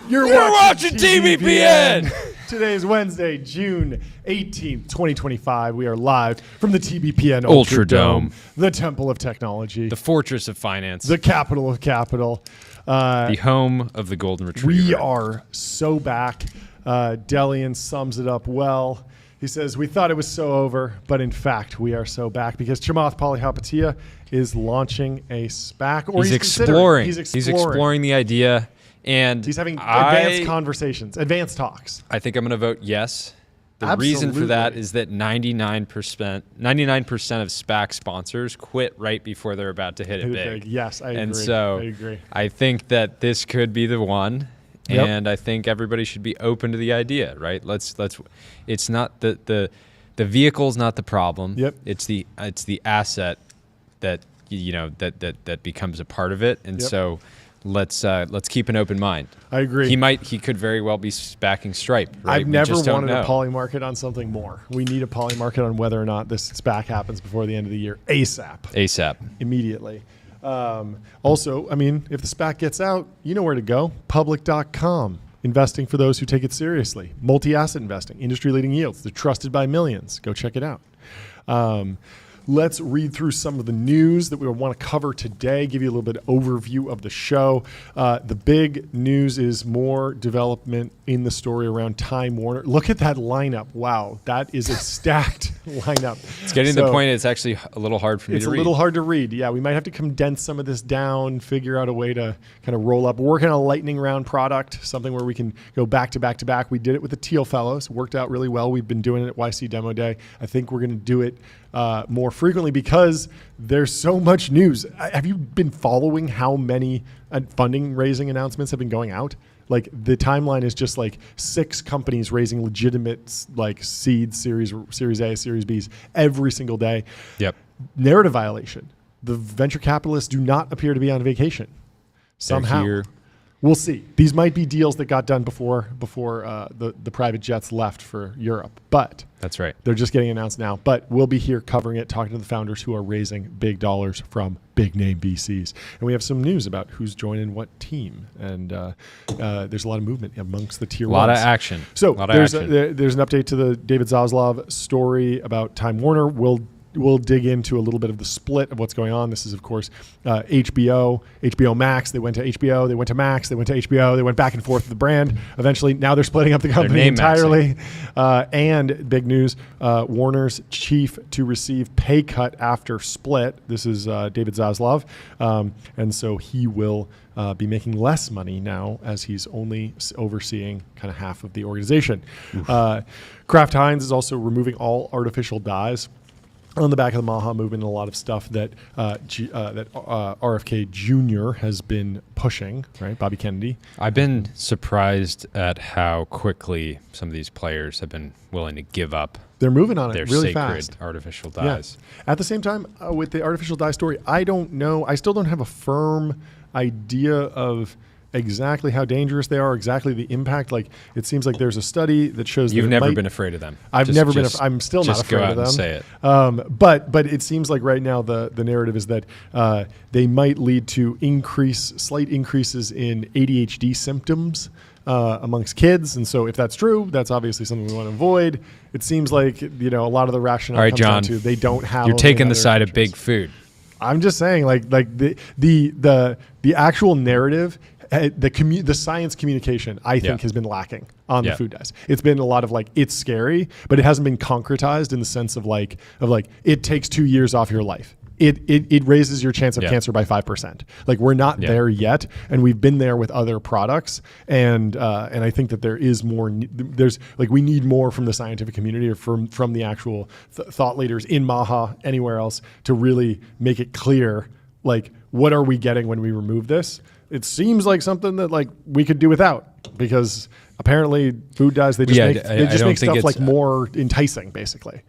You're watching TBPN. Today is Wednesday, June 18th, 2025. We are live from the TBPN Ultra Dome, the temple of technology, the fortress of finance, the capital of capital, the home of the golden retriever. We are so back. Delian sums it up well. He says, we thought it was so over, but in fact, we are so back because Chamath Palihapitiya is launching a SPAC. Or he's exploring the idea. And he's having advanced conversations, advanced talks. I think I'm going to vote yes. The Absolutely. reason for that is that 99% of SPAC sponsors quit right before they're about to hit it big. Yes, I agree. And so I agree. I think that this could be the one. Yep. And I think everybody should be open to the idea, right? It's not the vehicle's not the problem. Yep. It's the asset that that becomes a part of it. And yep. so let's keep an open mind. I agree. He could very well be backing Stripe. Right? I've never wanted a poly market on something more. We need a poly market on whether or not this SPAC happens before the end of the year. ASAP. Immediately. Also, I mean, if the SPAC gets out, you know where to go. Public.com. Investing for those who take it seriously. Multi-asset investing. Industry-leading yields. They're trusted by millions. Go check it out. Let's read through some of the news that we want to cover today, give you a little bit of overview of the show. The big news is more development in the story around Time Warner. Look at that lineup. Wow, that is a stacked lineup. It's getting to the point it's actually a little hard for me to read. It's a little hard to read. Yeah, we might have to condense some of this down, figure out a way to kind of roll up. We're working on a lightning round product, something where we can go back to back to back. We did it with the Teal Fellows. Worked out really well. We've been doing it at YC Demo Day. I think we're going to do it more frequently because there's so much news. Have you been following how many funding raising announcements have been going out? Like the timeline is just like 6 companies raising legitimate like seed series A, Series Bs every single day. Yep. Narrative violation. The venture capitalists do not appear to be on vacation. Somehow. They're here. We'll see. These might be deals that got done before the private jets left for Europe, but that's right. They're just getting announced now. But we'll be here covering it, talking to the founders who are raising big dollars from big name VCs, and we have some news about who's joining what team. And there's a lot of movement amongst the tier ones. A lot of action. So there's an update to the David Zaslav story about Time Warner. We'll dig into a little bit of the split of what's going on. This is, of course, HBO Max. They went to HBO. They went to Max. They went to HBO. They went back and forth with the brand. Eventually, now they're splitting up the company entirely. And big news, Warner's chief to receive pay cut after split. This is David Zaslav. And so he will be making less money now as he's only overseeing kind of half of the organization. Kraft Heinz is also removing all artificial dyes on the back of the Maha movement, and a lot of stuff that RFK Jr. has been pushing, right? Bobby Kennedy. I've been surprised at how quickly some of these players have been willing to give up. They're moving on it really sacred fast. Artificial dyes. Yeah. At the same time, with the artificial dye story, I don't know. I still don't have a firm idea of exactly how dangerous they are, exactly the impact. Like it seems like there's a study that shows you've never been afraid of them. I'm still not afraid of them. Just go out and say it. But it seems like right now the narrative is that they might lead to slight increases in ADHD symptoms amongst kids, and so if that's true, that's obviously something we want to avoid. It seems like a lot of the rationale comes down to they don't have. You're taking the side of big food. I'm just saying, like the actual narrative. The science communication, I think, has been lacking on the food dyes. It's been a lot of like, it's scary, but it hasn't been concretized in the sense of like it takes 2 years off your life. It raises your chance of cancer by 5%. Like we're not there yet, and we've been there with other products, and I think that there is more. We need more from the scientific community or from the actual thought leaders in Maha, anywhere else, to really make it clear. Like, what are we getting when we remove this? It seems like something that like we could do without, because apparently food dyes they just make stuff like more enticing, basically.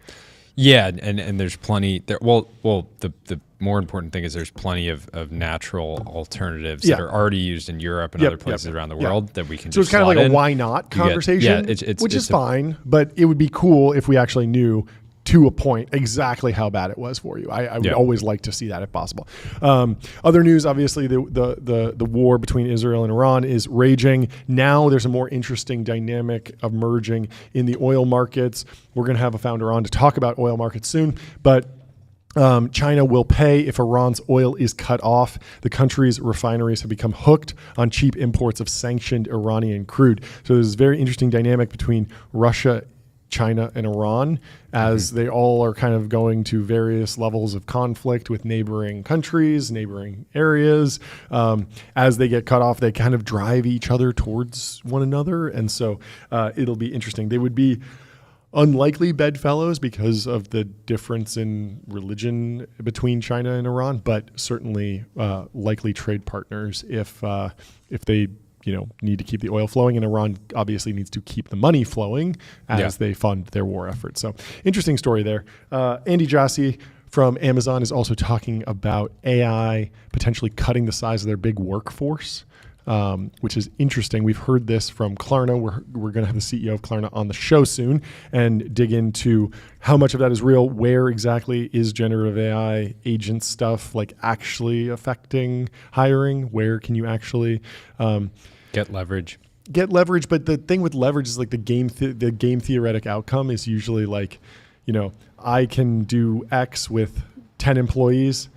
Yeah, and there's plenty there. Well, the more important thing is there's plenty of natural alternatives that are already used in Europe and other places around the world that we can. So it's kind of like a why not conversation, which is fine. But it would be cool if we actually knew to a point exactly how bad it was for you. I would always like to see that if possible. Other news, obviously, the war between Israel and Iran is raging. Now there's a more interesting dynamic emerging in the oil markets. We're going to have a founder on to talk about oil markets soon, but China will pay if Iran's oil is cut off. The country's refineries have become hooked on cheap imports of sanctioned Iranian crude. So there's a very interesting dynamic between Russia, China, and Iran as they all are kind of going to various levels of conflict with neighboring countries, neighboring areas. As they get cut off, they kind of drive each other towards one another. And so it'll be interesting. They would be unlikely bedfellows because of the difference in religion between China and Iran, but certainly likely trade partners if they need to keep the oil flowing, and Iran obviously needs to keep the money flowing as they fund their war efforts. So interesting story there. Andy Jassy from Amazon is also talking about AI potentially cutting the size of their big workforce. Which is interesting. We've heard this from Klarna. We're going to have the CEO of Klarna on the show soon and dig into how much of that is real, where exactly is generative AI agent stuff like actually affecting hiring, where can you actually get leverage. But the thing with leverage is like the game theoretic outcome is usually like, I can do X with 10 employees.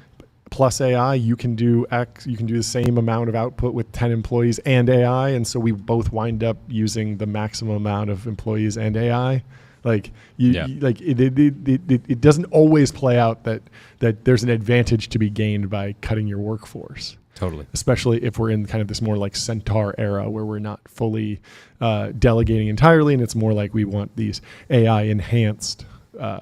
Plus AI, you can do X, you can do the same amount of output with 10 employees and AI. And so we both wind up using the maximum amount of employees and AI. It doesn't always play out that there's an advantage to be gained by cutting your workforce. Totally. Especially if we're in kind of this more like Centaur era where we're not fully delegating entirely. And it's more like we want these AI enhanced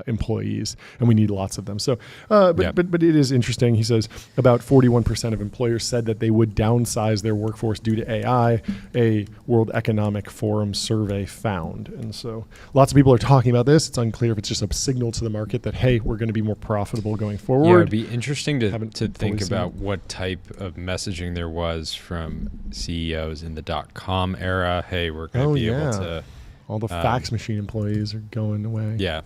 employees, and we need lots of them. So, but it is interesting. He says about 41% of employers said that they would downsize their workforce due to AI, a World Economic Forum survey found. And so lots of people are talking about this. It's unclear if it's just a signal to the market that, hey, we're going to be more profitable going forward. Yeah, it'd be interesting to think about what type of messaging there was from CEOs in the .com era. Hey, we're going to be able to... All the fax machine employees are going away. Yeah.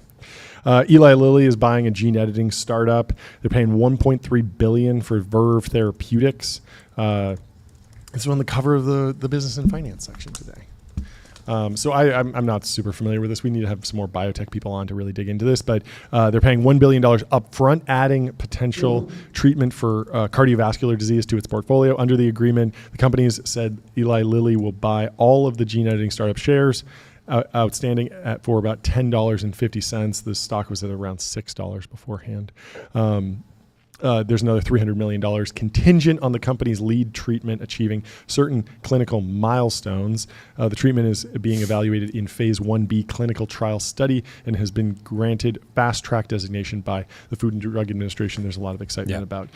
Eli Lilly is buying a gene editing startup. They're paying $1.3 billion for Verve Therapeutics. It's on the cover of the Business and Finance section today. So I'm not super familiar with this. We need to have some more biotech people on to really dig into this. But they're paying $1 billion upfront, adding potential treatment for cardiovascular disease to its portfolio. Under the agreement, the companies said Eli Lilly will buy all of the gene editing startup shares outstanding for about $10.50. The stock was at around $6 beforehand. There's another $300 million contingent on the company's lead treatment achieving certain clinical milestones. The treatment is being evaluated in phase 1B clinical trial study and has been granted fast track designation by the Food and Drug Administration. There's a lot of excitement about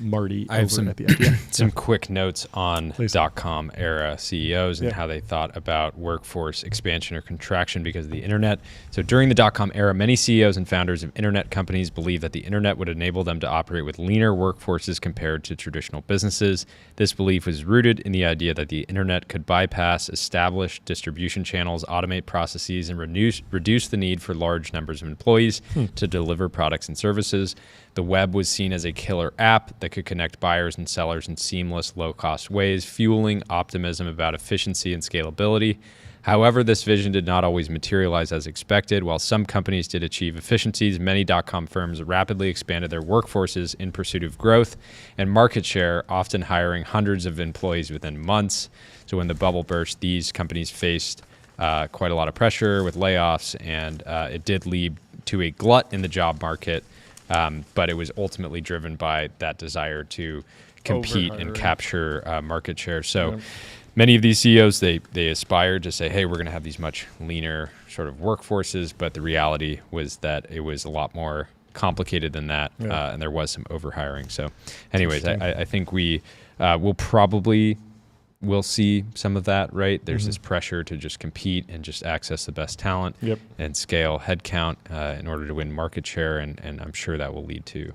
Marty I have over at the FDA. Some quick notes on .com era CEOs and how they thought about workforce expansion or contraction because of the internet. So during the .com era, many CEOs and founders of internet companies believed that the internet would enable them to operate with leaner workforces compared to traditional businesses. This belief was rooted in the idea that the internet could bypass established distribution channels, automate processes, and reduce the need for large numbers of employees to deliver products and services. The web was seen as a killer app that could connect buyers and sellers in seamless, low-cost ways, fueling optimism about efficiency and scalability. However, this vision did not always materialize as expected. While some companies did achieve efficiencies, many .com firms rapidly expanded their workforces in pursuit of growth and market share, often hiring hundreds of employees within months. So when the bubble burst, these companies faced quite a lot of pressure with layoffs, and it did lead to a glut in the job market, but it was ultimately driven by that desire to compete and capture market share. So many of these CEOs, they aspired to say, hey, we're going to have these much leaner sort of workforces, but the reality was that it was a lot more complicated than that, and there was some overhiring. So anyways, I think we will see some of that, right? There's this pressure to just compete and just access the best talent and scale headcount in order to win market share, and I'm sure that will lead to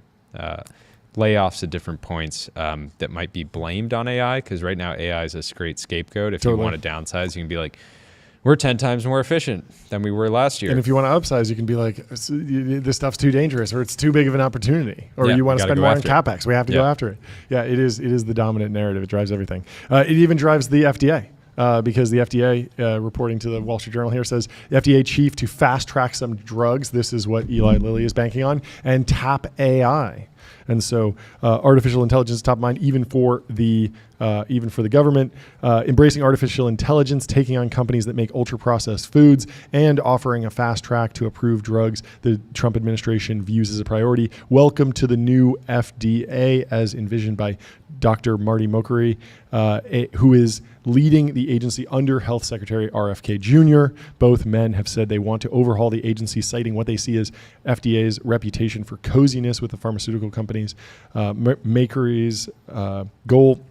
layoffs at different points that might be blamed on AI, because right now AI is a great scapegoat. If you want to downsize, you can be like, we're 10 times more efficient than we were last year. And if you want to upsize, you can be like, this stuff's too dangerous, or it's too big of an opportunity, or you want to spend more on CapEx. We have to go after it. Yeah, it is the dominant narrative. It drives everything. It even drives the FDA. Because the FDA, reporting to the Wall Street Journal here, says the FDA chief to fast track some drugs. This is what Eli Lilly is banking on, and tap AI. And so artificial intelligence is top of mind, even for the government. Embracing artificial intelligence, taking on companies that make ultra-processed foods, and offering a fast track to approve drugs the Trump administration views as a priority. Welcome to the new FDA, as envisioned by Dr. Marty Makary, who is leading the agency under Health Secretary RFK Jr. Both men have said they want to overhaul the agency, citing what they see as FDA's reputation for coziness with the pharmaceutical companies. Makary's goal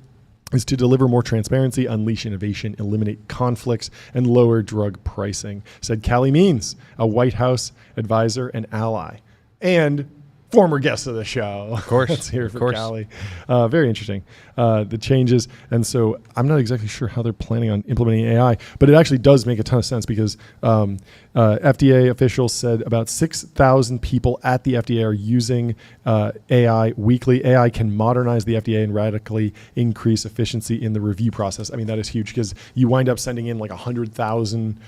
is to deliver more transparency, unleash innovation, eliminate conflicts, and lower drug pricing, said Callie Means, a White House advisor and ally. And former guest of the show. Of course. Let's hear from Callie. Very interesting. The changes. And so I'm not exactly sure how they're planning on implementing AI, but it actually does make a ton of sense because FDA officials said about 6,000 people at the FDA are using AI weekly. AI can modernize the FDA and radically increase efficiency in the review process. I mean, that is huge because you wind up sending in like 100,000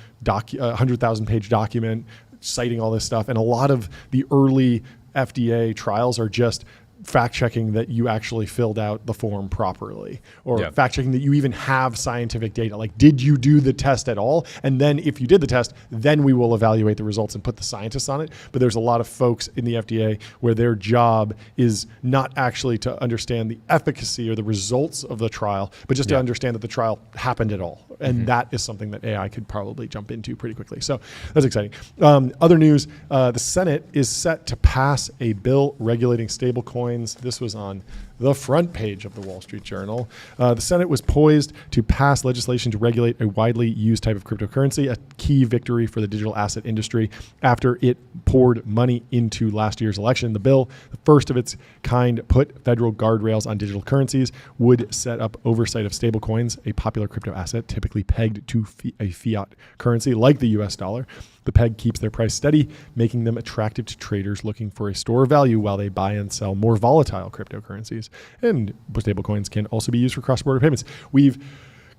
page document citing all this stuff. And a lot of the early FDA trials are just fact checking that you actually filled out the form properly, or fact checking that you even have scientific data. Like, did you do the test at all? And then if you did the test, then we will evaluate the results and put the scientists on it. But there's a lot of folks in the FDA where their job is not actually to understand the efficacy or the results of the trial, but just to understand that the trial happened at all. And that is something that AI could probably jump into pretty quickly. So that's exciting. Other news, the Senate is set to pass a bill regulating stablecoins. This was on the front page of the Wall Street Journal. The Senate was poised to pass legislation to regulate a widely used type of cryptocurrency, a key victory for the digital asset industry after it poured money into last year's election. The bill, the first of its kind, put federal guardrails on digital currencies, would set up oversight of stablecoins, a popular crypto asset typically pegged to a fiat currency like the US dollar. The peg keeps their price steady, making them attractive to traders looking for a store of value while they buy and sell more volatile cryptocurrencies. And stablecoins can also be used for cross-border payments. We've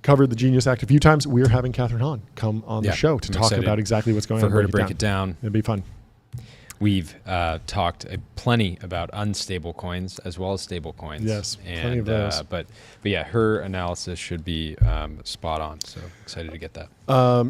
covered the Genius Act a few times. We're having Catherine Hahn come on the show to talk about exactly what's going on. For her to break it down. It'd be fun. We've talked plenty about unstable coins as well as stable coins. Yes, plenty of those. But yeah, her analysis should be spot on. So excited to get that.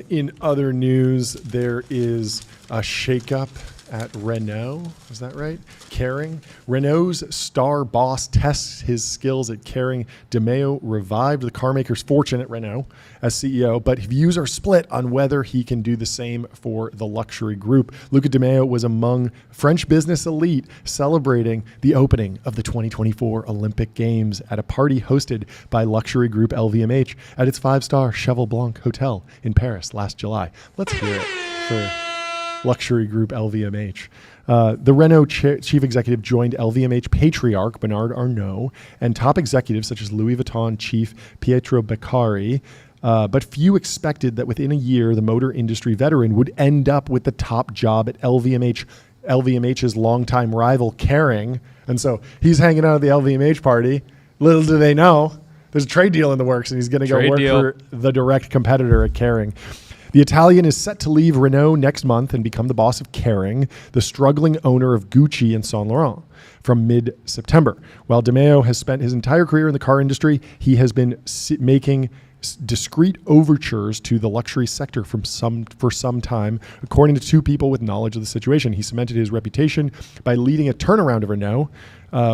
In other news, there is a shakeup at Renault. Is that right? Caring. Renault's star boss tests his skills at caring. DeMeo revived the carmaker's fortune at Renault as CEO, but views are split on whether he can do the same for the luxury group. Luca DeMeo was among French business elite celebrating the opening of the 2024 Olympic Games at a party hosted by luxury group LVMH at its 5-star Cheval Blanc Hotel in Paris last July. Let's hear it for luxury group LVMH. The Renault chief executive joined LVMH patriarch Bernard Arnault and top executives such as Louis Vuitton chief Pietro Beccari. But few expected that within a year, the motor industry veteran would end up with the top job at LVMH's longtime rival, Kering. And so he's hanging out at the LVMH party. Little do they know, there's a trade deal in the works, and he's going to go work for the direct competitor at Kering. The Italian is set to leave Renault next month and become the boss of Kering, the struggling owner of Gucci and Saint Laurent, from mid-September. While DeMeo has spent his entire career in the car industry, he has been making discreet overtures to the luxury sector for some time, according to two people with knowledge of the situation. He cemented his reputation by leading a turnaround of Renault,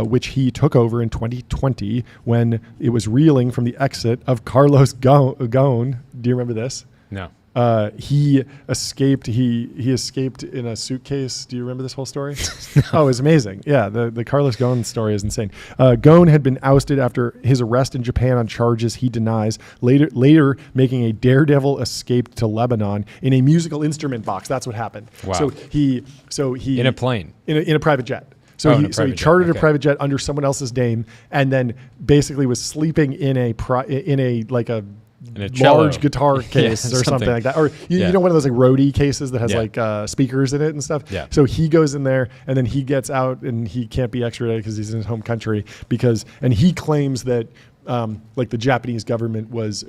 which he took over in 2020 when it was reeling from the exit of Carlos Ghosn. Do you remember this? No. He escaped. He escaped in a suitcase. Do you remember this whole story? Oh, it's amazing. Yeah, the Carlos Ghosn story is insane. Ghosn had been ousted after his arrest in Japan on charges he denies. Later making a daredevil escape to Lebanon in a musical instrument box. That's what happened. Wow. So he in a plane in a private jet. So he chartered a private jet under someone else's name, and then basically was sleeping in a large guitar case or something like that. Or you know, one of those like roadie cases that has like speakers in it and stuff. Yeah. So he goes in there and then he gets out and he can't be extradited because he's in his home country and he claims that like the Japanese government was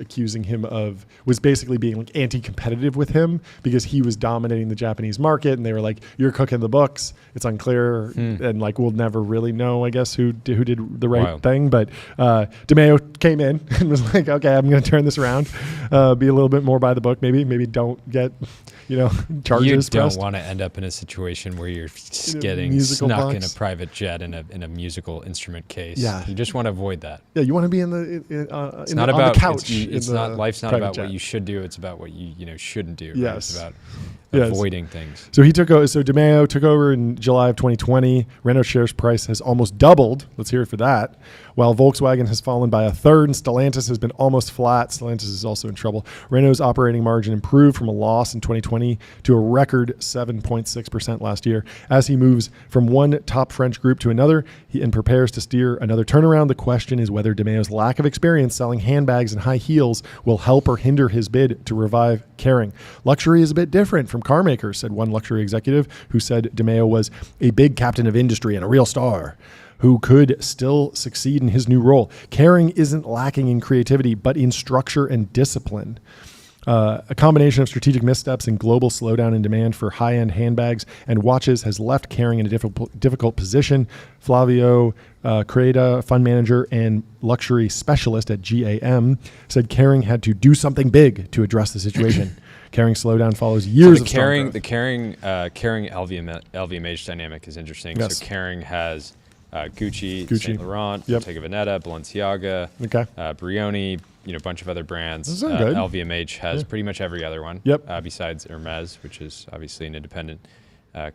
basically being like anti-competitive with him because he was dominating the Japanese market, and they were like, "You're cooking the books. It's unclear, and like we'll never really know, I guess, who did the right thing." But DeMeo came in and was like, "Okay, I'm going to turn this around, be a little bit more by the book. Maybe don't get." Charges. You don't want to end up in a situation where you're getting snuck in a private jet in a musical instrument case. Yeah. You just want to avoid that. Yeah, you want to be on the couch. Life's not about jet. what you should do. It's about what you shouldn't do. Yes. Right? It's about avoiding things. So DeMeo took over in July of 2020. Renault shares price has almost doubled. Let's hear it for that. While Volkswagen has fallen by a third and Stellantis has been almost flat. Stellantis is also in trouble. Renault's operating margin improved from a loss in 2020 to a record 7.6% last year. As he moves from one top French group to another and prepares to steer another turnaround, the question is whether DeMeo's lack of experience selling handbags and high heels will help or hinder his bid to revive Kering. Luxury is a bit different from car makers, said one luxury executive who said DeMeo was a big captain of industry and a real star who could still succeed in his new role. Kering isn't lacking in creativity, but in structure and discipline. A combination of strategic missteps and global slowdown in demand for high-end handbags and watches has left Kering in a difficult position. Flavio Creda, fund manager and luxury specialist at GAM, said Kering had to do something big to address the situation. Kering's slowdown follows years of strong growth. The Kering LVMH dynamic is interesting. Yes. So Kering has Gucci, Saint Laurent, Bottega Veneta, Balenciaga, Brioni, a bunch of other brands. LVMH has pretty much every other one. Besides Hermes, which is obviously an independent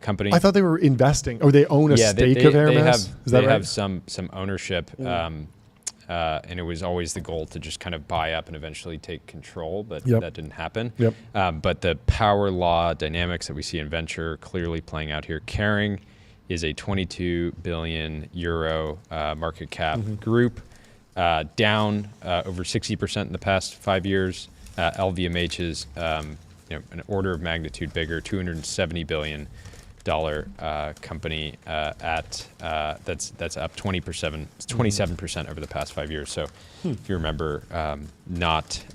company. I thought they were investing, or they own a stake of Hermes. They have some ownership, and it was always the goal to just kind of buy up and eventually take control, but that didn't happen. But the power law dynamics that we see in venture clearly playing out here. Kering is a 22 billion euro market cap group, down over 60% in the past 5 years. LVMH is an order of magnitude bigger, $270 billion company that's up 27% over the past 5 years. So if you remember, not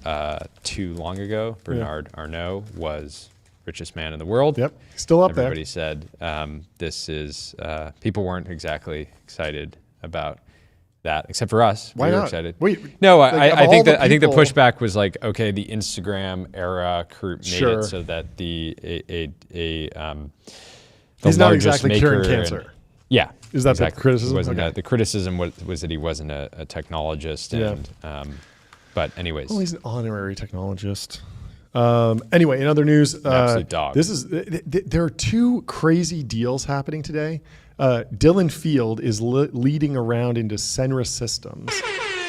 too long ago, Bernard Arnault was richest man in the world. Still up Everybody said this is, people weren't exactly excited about that, except for us. Why we were not? excited. No, I think the pushback was like, okay, the Instagram era made it so that the he's not exactly curing cancer. Is that the criticism? The criticism was that he wasn't a technologist. And, but anyways. Well, he's an honorary technologist. Anyway, in other news, there are two crazy deals happening today. Dylan Field is leading around into Senra Systems,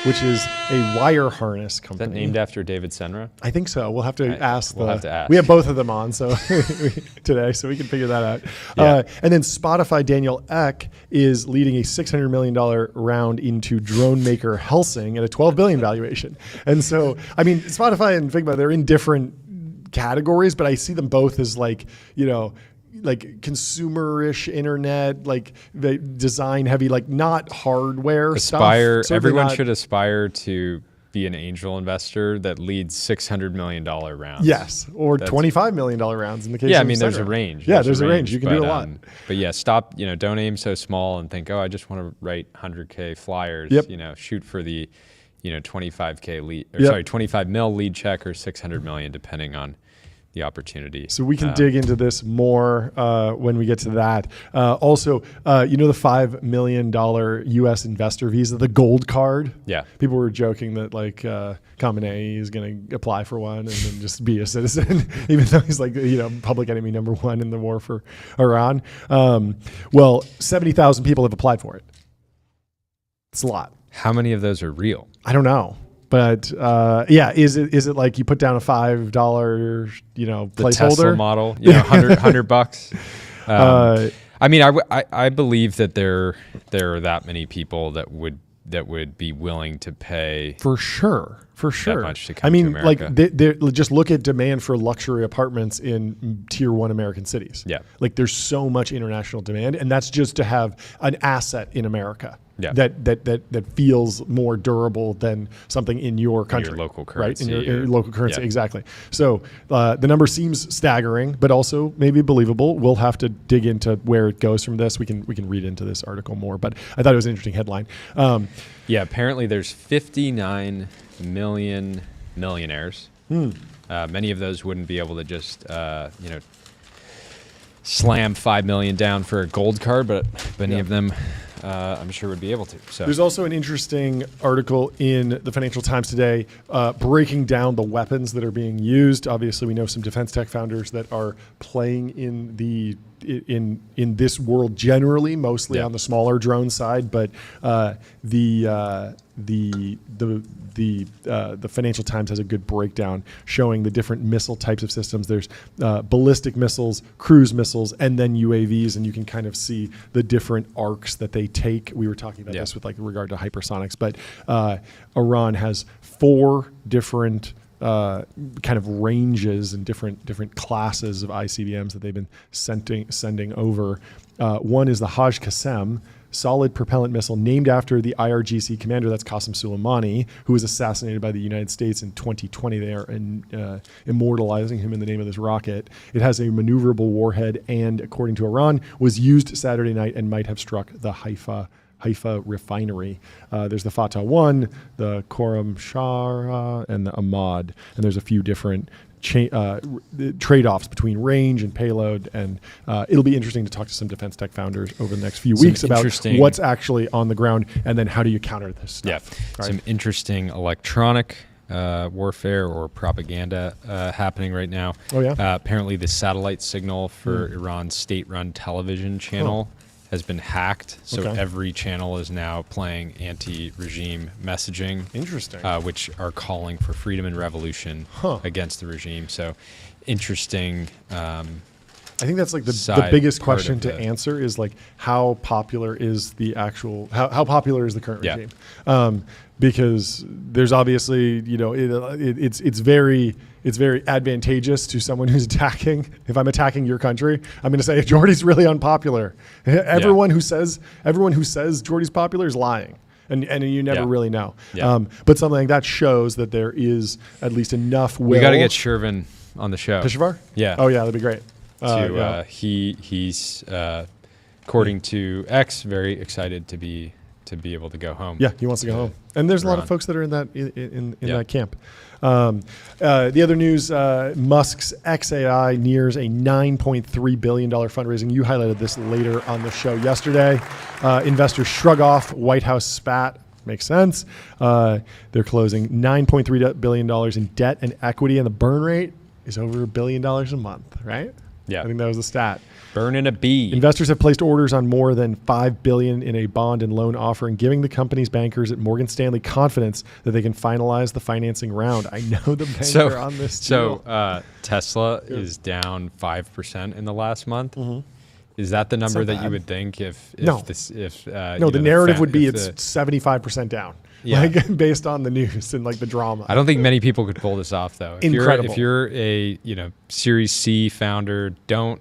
which is a wire harness company. Is that named after David Senra? I think so. We'll have to ask. We'll have to ask. We have both of them on today, so we can figure that out. And then Spotify Daniel Ek is leading a $600 million round into drone maker Helsing at a $12 billion valuation. And so, I mean, Spotify and Figma, they're in different categories, but I see them both as like consumerish internet, like the design heavy, like not hardware stuff. Everyone should aspire to be an angel investor that leads $600 million rounds. Yes, or $25 million rounds in the case of Senra. There's a range. There's a range. You can do a lot. But stop, don't aim so small and think, I just want to write 100K flyers. Shoot for the, 25K lead, or 25 mil lead check or 600 million, depending on the opportunity. So we can dig into this more when we get to that. Also, the $5 million U.S. investor visa, the gold card. Yeah. People were joking that Khamenei is going to apply for one and then just be a citizen, even though he's public enemy number one in the war for Iran. 70,000 people have applied for it. It's a lot. How many of those are real? I don't know. But is it like you put down a $5 placeholder? The Tesla model, $100. I mean, I believe that there are that many people that that would be willing to pay for sure. that much to come to America. Like just look at demand for luxury apartments in tier 1 American cities. Yeah. Like there's so much international demand, and that's just to have an asset in America. Yeah. That feels more durable than something in your country, in your local currency, right? In your local currency, yeah. exactly. So the number seems staggering, but also maybe believable. We'll have to dig into where it goes from this. We can read into this article more, but I thought it was an interesting headline. Yeah, apparently there's 59 million millionaires. Many of those wouldn't be able to just slam 5 million down for a gold card, but many of them I'm sure would be able to. So there's also an interesting article in the Financial Times today breaking down the weapons that are being used. Obviously, we know some defense tech founders that are playing in in this world generally, mostly on the smaller drone side, but the Financial Times has a good breakdown showing the different missile types of systems. There's ballistic missiles, cruise missiles, and then UAVs, and you can kind of see the different arcs that they take. We were talking about this with regard to hypersonics, but Iran has 4 different kind of ranges and different classes of ICBMs that they've been sending over. One is the Haj Qasem solid propellant missile named after the IRGC commander, that's Qasem Soleimani, who was assassinated by the United States in 2020. They are immortalizing him in the name of this rocket. It has a maneuverable warhead and, according to Iran, was used Saturday night and might have struck the Haifa refinery. There's the Fatah 1, the Khorram Shah, and the Ahmad. And there's a few different trade-offs between range and payload. And it'll be interesting to talk to some defense tech founders over the next few weeks about what's actually on the ground and then how do you counter this stuff. Yeah, right? Some interesting electronic warfare or propaganda happening right now. Oh, yeah? Apparently the satellite signal for Iran's state-run television channel has been hacked, so every channel is now playing anti-regime messaging. Interesting. Which are calling for freedom and revolution against the regime. So interesting. I think that's like the biggest question to answer is like how popular is the actual how popular is the current regime? Because there's obviously it's very advantageous to someone who's attacking. If I'm attacking your country, I'm going to say Jordy's really unpopular. Everyone who says Jordy's popular is lying. And you never really know. But something like that shows that there is at least enough will. We got to get Shervin on the show. Peshawar? Yeah. Oh, yeah, that'd be great. He's according to X, very excited to be able to go home. Yeah, he wants to go home. And there's a lot of folks that are in that in that camp. The other news, Musk's XAI nears a $9.3 billion fundraising. You highlighted this later on the show yesterday. Investors shrug off White House spat. Makes sense. They're closing $9.3 billion in debt and equity, and the burn rate is over $1 billion a month, right? Yeah. I think that was the stat. Burning a bee. Investors have placed orders on more than $5 billion in a bond and loan offering, giving the company's bankers at Morgan Stanley confidence that they can finalize the financing round. I know the banker on this deal. So Tesla is down 5% in the last month. Is that the number that you would think if the narrative would be it's 75% down. Yeah. Like based on the news and like the drama. I don't think many people could pull this off though. If you're a Series C founder, don't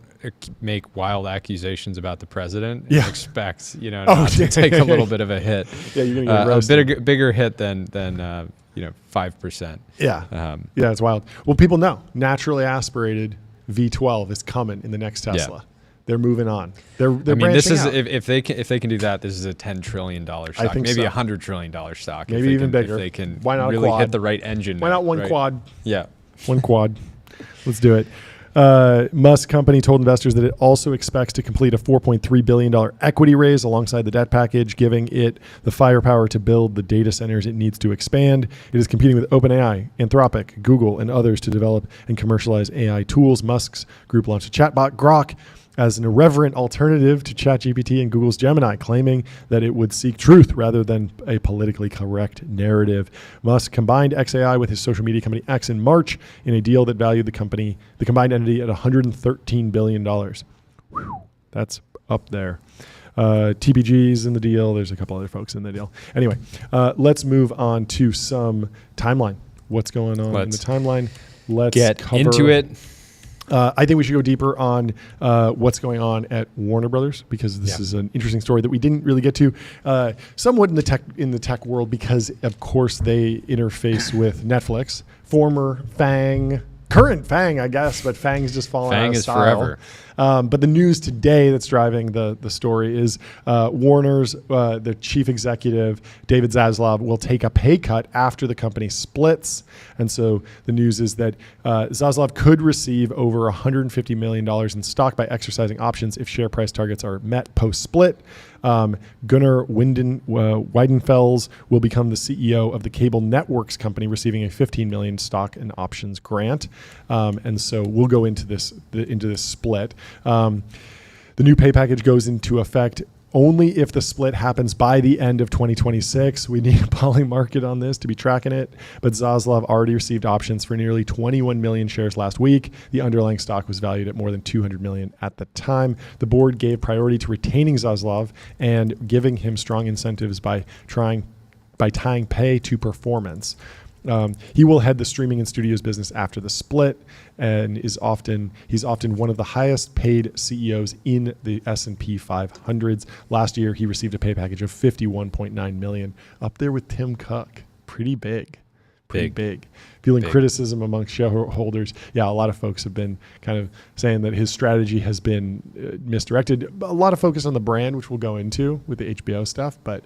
make wild accusations about the president. And expect to take a little bit of a hit. Yeah, you're gonna get roasted. A bigger hit than 5%. Yeah, it's wild. Well, people know naturally aspirated V12 is coming in the next Tesla. Yeah. They're moving on. They're this is out. if they can do that, this is a $10 trillion stock, I think maybe $100 trillion stock, maybe even bigger. If they can Why not really quad? hit the right engine. Why not one quad? Yeah, one quad. Let's do it. Musk company told investors that it also expects to complete a $4.3 billion equity raise alongside the debt package, giving it the firepower to build the data centers it needs to expand. It is competing with OpenAI, Anthropic, Google, and others to develop and commercialize AI tools. Musk's group launched a chatbot, Grok, as an irreverent alternative to ChatGPT and Google's Gemini, claiming that it would seek truth rather than a politically correct narrative. Musk combined XAI with his social media company X in March in a deal that valued the combined entity at $113 billion. Whew, that's up there. TBG's in the deal. There's a couple other folks in the deal. Anyway, let's move on to some timeline. What's going on in the timeline? Let's get into it. I think we should go deeper on what's going on at Warner Brothers, because this is an interesting story that we didn't really get to somewhat in the tech world, because of course they interface with Netflix, former FANG, current FANG, I guess, but FANG's just fallen out of style. FANG is forever. But the news today that's driving the story is Warner's the chief executive, David Zaslav, will take a pay cut after the company splits. And so the news is that Zaslav could receive over $150 million in stock by exercising options if share price targets are met post-split. Gunnar Weidenfels will become the CEO of the cable networks company, receiving a $15 million stock and options grant. And so we'll go into this split. The new pay package goes into effect only if the split happens by the end of 2026. We need a poly market on this to be tracking it. But Zaslav already received options for nearly 21 million shares last week. The underlying stock was valued at more than 200 million at the time. The board gave priority to retaining Zaslav and giving him strong incentives by tying pay to performance. He will head the streaming and studios business after the split, and he's often one of the highest paid CEOs in the S&P 500s. Last year, he received a pay package of $51.9 million, up there with Tim Cook. Pretty big. Feeling criticism amongst shareholders. Yeah, a lot of folks have been kind of saying that his strategy has been misdirected. A lot of focus on the brand, which we'll go into with the HBO stuff, but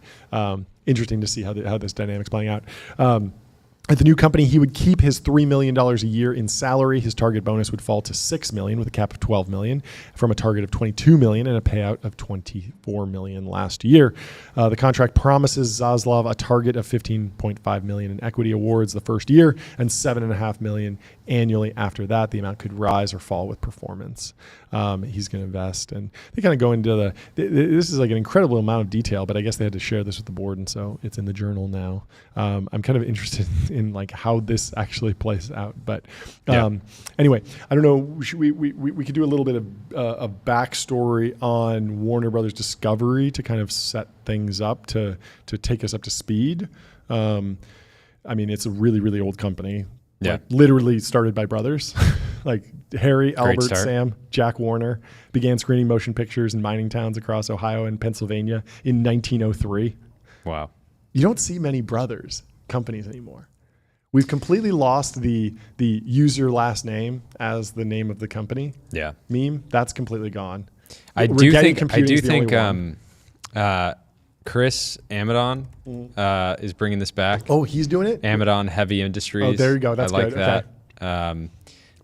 interesting to see how this dynamic's playing out. At the new company, he would keep his $3 million a year in salary. His target bonus would fall to $6 million with a cap of $12 million from a target of $22 million and a payout of $24 million last year. The contract promises Zaslav a target of $15.5 million in equity awards the first year and $7.5 million annually after that. The amount could rise or fall with performance. He's going to invest, and they kind of go into this is like an incredible amount of detail, but I guess they had to share this with the board, and so it's in the journal now. I'm kind of interested in like how this actually plays out, but anyway, I don't know. We could do a little bit of a backstory on Warner Brothers Discovery to kind of set things up to take us up to speed. I mean, it's a really, really old company. Like literally started by brothers, like Harry, Albert, Sam, Jack Warner, began screening motion pictures in mining towns across Ohio and Pennsylvania in 1903. Wow. You don't see many brothers companies anymore. We've completely lost the user last name as the name of the company. Yeah. Meme, that's completely gone. I do think Chris Amidon is bringing this back. Oh, he's doing it? Amidon Heavy Industries. Oh, there you go. That's I like good. that.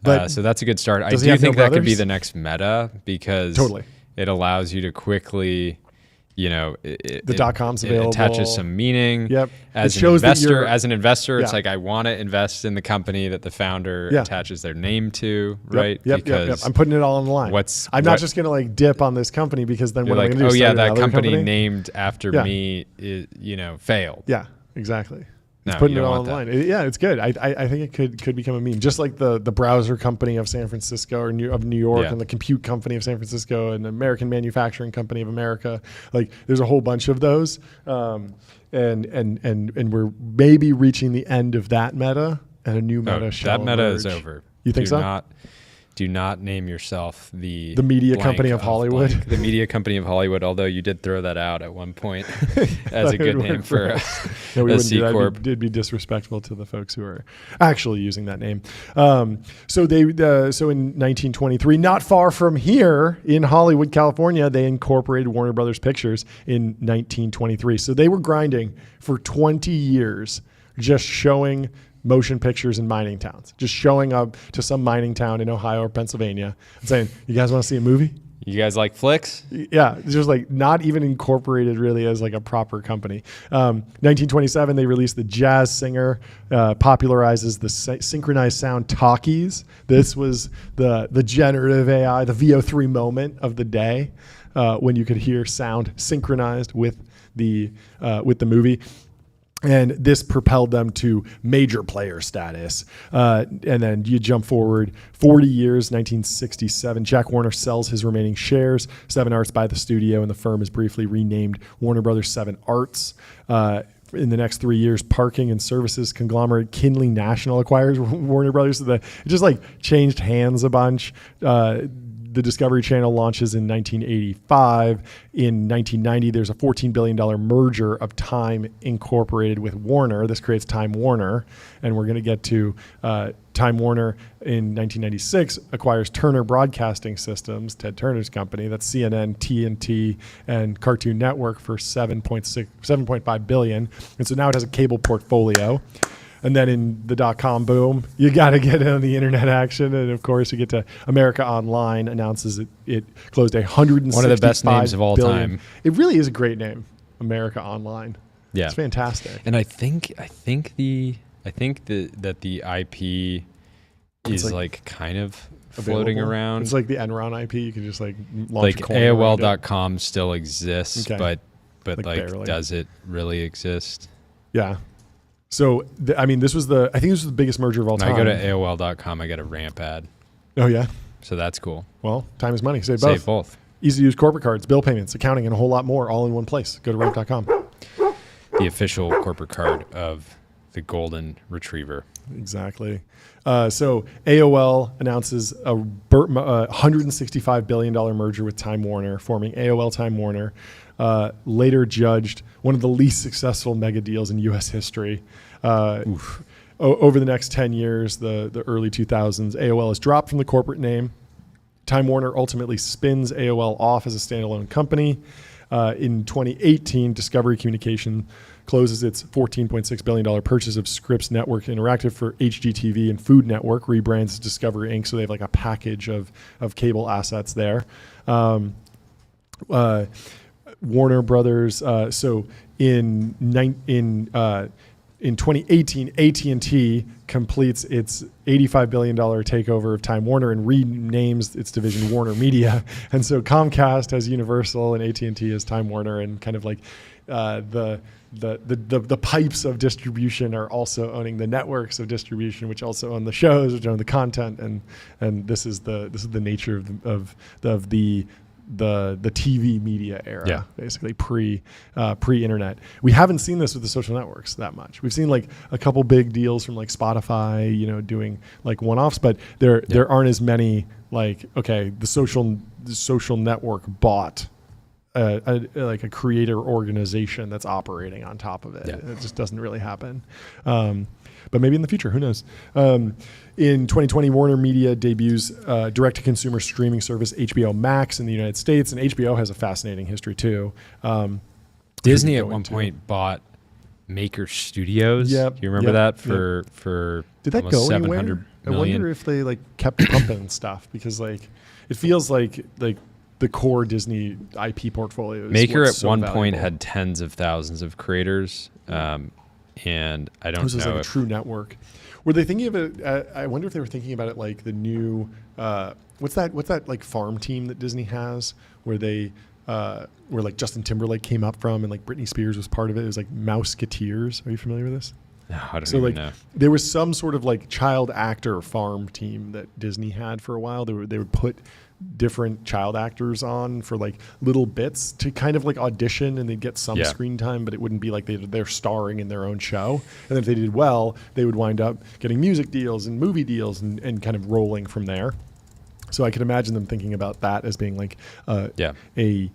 Okay. So that's a good start. I do think that could be the next meta, because it allows you to quickly, the .com's available. It attaches some meaning. Yep. As an investor, it's like I want to invest in the company that the founder attaches their name to, right? Yep. I'm putting it all on the line. I'm not just going to like dip on this company, because then what am I going to do? Oh yeah, that company named after me is, failed. Yeah, exactly. It's putting it all online. It's good. I think it could become a meme, just like the browser company of San Francisco of New York, and the compute company of San Francisco, and the American Manufacturing Company of America. Like there's a whole bunch of those, and we're maybe reaching the end of that meta, and a new meta shall emerge. That meta is over. You think so? Do not name yourself the media company of Hollywood. The media company of Hollywood, although you did throw that out at one point as a good name for a C Corp. It'd be disrespectful to the folks who are actually using that name. So in 1923, not far from here in Hollywood, California, they incorporated Warner Brothers Pictures in 1923. So they were grinding for 20 years, just showing motion pictures in mining towns, just showing up to some mining town in Ohio or Pennsylvania and saying, "You guys want to see a movie? You guys like flicks?" Yeah, it's just like not even incorporated really as like a proper company. 1927, they released the Jazz Singer, popularizes the synchronized sound talkies. This was the generative AI, the VO3 moment of the day, when you could hear sound synchronized with the movie. And this propelled them to major player status. And then you jump forward 40 years, 1967. Jack Warner sells his remaining shares. 7 Arts buy the studio, and the firm is briefly renamed Warner Brothers 7 Arts. In the next 3 years, parking and services conglomerate Kinley National acquires Warner Brothers. So it just like changed hands a bunch. The Discovery Channel launches in 1985. In 1990, there's a $14 billion merger of Time Incorporated with Warner. This creates Time Warner. And we're going to get to Time Warner in 1996 acquires Turner Broadcasting Systems, Ted Turner's company. That's CNN, TNT, and Cartoon Network for $7.5 billion. And so now it has a cable portfolio. And then in the dot-com boom, you got to get in on the internet action. And of course, you get to America Online announces it closed $165 one of the best names of all billion. time. It really is a great name, America Online. Yeah, it's fantastic. And I think the IP is like kind of floating around. It's like the Enron IP. You can just like launch like AOL.com still exists, okay. but like does it really exist? Yeah. So, I think this was the biggest merger of all time. When I go to AOL.com, I get a ramp ad. Oh, yeah? So that's cool. Well, time is money. Save both. Easy to use corporate cards, bill payments, accounting, and a whole lot more all in one place. Go to ramp.com. The official corporate card of the Golden Retriever. Exactly. So AOL announces a $165 billion merger with Time Warner, forming AOL Time Warner. Later judged one of the least successful mega deals in U.S. history. Over the next 10 years, the early 2000s, AOL is dropped from the corporate name. Time Warner ultimately spins AOL off as a standalone company. In 2018, Discovery Communication closes its $14.6 billion purchase of Scripps Network Interactive for HGTV and Food Network, rebrands Discovery Inc. So they have like a package of cable assets there. Warner Brothers. So in 2018, AT&T completes its $85 billion takeover of Time Warner and renames its division Warner Media. And so Comcast has Universal and AT&T has Time Warner, and kind of like the pipes of distribution are also owning the networks of distribution, which also own the shows, which own the content, and this is the nature of the TV media era, basically pre-internet. We haven't seen this with the social networks that much. We've seen like a couple big deals from like Spotify, doing like one-offs, but there aren't as many like, okay, the social network bought like a creator organization that's operating on top of it. Yeah. It just doesn't really happen. But maybe in the future, who knows? In 2020, Warner Media debuts direct-to-consumer streaming service HBO Max in the United States, and HBO has a fascinating history too. Disney at one point bought Maker Studios. Yep. Do you remember that for did that go anywhere? I wonder if they like kept pumping stuff, because like it feels like the core Disney IP portfolio is Maker at so one valuable. Point had tens of thousands of creators. And I don't know. It was like a true network. Were they thinking of it? I wonder if they were thinking about it like the new, what's that like farm team that Disney has where where like Justin Timberlake came up from and like Britney Spears was part of it. It was like Mouseketeers. Are you familiar with this? No, I don't even know. There was some sort of like child actor farm team that Disney had for a while. They would put different child actors on for like little bits to kind of like audition, and they'd get some screen time, but it wouldn't be like they're starring in their own show. And if they did well, they would wind up getting music deals and movie deals and kind of rolling from there. So I could imagine them thinking about that as being like an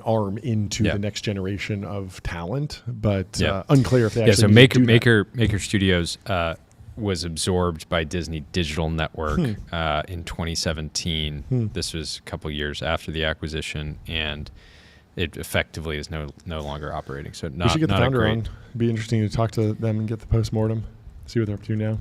arm into the next generation of talent, but unclear if they actually so Maker Studios was absorbed by Disney Digital Network in 2017. This was a couple years after the acquisition, and it effectively is no longer operating. So we should get the founder on. It'd be interesting to talk to them and get the postmortem, see what they're up to now.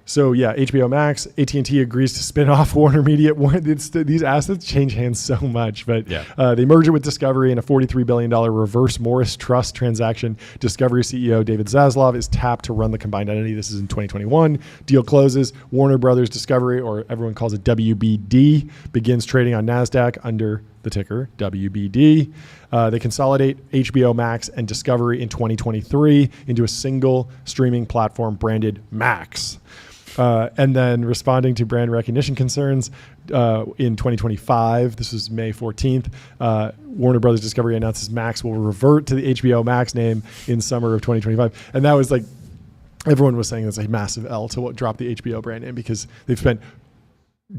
So yeah, HBO Max, AT&T agrees to spin off Warner Media. These assets change hands so much, but they merge it with Discovery in a $43 billion reverse Morris Trust transaction. Discovery CEO David Zaslav is tapped to run the combined entity. This is in 2021. Deal closes. Warner Brothers Discovery, or everyone calls it WBD, begins trading on NASDAQ under the ticker WBD. They consolidate HBO Max and Discovery in 2023 into a single streaming platform branded Max. And then responding to brand recognition concerns in 2025, this was May 14th, Warner Brothers Discovery announces Max will revert to the HBO Max name in summer of 2025. And that was like, everyone was saying that's a massive L to what dropped the HBO brand name, because they've spent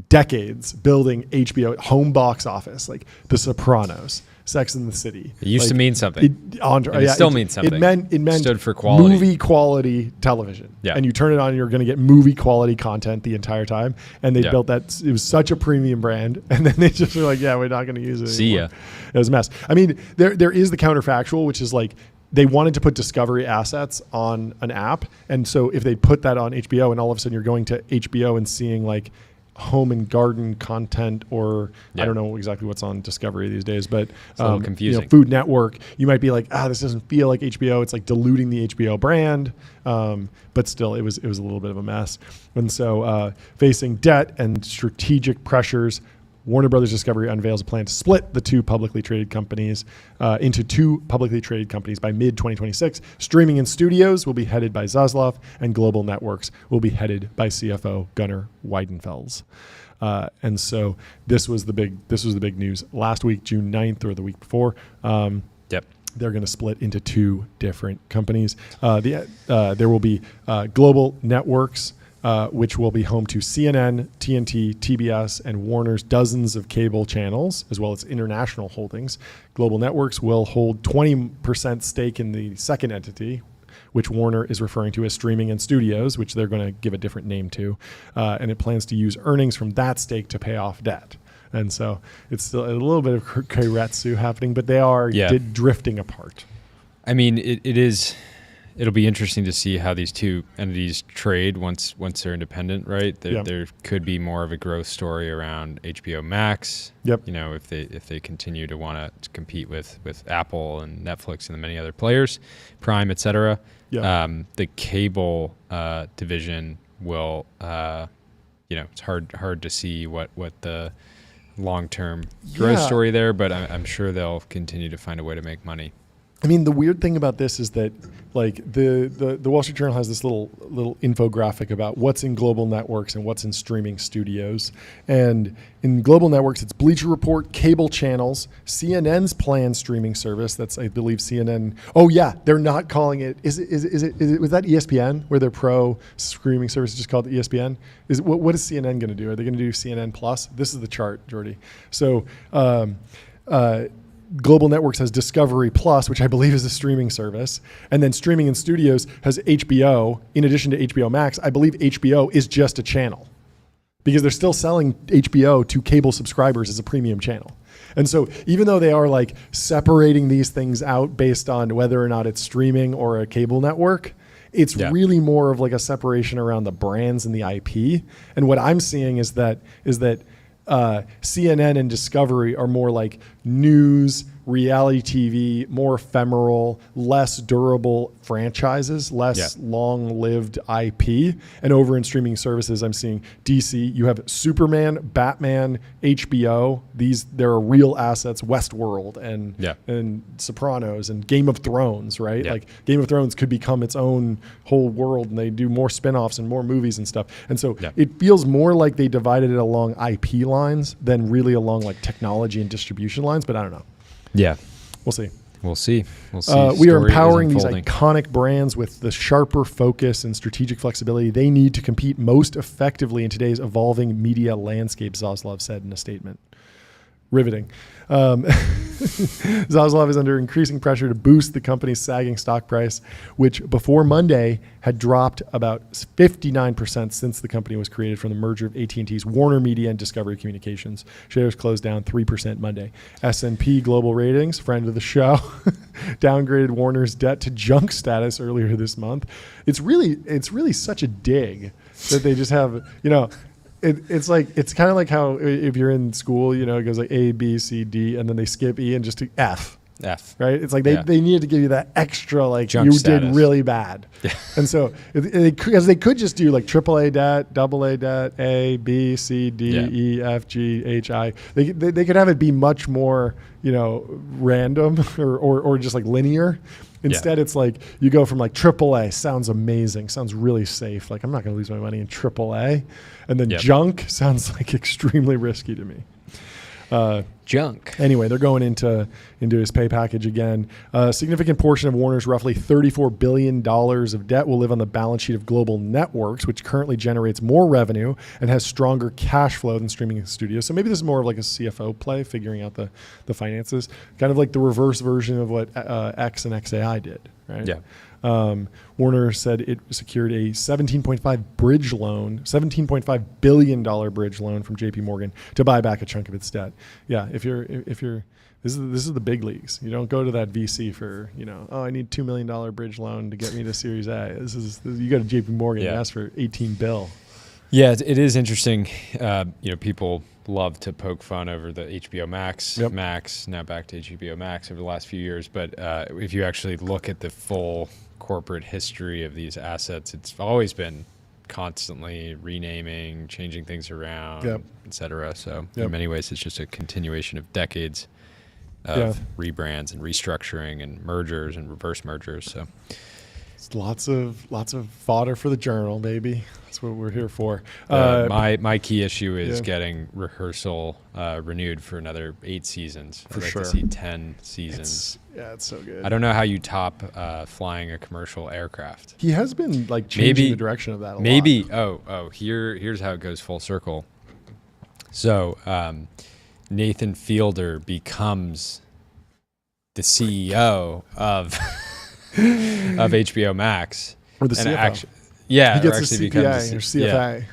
decades building HBO home box office, like The Sopranos, Sex and the City. It used to mean something. It still means something. It meant stood for quality. Movie quality television. Yeah. And you turn it on and you're going to get movie quality content the entire time. And they built that. It was such a premium brand. And then they just were like, yeah, we're not going to use it anymore. See ya. It was a mess. I mean, there is the counterfactual, which is like, they wanted to put Discovery assets on an app. And so if they put that on HBO and all of a sudden you're going to HBO and seeing like home and garden content, or I don't know exactly what's on Discovery these days, but it's a little confusing. Food Network, you might be like, this doesn't feel like HBO. It's like diluting the HBO brand. But still, it was a little bit of a mess. And so facing debt and strategic pressures, Warner Brothers Discovery unveils a plan to split the two publicly traded companies into two publicly traded companies by mid-2026. Streaming and studios will be headed by Zaslav, and global networks will be headed by CFO Gunnar Weidenfels. And so this was the big news last week, June 9th, or the week before. They're going to split into two different companies. There will be global networks, which will be home to CNN, TNT, TBS, and Warner's dozens of cable channels, as well as international holdings. Global Networks will hold 20% stake in the second entity, which Warner is referring to as Streaming and Studios, which they're going to give a different name to. And it plans to use earnings from that stake to pay off debt. And so it's still a little bit of keiretsu happening, but they are drifting apart. I mean, it'll be interesting to see how these two entities trade once they're independent, right? There could be more of a growth story around HBO Max. Yep. You know, if they continue to want to compete with Apple and Netflix and the many other players, Prime, et cetera. Yep. The cable division will, it's hard to see what the long-term growth story there, but I'm sure they'll continue to find a way to make money. I mean, the weird thing about this is that, like, the Wall Street Journal has this little infographic about what's in global networks and what's in streaming studios. And in global networks, it's Bleacher Report, cable channels, CNN's planned streaming service. That's, I believe, CNN. Oh yeah, they're not calling it. Was that ESPN, where their pro streaming service is just called ESPN? What is CNN going to do? Are they going to do CNN Plus? This is the chart, Jordy. So. Global Networks has Discovery Plus, which I believe is a streaming service. And then Streaming and Studios has HBO. In addition to HBO Max, I believe HBO is just a channel, because they're still selling HBO to cable subscribers as a premium channel. And so even though they are like separating these things out based on whether or not it's streaming or a cable network, it's really more of like a separation around the brands and the IP. And what I'm seeing is that CNN and Discovery are more like news, reality TV, more ephemeral, less durable franchises, less long-lived IP. And over in streaming services, I'm seeing DC. You have Superman, Batman, HBO. There are real assets, Westworld and Sopranos and Game of Thrones, right? Yeah. Like Game of Thrones could become its own whole world, and they do more spinoffs and more movies and stuff. And so it feels more like they divided it along IP lines than really along like technology and distribution lines. But I don't know. Yeah. We'll see. We'll see. We are empowering these iconic brands with the sharper focus and strategic flexibility they need to compete most effectively in today's evolving media landscape, Zaslav said in a statement. Riveting. Zaslav is under increasing pressure to boost the company's sagging stock price, which before Monday had dropped about 59% since the company was created from the merger of AT&T's Warner Media and Discovery Communications. Shares closed down 3% Monday. S&P Global Ratings, friend of the show, downgraded Warner's debt to junk status earlier this month. It's really such a dig that they just have, It's kind of like how if you're in school, it goes like A, B, C, D, and then they skip E and just to F. F. Right? It's like they needed to give you that extra, like, junk you status. did really bad. Yeah. And so, because they could just do like AAA debt, AA debt, A, B, C, D, E, F, G, H, I. They could have it be much more, random or just like linear. Instead, it's like you go from like AAA, sounds amazing, sounds really safe. Like, I'm not going to lose my money in AAA. And then junk sounds like extremely risky to me. Junk. Anyway, they're going into his pay package again. A significant portion of Warner's roughly $34 billion of debt will live on the balance sheet of Global Networks, which currently generates more revenue and has stronger cash flow than streaming studios. So maybe this is more of like a CFO play, figuring out the finances, kind of like the reverse version of what X and XAI did, right? Yeah. Warner said it secured a $17.5 billion bridge loan from JP Morgan to buy back a chunk of its debt. Yeah. If you're, this is the big leagues. You don't go to that VC for, I need $2 million bridge loan to get me to Series A. You go to JP Morgan and ask for 18 bill. Yeah, it is interesting. People love to poke fun over the HBO Max, now back to HBO Max over the last few years. But if you actually look at the full corporate history of these assets, it's always been constantly renaming, changing things around, et cetera. So in many ways, it's just a continuation of decades of rebrands and restructuring and mergers and reverse mergers. So it's lots of fodder for the journal, baby. That's what we're here for. My key issue is getting Rehearsal renewed for another 8 seasons. I'd like to see 10 seasons. It's so good. I don't know how you top flying a commercial aircraft. He has been like changing the direction of that a lot. Here's how it goes full circle. So Nathan Fielder becomes the CEO of HBO Max. Or the CFO. He gets a CPA or CFA.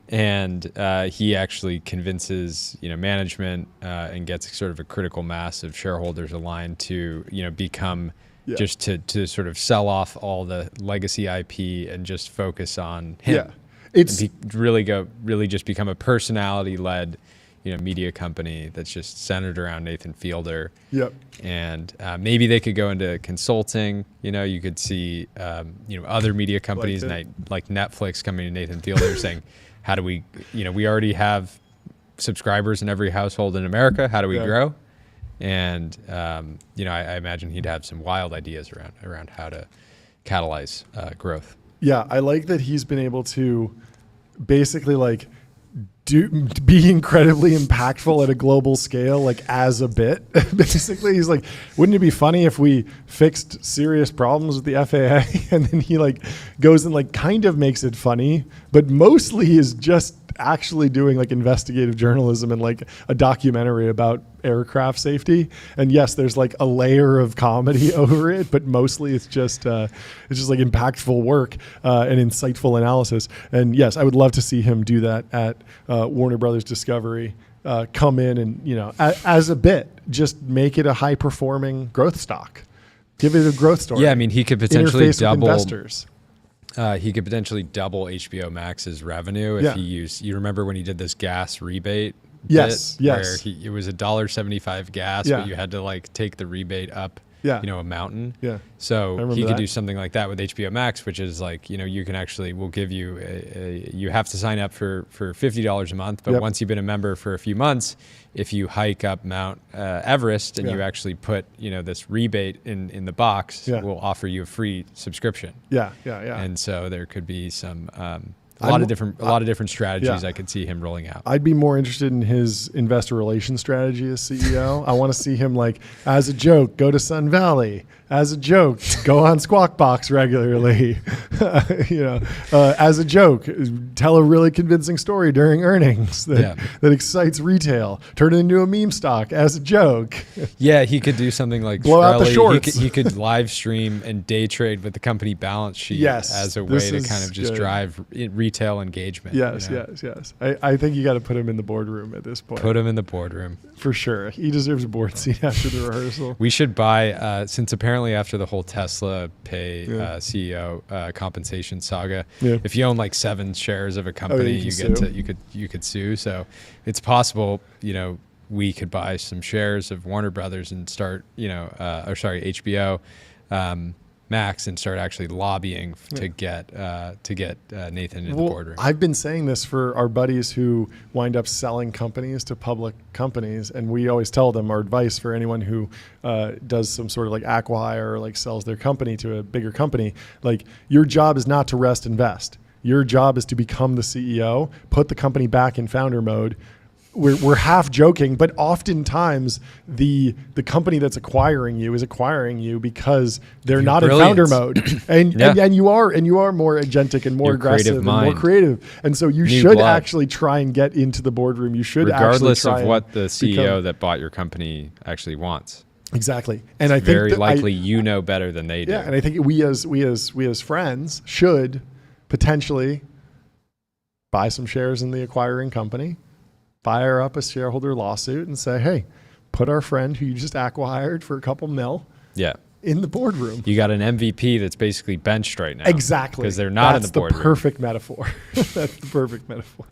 And he actually convinces management and gets sort of a critical mass of shareholders aligned to become just to sort of sell off all the legacy IP and just focus on him. It's really just become a personality led media company that's just centered around Nathan Fielder. And maybe they could go into consulting. You could see other media companies like Netflix coming to Nathan Fielder saying, how do we, we already have subscribers in every household in America. How do we grow? And I imagine he'd have some wild ideas around how to catalyze growth. Yeah, I like that he's been able to basically be incredibly impactful at a global scale, like as a bit. Basically, he's like, wouldn't it be funny if we fixed serious problems with the FAA? And then he goes and kind of makes it funny, but mostly is just actually doing investigative journalism and a documentary about aircraft safety. And yes, there's a layer of comedy over it, but mostly it's just impactful work and insightful analysis. And yes, I would love to see him do that at Warner Brothers Discovery. Come in and as a bit, just make it a high performing growth stock. Give it a growth story. Yeah, I mean, he could potentially double investors. He could potentially double HBO Max's revenue if he used. You remember when he did this gas rebate? Yes. Where it was $1.75 gas, but you had to take the rebate up. A mountain. So he could do something like that with HBO Max, which is you can actually, we'll give you you have to sign up for $50 a month, but once you've been a member for a few months, if you hike up Mount Everest and you actually put this rebate in the box, we'll offer you a free subscription. And so there could be some a lot of different strategies I could see him rolling out. I'd be more interested in his investor relations strategy as CEO. I want to see him as a joke, go to Sun Valley. As a joke, go on Squawk Box regularly. As a joke, tell a really convincing story during earnings that excites retail. Turn it into a meme stock as a joke. Yeah, he could do something like blow out the shorts. He could live stream and day trade with the company balance sheet as a way to kind of just drive retail engagement. Yes. I think you got to put him in the boardroom at this point. Put him in the boardroom. For sure. He deserves a board seat after the rehearsal. We should buy, since apparently after the whole Tesla pay CEO compensation saga, if you own 7 shares of a company, you could sue. So it's possible, we could buy some shares of Warner Brothers and start, HBO Max and start actually lobbying to get Nathan in the boardroom. I've been saying this for our buddies who wind up selling companies to public companies, and we always tell them our advice for anyone who does some sort of like acquire or like sells their company to a bigger company. Like, your job is not to rest and vest. Your job is to become the CEO, put the company back in founder mode. We're half joking, but oftentimes the company that's acquiring you is acquiring you because they're not in founder mode, and you are more agentic and more aggressive and more creative, and so you should actually try and get into the boardroom. You should, regardless of what the CEO that bought your company actually wants. Exactly, and I think very likely you know better than they do. Yeah, and I think we as friends should potentially buy some shares in the acquiring company, fire up a shareholder lawsuit and say, hey, put our friend who you just acquired for a couple mil in the boardroom. You got an MVP that's basically benched right now. Exactly. Because they're not in the boardroom. That's the perfect metaphor. That's the perfect metaphor.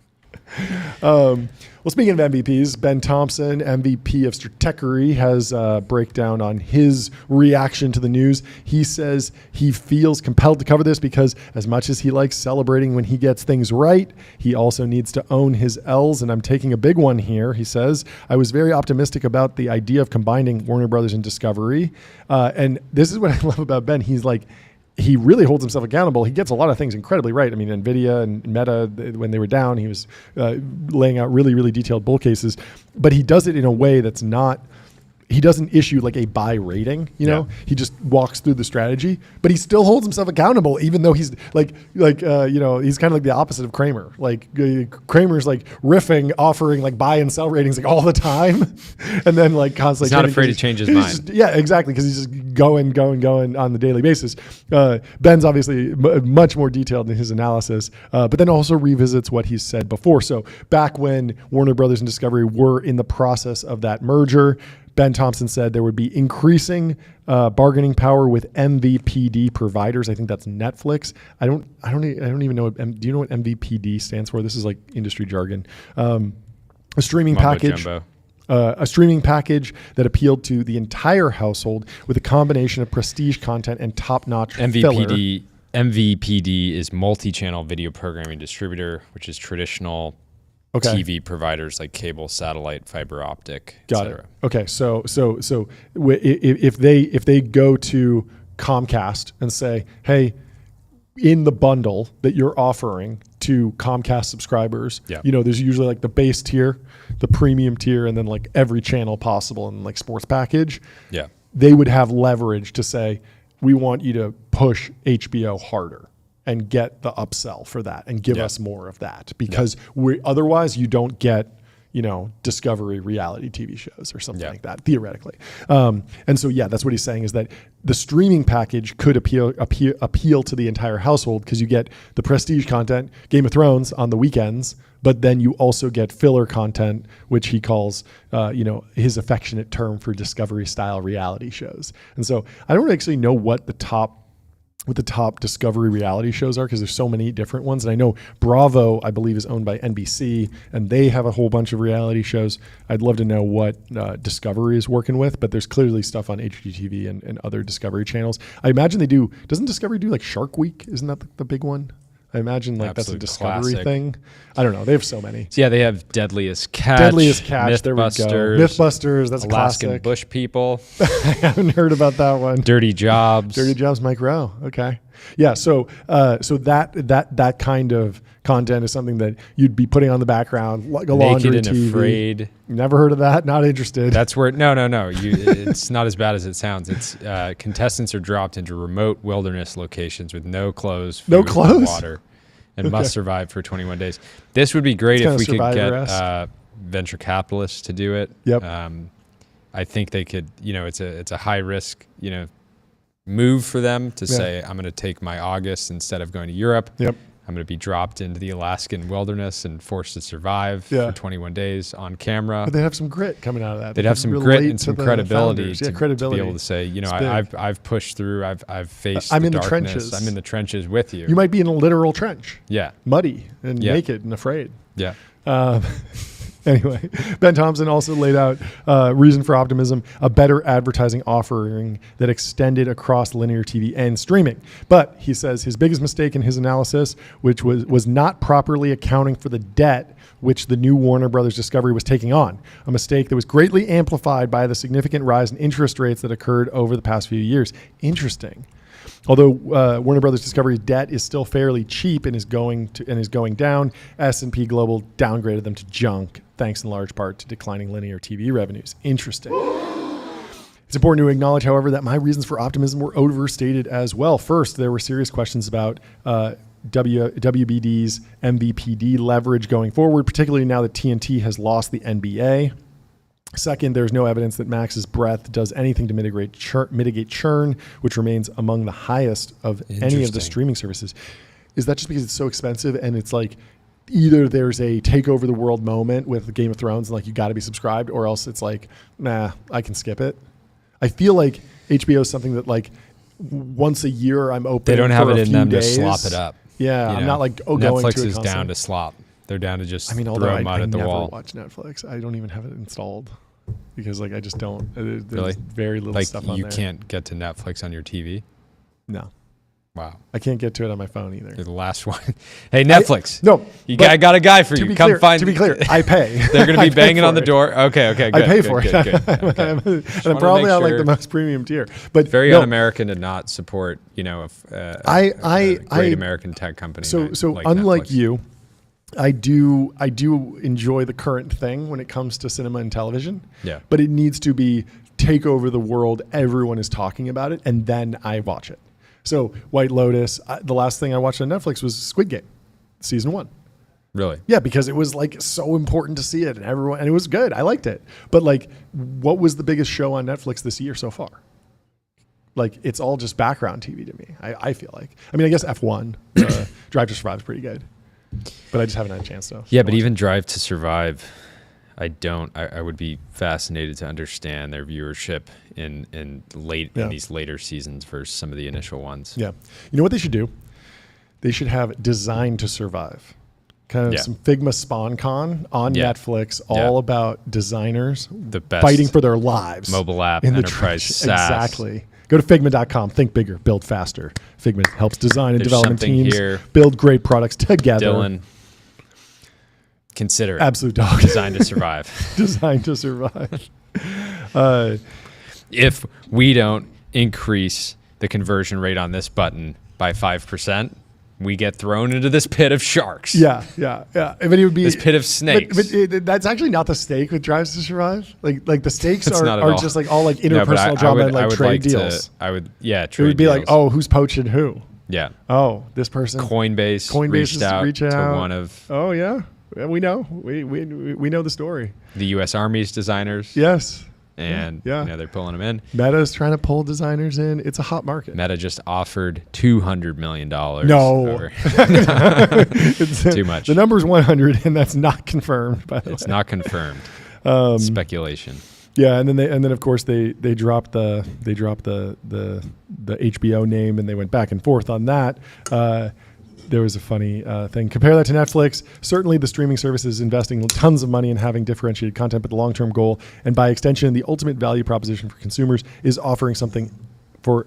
Well, speaking of MVPs, Ben Thompson, MVP of Stratechery, has a breakdown on his reaction to the news. He says he feels compelled to cover this because as much as he likes celebrating when he gets things right, he also needs to own his L's, and I'm taking a big one here. He says, I was very optimistic about the idea of combining Warner Brothers and Discovery. And this is what I love about Ben. He's like, he really holds himself accountable. He gets a lot of things incredibly right. I mean, Nvidia and Meta, when they were down, he was laying out really, really detailed bull cases, but he does it in a way that's not, he doesn't issue like a buy rating, you know, he just walks through the strategy, but he still holds himself accountable, even though he's he's kind of like the opposite of Kramer. Like Kramer's like riffing, offering like buy and sell ratings like all the time. And then like constantly he's not afraid to change his mind. Exactly. Cause he's just going on the daily basis. Ben's obviously much more detailed in his analysis, but then also revisits what he's said before. So back when Warner Brothers and Discovery were in the process of that merger, Ben Thompson said there would be increasing bargaining power with MVPD providers. I think that's Netflix. I don't even know. Do you know what MVPD stands for? This is like industry jargon. A streaming package. A streaming package that appealed to the entire household with a combination of prestige content and top-notch filler. MVPD is multi-channel video programming distributor, which is traditional TV providers like cable, satellite, fiber optic, Got it. Okay, so if they go to Comcast and say, hey, in the bundle that you're offering to Comcast subscribers, there's usually like the base tier, the premium tier, and then like every channel possible in like sports package. Yeah, they would have leverage to say, we want you to push HBO harder and get the upsell for that and give us more of that, because otherwise you don't get, Discovery reality TV shows or something like that, theoretically. And so, that's what he's saying, is that the streaming package could appeal to the entire household, because you get the prestige content, Game of Thrones on the weekends, but then you also get filler content, which he calls, his affectionate term for Discovery style reality shows. And so I don't actually know what the top Discovery reality shows are, because there's so many different ones. And I know Bravo, I believe, is owned by NBC, and they have a whole bunch of reality shows. I'd love to know what Discovery is working with, but there's clearly stuff on HGTV and other Discovery channels. I imagine they do. Doesn't Discovery do like Shark Week? Isn't that the big one? I imagine that's a Discovery thing. I don't know. They have so many. So they have Deadliest Catch. There we go. Mythbusters. That's Alaskan classic. Bush People. I haven't heard about that one. Dirty Jobs. Mike Rowe. Okay. Yeah. So that kind of content is something that you'd be putting on the background, like a laundry Naked and TV. Afraid. Never heard of that. Not interested. That's where no. It's not as bad as it sounds. It's contestants are dropped into remote wilderness locations with no clothes, food, and water, and must survive for 21 days. This would be great if we could get venture capitalists to do it. Yep. I think they could. It's a high risk. Move for them to say, I'm going to take my August instead of going to Europe. Yep. I'm going to be dropped into the Alaskan wilderness and forced to survive for 21 days on camera. But they'd have some grit coming out of that. They'd have some grit and some credibility to be able to say, I've pushed through. I've faced. I'm in darkness. the trenches. I'm in the trenches with you. You might be in a literal trench. Yeah. Muddy and naked and afraid. Yeah. Anyway, Ben Thompson also laid out reason for optimism, a better advertising offering that extended across linear TV and streaming. But he says his biggest mistake in his analysis, which was not properly accounting for the debt which the new Warner Brothers Discovery was taking on, a mistake that was greatly amplified by the significant rise in interest rates that occurred over the past few years. Interesting. Although Warner Brothers Discovery's debt is still fairly cheap and is going down, S&P Global downgraded them to junk, thanks in large part to declining linear TV revenues. Interesting. It's important to acknowledge, however, that my reasons for optimism were overstated as well. First, there were serious questions about WBD's MVPD leverage going forward, particularly now that TNT has lost the NBA. Second, there's no evidence that Max's breadth does anything to mitigate churn, which remains among the highest of any of the streaming services. Is that just because it's so expensive and it's like either there's a take over the world moment with Game of Thrones and like you got to be subscribed, or else it's like, nah, I can skip it? I feel like HBO is something that like once a year I'm open. They don't have for it a in few them days. to slop it up. Yeah, I'm not like going Netflix to it is constantly. down to slop. They're down to just throw although mud at the wall. I never watch Netflix. I don't even have it installed because like I just don't. There's Really? very little stuff on there. You can't get to Netflix on your TV? No. Wow. I can't get to it on my phone either. You're the last one. Hey, Netflix. I got a guy for you. Come find. To be clear, I pay. They're going to be banging on the door. Okay, good. I pay for it. Good. Okay. And I'm probably on like the most premium tier. But very un-American to not support, a great American tech company. So like unlike Netflix. you, I do enjoy the current thing when it comes to cinema and television. Yeah. But it needs to be take over the world. Everyone is talking about it, and then I watch it. So White Lotus, the last thing I watched on Netflix was Squid Game, season 1. Really? Yeah, because it was like so important to see it, and it was good. I liked it. But like, what was the biggest show on Netflix this year so far? Like, it's all just background TV to me. I feel like. I mean, I guess F1, Drive to Survive is pretty good, but I just haven't had a chance to. Yeah, but even Drive to Survive, I would be fascinated to understand their viewership in these later seasons versus some of the initial ones. Yeah. You know what they should do? They should have Design to Survive. Kind of some Figma SpawnCon on Netflix, all about designers fighting for their lives. Mobile app, in enterprise, SaaS. Exactly. Go to Figma.com. Think bigger, build faster. Figma helps design and development teams build great products together. Dylan, consider it. Absolute dog. Design to Survive. Design to Survive. If we don't increase the conversion rate on this button by 5%, we get thrown into this pit of sharks. Yeah. I mean, it would be this pit of snakes. But that's actually not the stake with Drives to Survive. Like the stakes are just like all like interpersonal drama and like trade deals. Trade It would be like, oh, who's poaching who? Yeah. Oh, this person. Coinbase reached out to one of. Oh yeah, we know. We know the story. The U.S. Army's designers. Yes. And they're pulling them in. Meta's trying to pull designers in. It's a hot market. Meta just offered $200 million. No. Too much. The number's 100, and that's not confirmed, by the way. It's not confirmed. Speculation. Yeah, and then of course they dropped the HBO name, and they went back and forth on that. There was a funny thing. Compare that to Netflix. Certainly the streaming service is investing tons of money in having differentiated content, but the long-term goal, and by extension, the ultimate value proposition for consumers is offering something for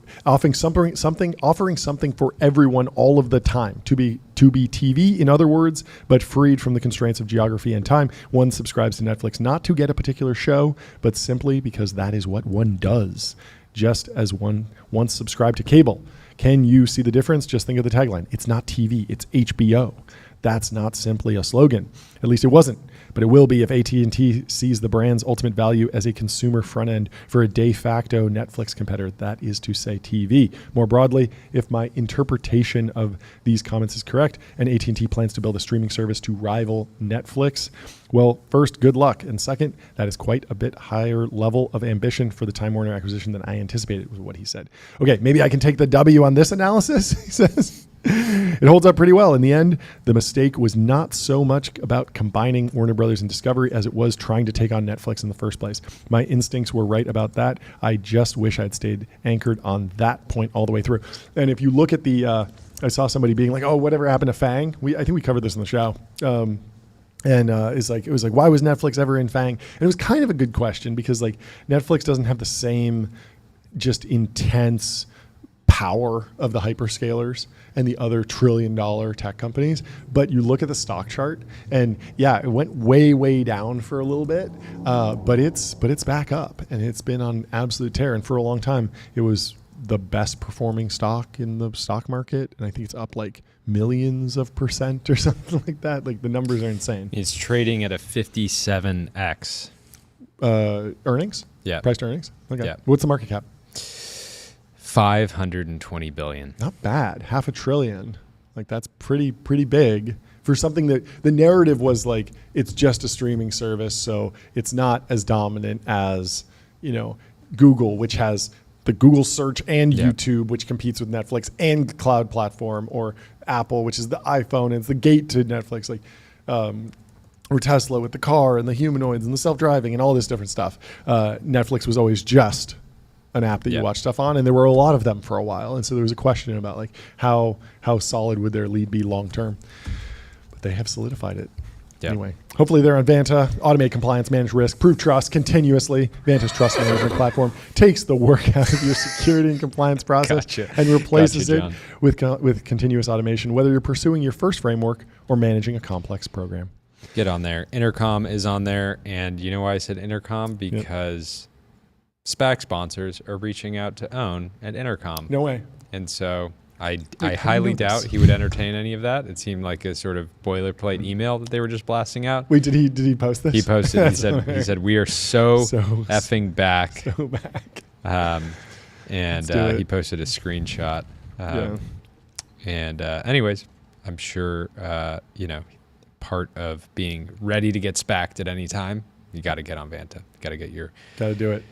everyone all of the time. To be TV, in other words, but freed from the constraints of geography and time. One subscribes to Netflix not to get a particular show, but simply because that is what one does. Just as one once subscribed to cable. Can you see the difference? Just think of the tagline. It's not TV, it's HBO. That's not simply a slogan. At least it wasn't, but it will be if AT&T sees the brand's ultimate value as a consumer front end for a de facto Netflix competitor, that is to say TV. More broadly, if my interpretation of these comments is correct and AT&T plans to build a streaming service to rival Netflix, well, first, good luck. And second, that is quite a bit higher level of ambition for the Time Warner acquisition than I anticipated, was what he said. Okay, maybe I can take the W on this analysis, he says. It holds up pretty well. In the end, the mistake was not so much about combining Warner Brothers and Discovery as it was trying to take on Netflix in the first place. My instincts were right about that. I just wish I'd stayed anchored on that point all the way through. And if you look at the, I saw somebody being like, oh, whatever happened to FANG? I think we covered this in the show. And it was like, why was Netflix ever in FANG? And it was kind of a good question because like Netflix doesn't have the same just intense power of the hyperscalers and the other $1 trillion tech companies. But you look at the stock chart and yeah, it went way down for a little bit, but it's back up and it's been on absolute tear. And for a long time, it was the best performing stock in the stock market. And I think it's up like millions of % or something like that. Like the numbers are insane. It's trading at a 57x. Earnings? Yeah. Price to earnings? Okay. Yeah. What's the market cap? 520 billion. Not bad. $500 billion. Like that's pretty big for something that the narrative was like, it's just a streaming service. So it's not as dominant as, Google, which has the Google search and YouTube, which competes with Netflix and cloud platform, or Apple, which is the iPhone and it's the gate to Netflix, or Tesla with the car and the humanoids and the self-driving and all this different stuff. Netflix was always just an app that you watch stuff on, and there were a lot of them for a while. And so there was a question about like how solid would their lead be long term, but they have solidified it. Anyway, hopefully they're on Vanta. Automate compliance, manage risk, prove trust continuously. Vanta's trust management platform takes the work out of your security and compliance process and replaces it with continuous automation, whether you're pursuing your first framework or managing a complex program. Get on there. Intercom is on there. And you know why I said Intercom? Because SPAC sponsors are reaching out to own an Intercom. No way. And so I highly doubt he would entertain any of that. It seemed like a sort of boilerplate email that they were just blasting out. Wait, did he post this? He posted. He said we are so effing back. So back. And he posted a screenshot. And anyways, I'm sure part of being ready to get SPAC'd at any time, you got to get on Vanta. Got to get your do it.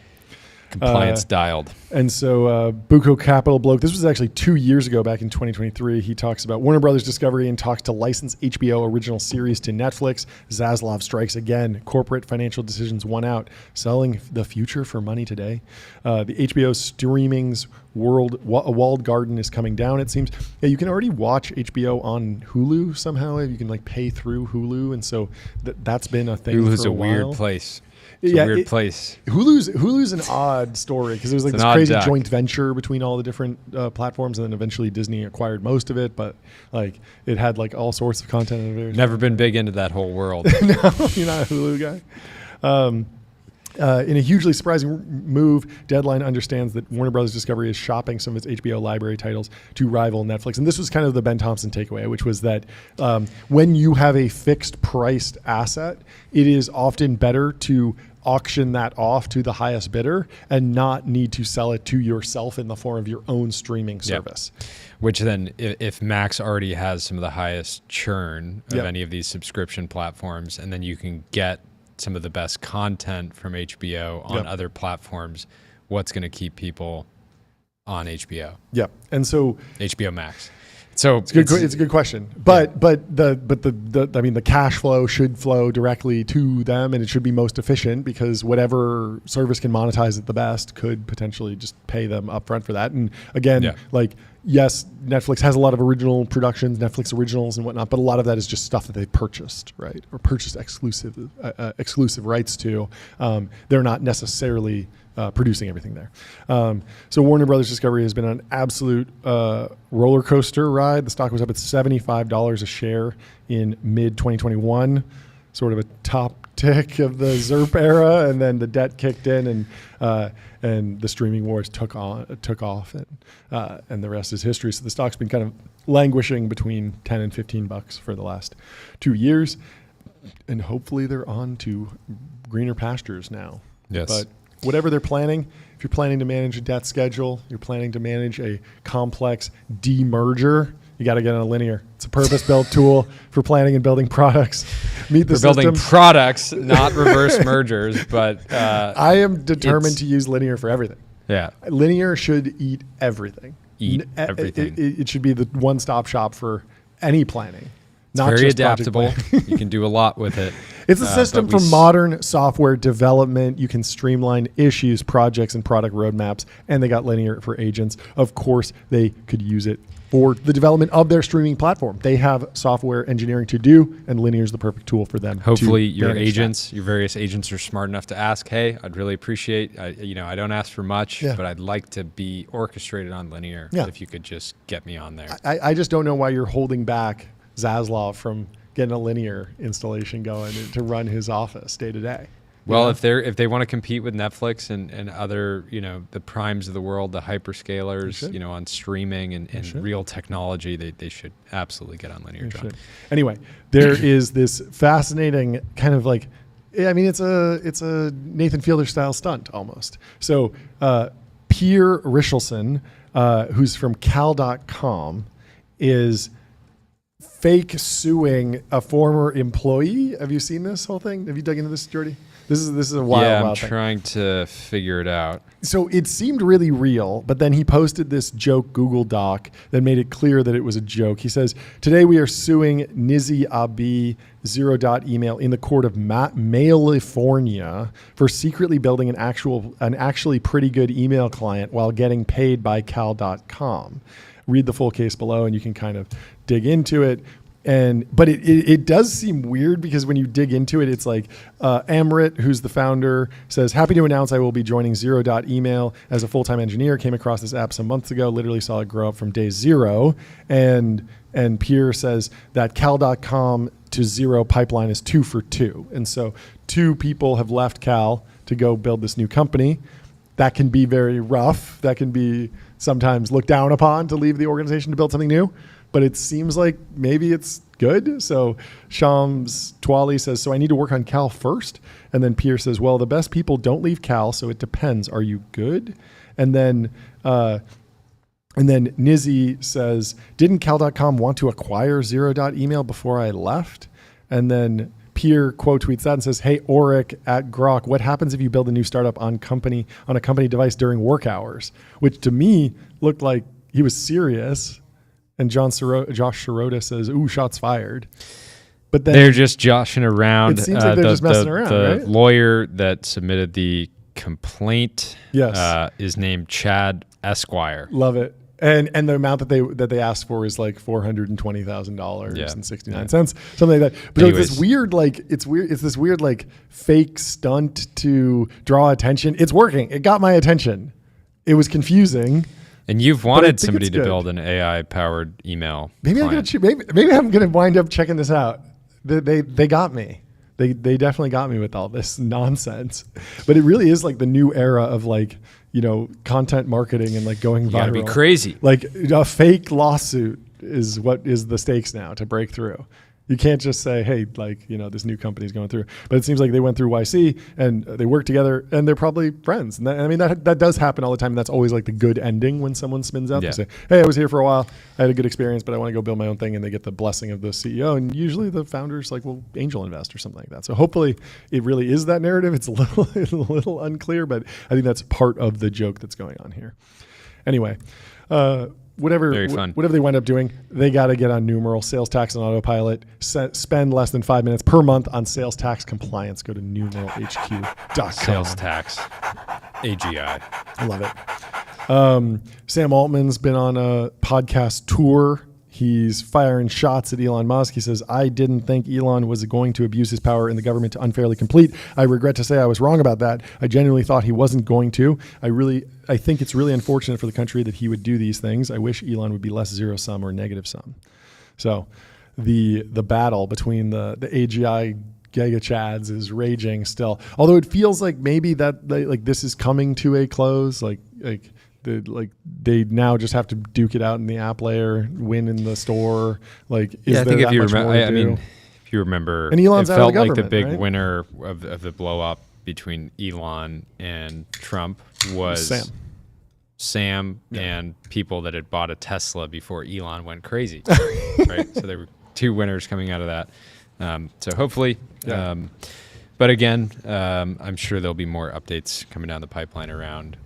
Compliance dialed. And so Buco Capital bloke, this was actually 2 years ago, back in 2023. He talks about Warner Brothers Discovery and talks to license HBO original series to Netflix. Zaslav strikes again. Corporate financial decisions won out. Selling the future for money today. The HBO streaming's walled garden is coming down, it seems. Yeah, you can already watch HBO on Hulu somehow. You can like pay through Hulu. And so that's been a thing Hulu's for a while. Weird place. It's a weird place. Hulu's an odd story because it was like this crazy joint venture between all the different platforms, and then eventually Disney acquired most of it. But like it had like all sorts of content. Never been big into that whole world. No, you're not a Hulu guy. In a hugely surprising move, Deadline understands that Warner Brothers Discovery is shopping some of its HBO library titles to rival Netflix. And this was kind of the Ben Thompson takeaway, which was that when you have a fixed priced asset, it is often better to auction that off to the highest bidder and not need to sell it to yourself in the form of your own streaming service. Which then, if Max already has some of the highest churn of any of these subscription platforms, and then you can get some of the best content from HBO on other platforms, what's going to keep people on HBO? Yep. And so HBO Max. So it's a good question, but the cash flow should flow directly to them, and it should be most efficient because whatever service can monetize it the best could potentially just pay them upfront for that. And again, yes, Netflix has a lot of original productions, Netflix originals and whatnot, but a lot of that is just stuff that they purchased, right, or purchased exclusive rights to. They're not necessarily producing everything there. So Warner Brothers Discovery has been an absolute roller coaster ride. The stock was up at $75 a share in mid-2021, sort of a top tick of the ZERP era, and then the debt kicked in, and the streaming wars took off, and the rest is history. So the stock's been kind of languishing between $10 and $15 for the last 2 years, and hopefully they're on to greener pastures now. Yes. But whatever they're planning, if you're planning to manage a debt schedule, you're planning to manage a complex demerger, you got to get on a Linear. It's a purpose-built tool for planning and building products. Meet the system. Building products, not reverse mergers, but I am determined to use Linear for everything. Yeah. Linear should eat everything. Everything. It should be the one-stop shop for any planning. It's very adaptable. You can do a lot with it. It's a system for modern software development. You can streamline issues, projects, and product roadmaps. And they got linear for agents. Of course, they could use it for the development of their streaming platform. They have software engineering to do, and linear is the perfect tool for them. Hopefully your various agents are smart enough to ask, hey, I'd really appreciate, I don't ask for much, but I'd like to be orchestrated on linear if you could just get me on there. I just don't know why you're holding back Zaslav from getting a linear installation going to run his office day to day. Well, if they want to compete with Netflix and other, the primes of the world, the hyperscalers, on streaming and real technology, they should absolutely get on linear. Anyway, there is this fascinating kind of like, it's a Nathan Fielder style stunt almost. So Pierre Richelson, who's from Cal.com, is fake suing a former employee. Have you seen this whole thing? Have you dug into this, Jordy? This is a wild thing. I'm trying to figure it out. So it seemed really real, but then he posted this joke Google Doc that made it clear that it was a joke. He says, today we are suing Nizi Abi Email in the court of California for secretly building an actually pretty good email client while getting paid by Cal.com. Read the full case below and you can kind of dig into it. But it does seem weird because when you dig into it, it's like Amrit, who's the founder, says, happy to announce I will be joining Email as a full-time engineer. Came across this app some months ago, literally saw it grow up from day zero. And Pierre says that Cal.com to Zero pipeline is 2 for 2. And so 2 people have left Cal to go build this new company. That can be very rough. That can be sometimes looked down upon to leave the organization to build something new. But it seems like maybe it's good. So Shams Twali says, so I need to work on Cal first. And then Pierre says, well, the best people don't leave Cal, so it depends. Are you good? And then Nizi says, didn't Cal.com want to acquire Email before I left? And then Pierre quote tweets that and says, hey, Oric at Grok, what happens if you build a new startup on a company device during work hours? Which to me looked like he was serious. And Josh Sirota says, ooh, shots fired. But then they're just joshing around. It seems like they're just messing around, the right? lawyer that submitted the complaint is named Chad Esquire. Love it. And the amount that they asked for is like $420,000 and 69 cents, something like that. But it's this weird, it's this weird like fake stunt to draw attention. It's working. It got my attention. It was confusing. And you've wanted somebody to build an AI-powered email. Maybe I'm gonna wind up checking this out. They got me. They definitely got me with all this nonsense. But it really is like the new era of like, content marketing and like going viral. You gotta be crazy. Like a fake lawsuit is what is the stakes now to break through. You can't just say, hey, this new company's going through. But it seems like they went through YC and they work together and they're probably friends. And that does happen all the time. And that's always like the good ending when someone spins out. They say, hey, I was here for a while. I had a good experience, but I want to go build my own thing. And they get the blessing of the CEO. And usually the founder's like, well, angel invest or something like that. So hopefully it really is that narrative. It's a little unclear, but I think that's part of the joke that's going on here. Anyway, whatever they wind up doing, they got to get on numeral, sales tax and autopilot, spend less than 5 minutes per month on sales tax compliance. Go to numeralhq.com. Sales tax, AGI. I love it. Sam Altman's been on a podcast tour. He's firing shots at Elon Musk. He says, I didn't think Elon was going to abuse his power in the government to unfairly complete. I regret to say I was wrong about that. I genuinely thought he wasn't going to. I think it's really unfortunate for the country that he would do these things. I wish Elon would be less zero-sum or negative-sum. So the battle between the AGI Giga Chads is raging still. Although it feels like maybe that this is coming to a close. They now just have to duke it out in the app layer, win in the store. I think if you remember, and Elon's it out of felt the like the big right? winner of the blow up between Elon and Trump was Sam and people that had bought a Tesla before Elon went crazy. Right? So there were 2 winners coming out of that. So hopefully, but again, I'm sure there'll be more updates coming down the pipeline around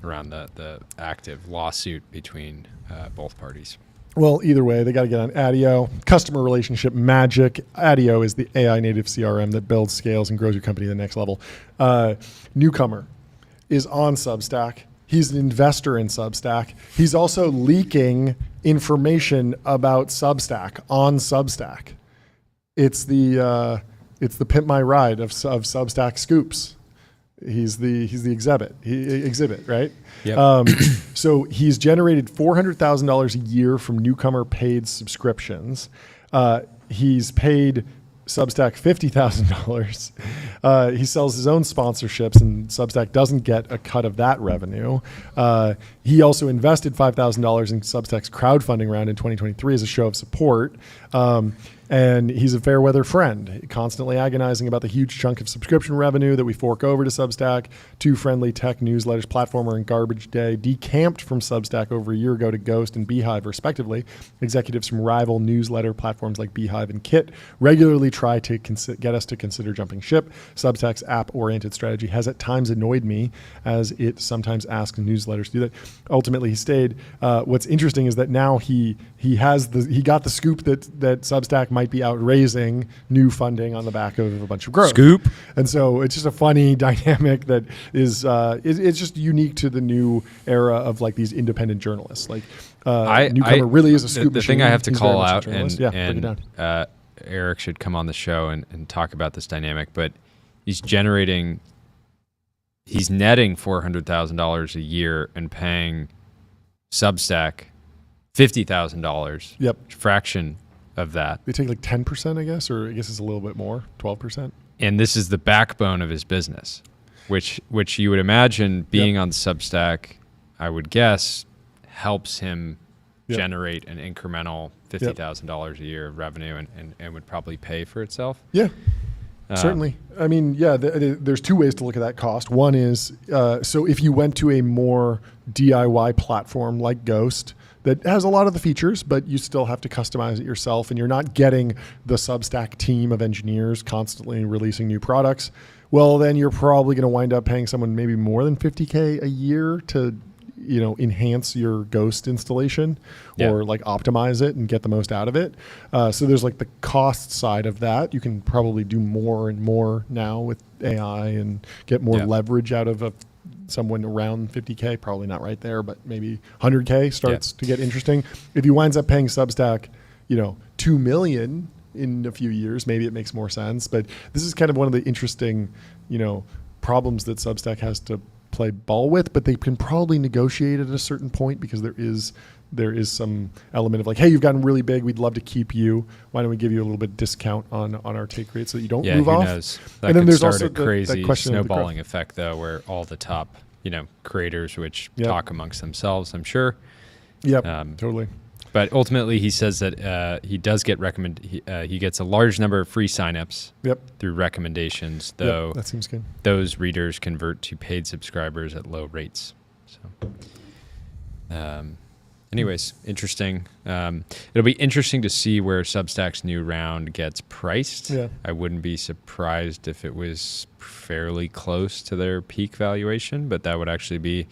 the active lawsuit between both parties. Well, either way, they got to get on ADIO. Customer relationship magic. ADIO is the AI native CRM that builds, scales, and grows your company to the next level. Newcomer is on Substack. He's an investor in Substack. He's also leaking information about Substack on Substack. It's the Pimp My Ride of Substack scoops. He's the exhibit, right? Yep. So he's generated $400,000 a year from newcomer paid subscriptions. He's paid Substack $50,000. He sells his own sponsorships, and Substack doesn't get a cut of that revenue. He also invested $5,000 in Substack's crowdfunding round in 2023 as a show of support. And he's a fair weather friend, constantly agonizing about the huge chunk of subscription revenue that we fork over to Substack. Two friendly tech newsletters, Platformer and Garbage Day, decamped from Substack over a year ago to Ghost and Beehive, respectively. Executives from rival newsletter platforms like Beehive and Kit regularly try to get us to consider jumping ship. Substack's app-oriented strategy has at times annoyed me, as it sometimes asks newsletters to do that. Ultimately, he stayed. What's interesting is that now he got the scoop that Substack might be out raising new funding on the back of a bunch of growth. Scoop. And so it's just a funny dynamic that is it's just unique to the new era of like these independent journalists. Like Newcomer really is a scoop The machine. thing I have to He's call very much a out, journalist. and Eric should come on the show and talk about this dynamic, but he's netting $400,000 a year and paying Substack $50,000. Yep. Fraction of that. They take like 10%, I guess, or I guess it's a little bit more, 12%. And this is the backbone of his business, which you would imagine being on Substack, I would guess, helps him generate an incremental $50,000 a year of revenue and would probably pay for itself. Yeah. Certainly. I mean, there's two ways to look at that cost. One is, so if you went to a more DIY platform like Ghost that has a lot of the features, but you still have to customize it yourself, and you're not getting the Substack team of engineers constantly releasing new products, well, then you're probably going to wind up paying someone maybe more than $50K a year to enhance your Ghost installation or like optimize it and get the most out of it. So there's like the cost side of that. You can probably do more and more now with AI and get more leverage out of someone around 50K, probably not right there, but maybe 100K starts to get interesting. If he winds up paying Substack, $2 million in a few years, maybe it makes more sense. But this is kind of one of the interesting, problems that Substack has to play ball with, but they can probably negotiate at a certain point because there is some element of like, hey, you've gotten really big, we'd love to keep you. Why don't we give you a little bit discount on our take rate so that you don't move off? Knows? That and then could there's start also a crazy snowballing of effect, though, where all the top, creators, which talk amongst themselves, I'm sure. Yep, totally. But ultimately, he says that he does get he gets a large number of free signups through recommendations, though that seems good. Those readers convert to paid subscribers at low rates. So, anyways, interesting. It'll be interesting to see where Substack's new round gets priced. Yeah. I wouldn't be surprised if it was fairly close to their peak valuation, but that would actually be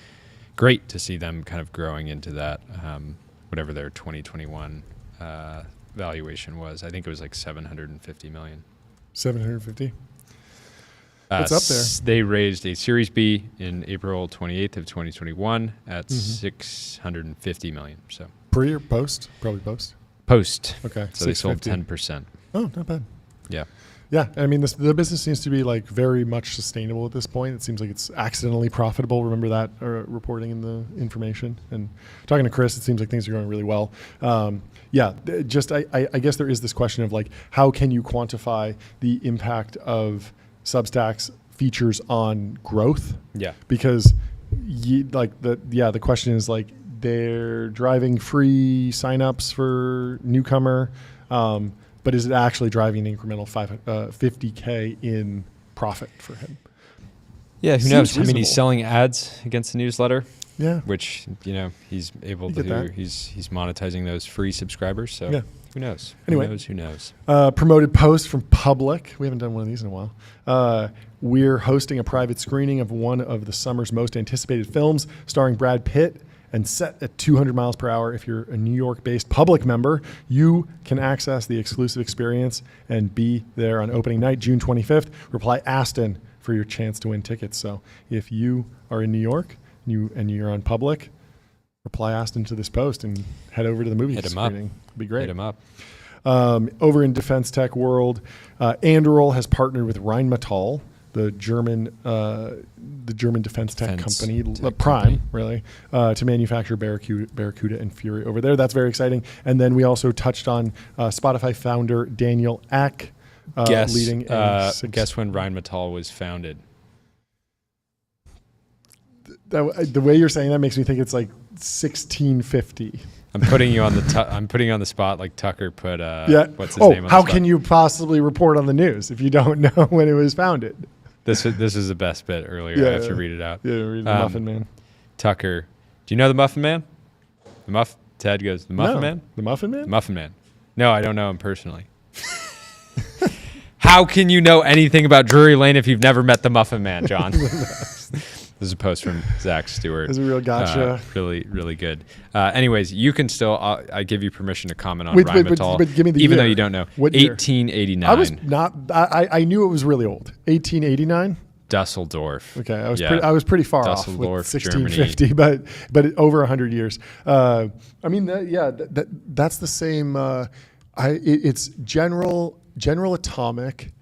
great to see them kind of growing into that. Whatever their 2021 valuation was. I think it was like $750 million. 750? It's up there. They raised a Series B in April 28th of 2021 at $650 million. So pre or post? Probably post. Post. Okay. So they sold 10%. Oh, not bad. Yeah. Yeah, I mean, the business seems to be like very much sustainable at this point. It seems like it's accidentally profitable. Remember that reporting in the information. And talking to Chris, it seems like things are going really well. I guess there is this question of like, how can you quantify the impact of Substack's features on growth? Yeah, because the question is like they're driving free signups for newcomer. But is it actually driving an incremental $50K in profit for him? Yeah, who knows? I mean, he's selling ads against the newsletter. Yeah, which he's able to. He's monetizing those free subscribers. So who knows? Anyway, who knows? Promoted post from Public. We haven't done one of these in a while. We're hosting a private screening of one of the summer's most anticipated films, starring Brad Pitt and set at 200 miles per hour. If you're a New York-based public member, you can access the exclusive experience and be there on opening night, June 25th. Reply Aston for your chance to win tickets. So if you are in New York and you're on public, reply Aston to this post and head over to the movie screening. It'd be great. Hit him up. Over in defense tech world, Anduril has partnered with Rheinmetall, the German defense tech company, Prime, really, to manufacture Barracuda and Fury over there. That's very exciting. And then we also touched on Spotify founder Daniel Ek leading guess when Rheinmetall was founded. The way you're saying that makes me think it's like 1650. I'm putting you on the spot like Tucker put. What's his name? On How the spot. can you possibly report on the news if you don't know when it was founded? This is the best bit earlier. I have to read it out. Yeah, read the Muffin Man. Tucker, do you know the Muffin Man? Ted goes, the Muffin Man? The Muffin Man? The Muffin Man. No, I don't know him personally. How can you know anything about Drury Lane if you've never met the Muffin Man, John? This is a post from Zach Stewart. It's a real gotcha. Really, really good. Anyways, you can still, I give you permission to comment on Rheinmetall, but give me the even year. though you don't know. What year? 1889. I was not, I knew it was really old. 1889? Dusseldorf. Okay, I was pretty far off with 1650, Germany. but over 100 years. That's the same. It's General Atomic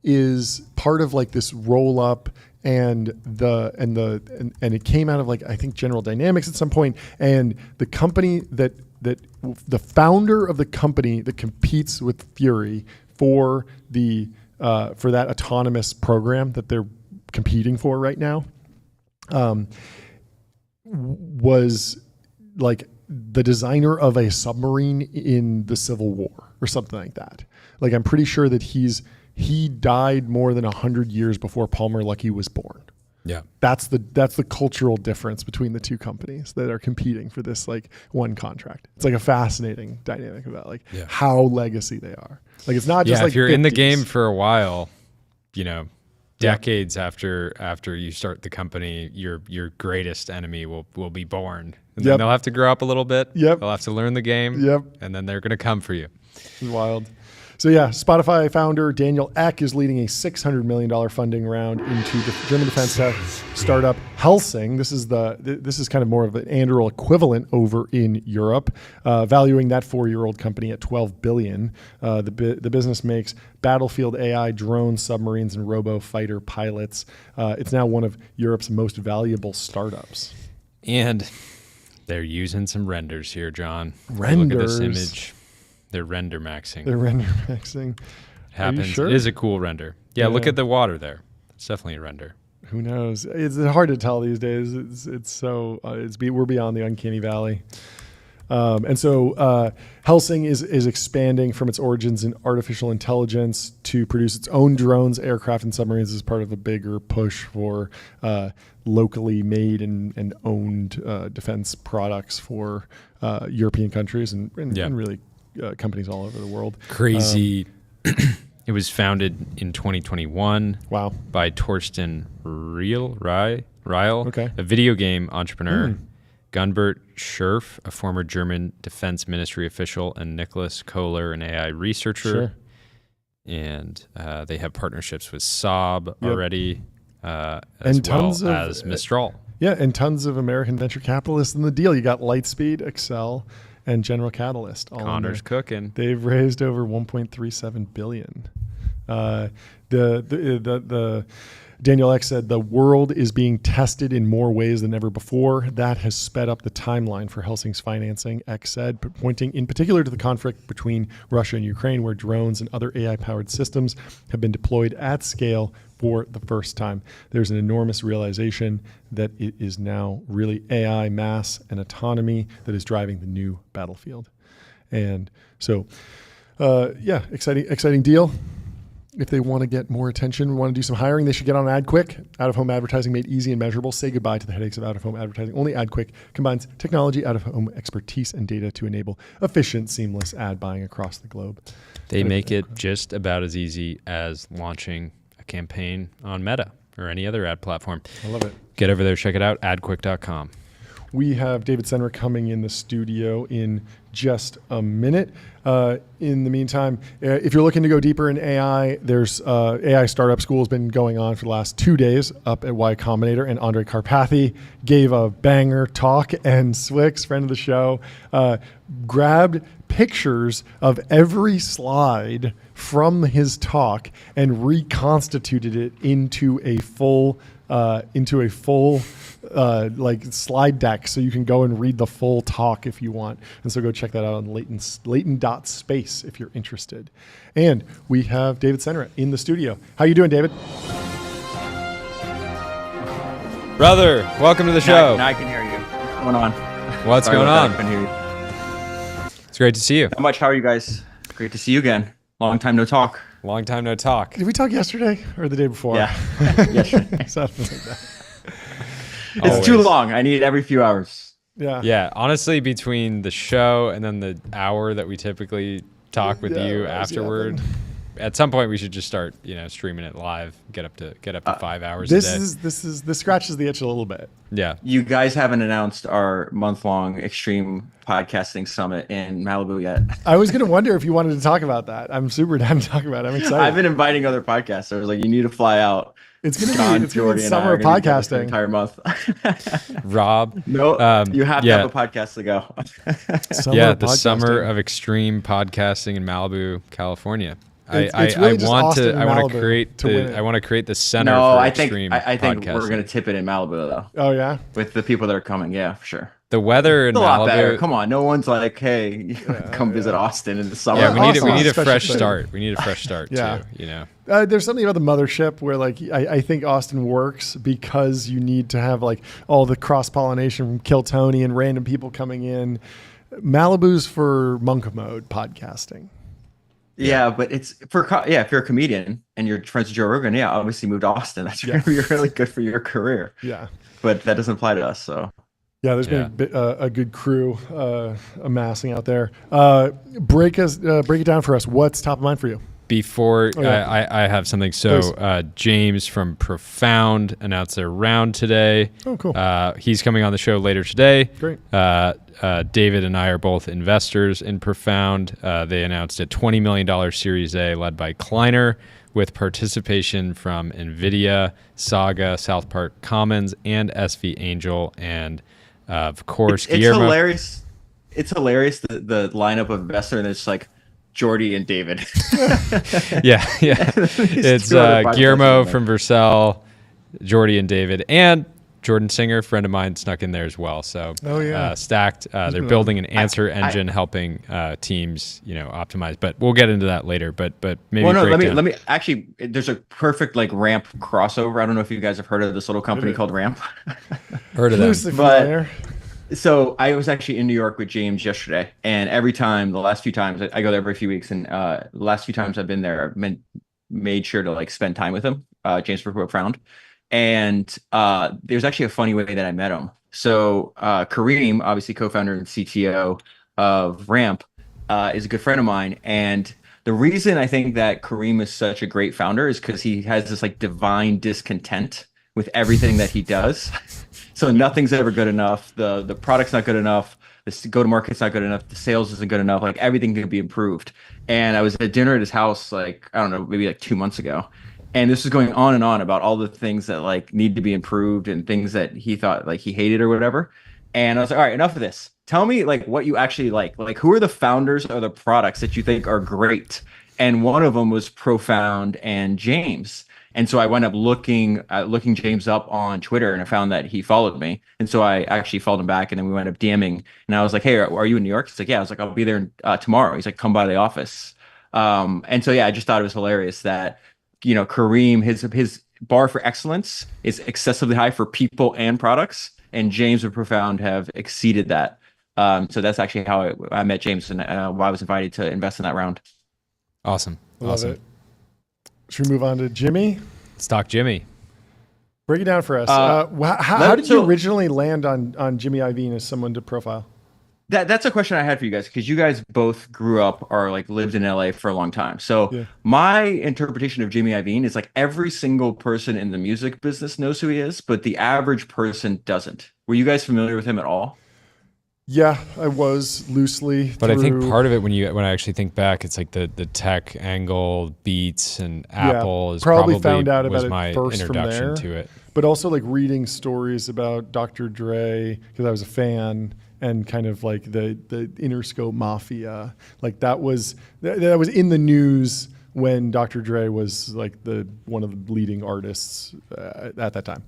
is part of like this roll up. And it came out of like I think General Dynamics at some point, and the company that the founder of the company that competes with Fury for that autonomous program that they're competing for right now, was like the designer of a submarine in the Civil War or something like that. Like I'm pretty sure that he died more than 100 years before Palmer Luckey was born. Yeah, that's the cultural difference between the two companies that are competing for this like one contract. It's like a fascinating dynamic about like how legacy they are. Like it's not just like if you're 50s. In the game for a while, decades after you start the company, your greatest enemy will be born, and then they'll have to grow up a little bit. They'll have to learn the game. And then they're gonna come for you. It's wild. So Spotify founder Daniel Ek is leading a $600 million funding round into the German defense tech startup Helsing. This is kind of more of an Anduril equivalent over in Europe, valuing that 4-year-old company at $12 billion. The business makes battlefield AI, drones, submarines, and robo-fighter pilots. It's now one of Europe's most valuable startups. And they're using some renders here, John. Renders? Look at this image. They're render maxing. Happens. Sure? It is a cool render. Yeah, look at the water there. It's definitely a render. Who knows? It's hard to tell these days. We're beyond the uncanny valley. And so Helsing is expanding from its origins in artificial intelligence to produce its own drones, aircraft, and submarines as part of a bigger push for locally made and owned defense products for European countries and really companies all over the world. Crazy. It was founded in 2021 by Torsten Ryle, a video game entrepreneur, Gunbert Scherf, a former German Defense Ministry official, and Nicholas Kohler, an AI researcher. And they have partnerships with Saab already, as well as Mistral. And tons of American venture capitalists in the deal. You got Lightspeed, Excel, and General Catalyst. Connor's cooking. They've raised over $1.37 billion. The Daniel Ek said, the world is being tested in more ways than ever before. That has sped up the timeline for Helsing's financing, Ek said, pointing in particular to the conflict between Russia and Ukraine, where drones and other AI-powered systems have been deployed at scale for the first time. There's an enormous realization that it is now really AI, mass, and autonomy that is driving the new battlefield. And so, exciting deal. If they want to get more attention, want to do some hiring, they should get on AdQuick. Out-of-home advertising made easy and measurable. Say goodbye to the headaches of out-of-home advertising. Only AdQuick combines technology, out-of-home expertise, and data to enable efficient, seamless ad buying across the globe. They make it just about as easy as launching a campaign on Meta or any other ad platform. I love it. Get over there, check it out, adquick.com. We have David Senra coming in the studio in just a minute. In the meantime, if you're looking to go deeper in AI, there's AI Startup School has been going on for the last 2 days up at Y Combinator, and Andre Karpathy gave a banger talk, and Swix, friend of the show, grabbed pictures of every slide from his talk and reconstituted it into a full like slide deck, so you can go and read the full talk if you want. And so go check that out on Leighton.space if you're interested. And we have David Senra in the studio. How you doing, David? Brother, welcome to the show. Now I can hear you. What's going on? What's going on? I can hear you. It's great to see you. Not much. How are you guys? Great to see you again. Long time no talk. Long time no talk. Did we talk yesterday or the day before? Yeah. Yesterday. Something like that. It's too long. I need every few hours. Yeah. Yeah. Honestly, between the show and then the hour that we typically talk with you afterward, at some point we should just start, streaming it live. Get up to 5 hours a day. This scratches the itch a little bit. Yeah. You guys haven't announced our month-long extreme podcasting summit in Malibu yet. I was going to wonder if you wanted to talk about that. I'm super down to talk about it. I'm excited. I've been inviting other podcasters. Like, you need to fly out. It's going to be summer of podcasting. Entire month. Rob. No, you have to have a podcast to go. The summer of extreme podcasting in Malibu, California. It's really just Austin and I Malibu want to create the center No, for I extreme think podcasting. we're going to tip it in Malibu, though. Oh, yeah? With the people that are coming. Yeah, for sure. The weather in It's a lot better. Malibu. Come on, no one's like, hey, come visit Austin in the summer. Yeah, we need a Austin, fresh start. We need a fresh start Yeah. too. There's something about the mothership where, like, I think Austin works because you need to have like all the cross pollination from Kill Tony and random people coming in. Malibu's for monk mode podcasting. Yeah, but it's if you're a comedian and you're friends with Joe Rogan, obviously move to Austin. That's going to be really good for your career. Yeah, but that doesn't apply to us. So yeah, there's been a good crew amassing out there. Break it down for us. What's top of mind for you? Before I have something. So James from Profound announced their round today. Oh, cool. He's coming on the show later today. Great. David and I are both investors in Profound. They announced a $20 million Series A led by Kleiner with participation from Nvidia, Saga, South Park Commons, and SV Angel, and of course Guillermo. It's hilarious the lineup of investor, and it's like Jordy and David. yeah. It's Guillermo from Vercel, Jordy and David, and Jordan Singer, friend of mine, snuck in there as well. So stacked. They're building an answer engine, helping teams, optimize. But we'll get into that later. But maybe. Well, no, let me actually. There's a perfect Ramp crossover. I don't know if you guys have heard of this little company called Ramp. Heard of them, but. So I was actually in New York with James yesterday, and the last few times I go there every few weeks, and the last few times I've been there, I've made sure to spend time with him, James from Profound. And there's actually a funny way that I met him. So Kareem, obviously co-founder and CTO of Ramp, is a good friend of mine, and the reason I think that Kareem is such a great founder is because he has this divine discontent with everything that he does. So nothing's ever good enough. The product's not good enough. The go-to-market's not good enough. The sales isn't good enough. Everything can be improved. And I was at dinner at his house, I don't know, maybe 2 months ago. And this was going on and on about all the things that need to be improved and things that he thought he hated or whatever. And I was like, all right, enough of this. Tell me what you actually like. Who are the founders or the products that you think are great? And one of them was Profound and James. And so I went up looking James up on Twitter, and I found that he followed me. And so I actually followed him back, and then we went up DMing. And I was like, hey, are you in New York? He's like, yeah. I was like, I'll be there tomorrow. He's like, come by the office. And so, I just thought it was hilarious that, Kareem, his bar for excellence is excessively high for people and products. And James and Profound have exceeded that. So that's actually how I met James, and why I was invited to invest in that round. Awesome. Love it. Should we move on to Jimmy? Let's talk Jimmy. Break it down for us. How did you originally land on Jimmy Iovine as someone to profile? That's a question I had for you guys, because you guys both grew up or lived in LA for a long time. So my interpretation of Jimmy Iovine is every single person in the music business knows who he is, but the average person doesn't. Were you guys familiar with him at all? Yeah, I was loosely. But I think part of it, when I actually think back, it's like the tech angle, Beats and Apple is probably found out about was it my first introduction from there, to it. But also like reading stories about Dr. Dre because I was a fan, and kind of like the Interscope Mafia, like that was in the news when Dr. Dre was like one of the leading artists at that time.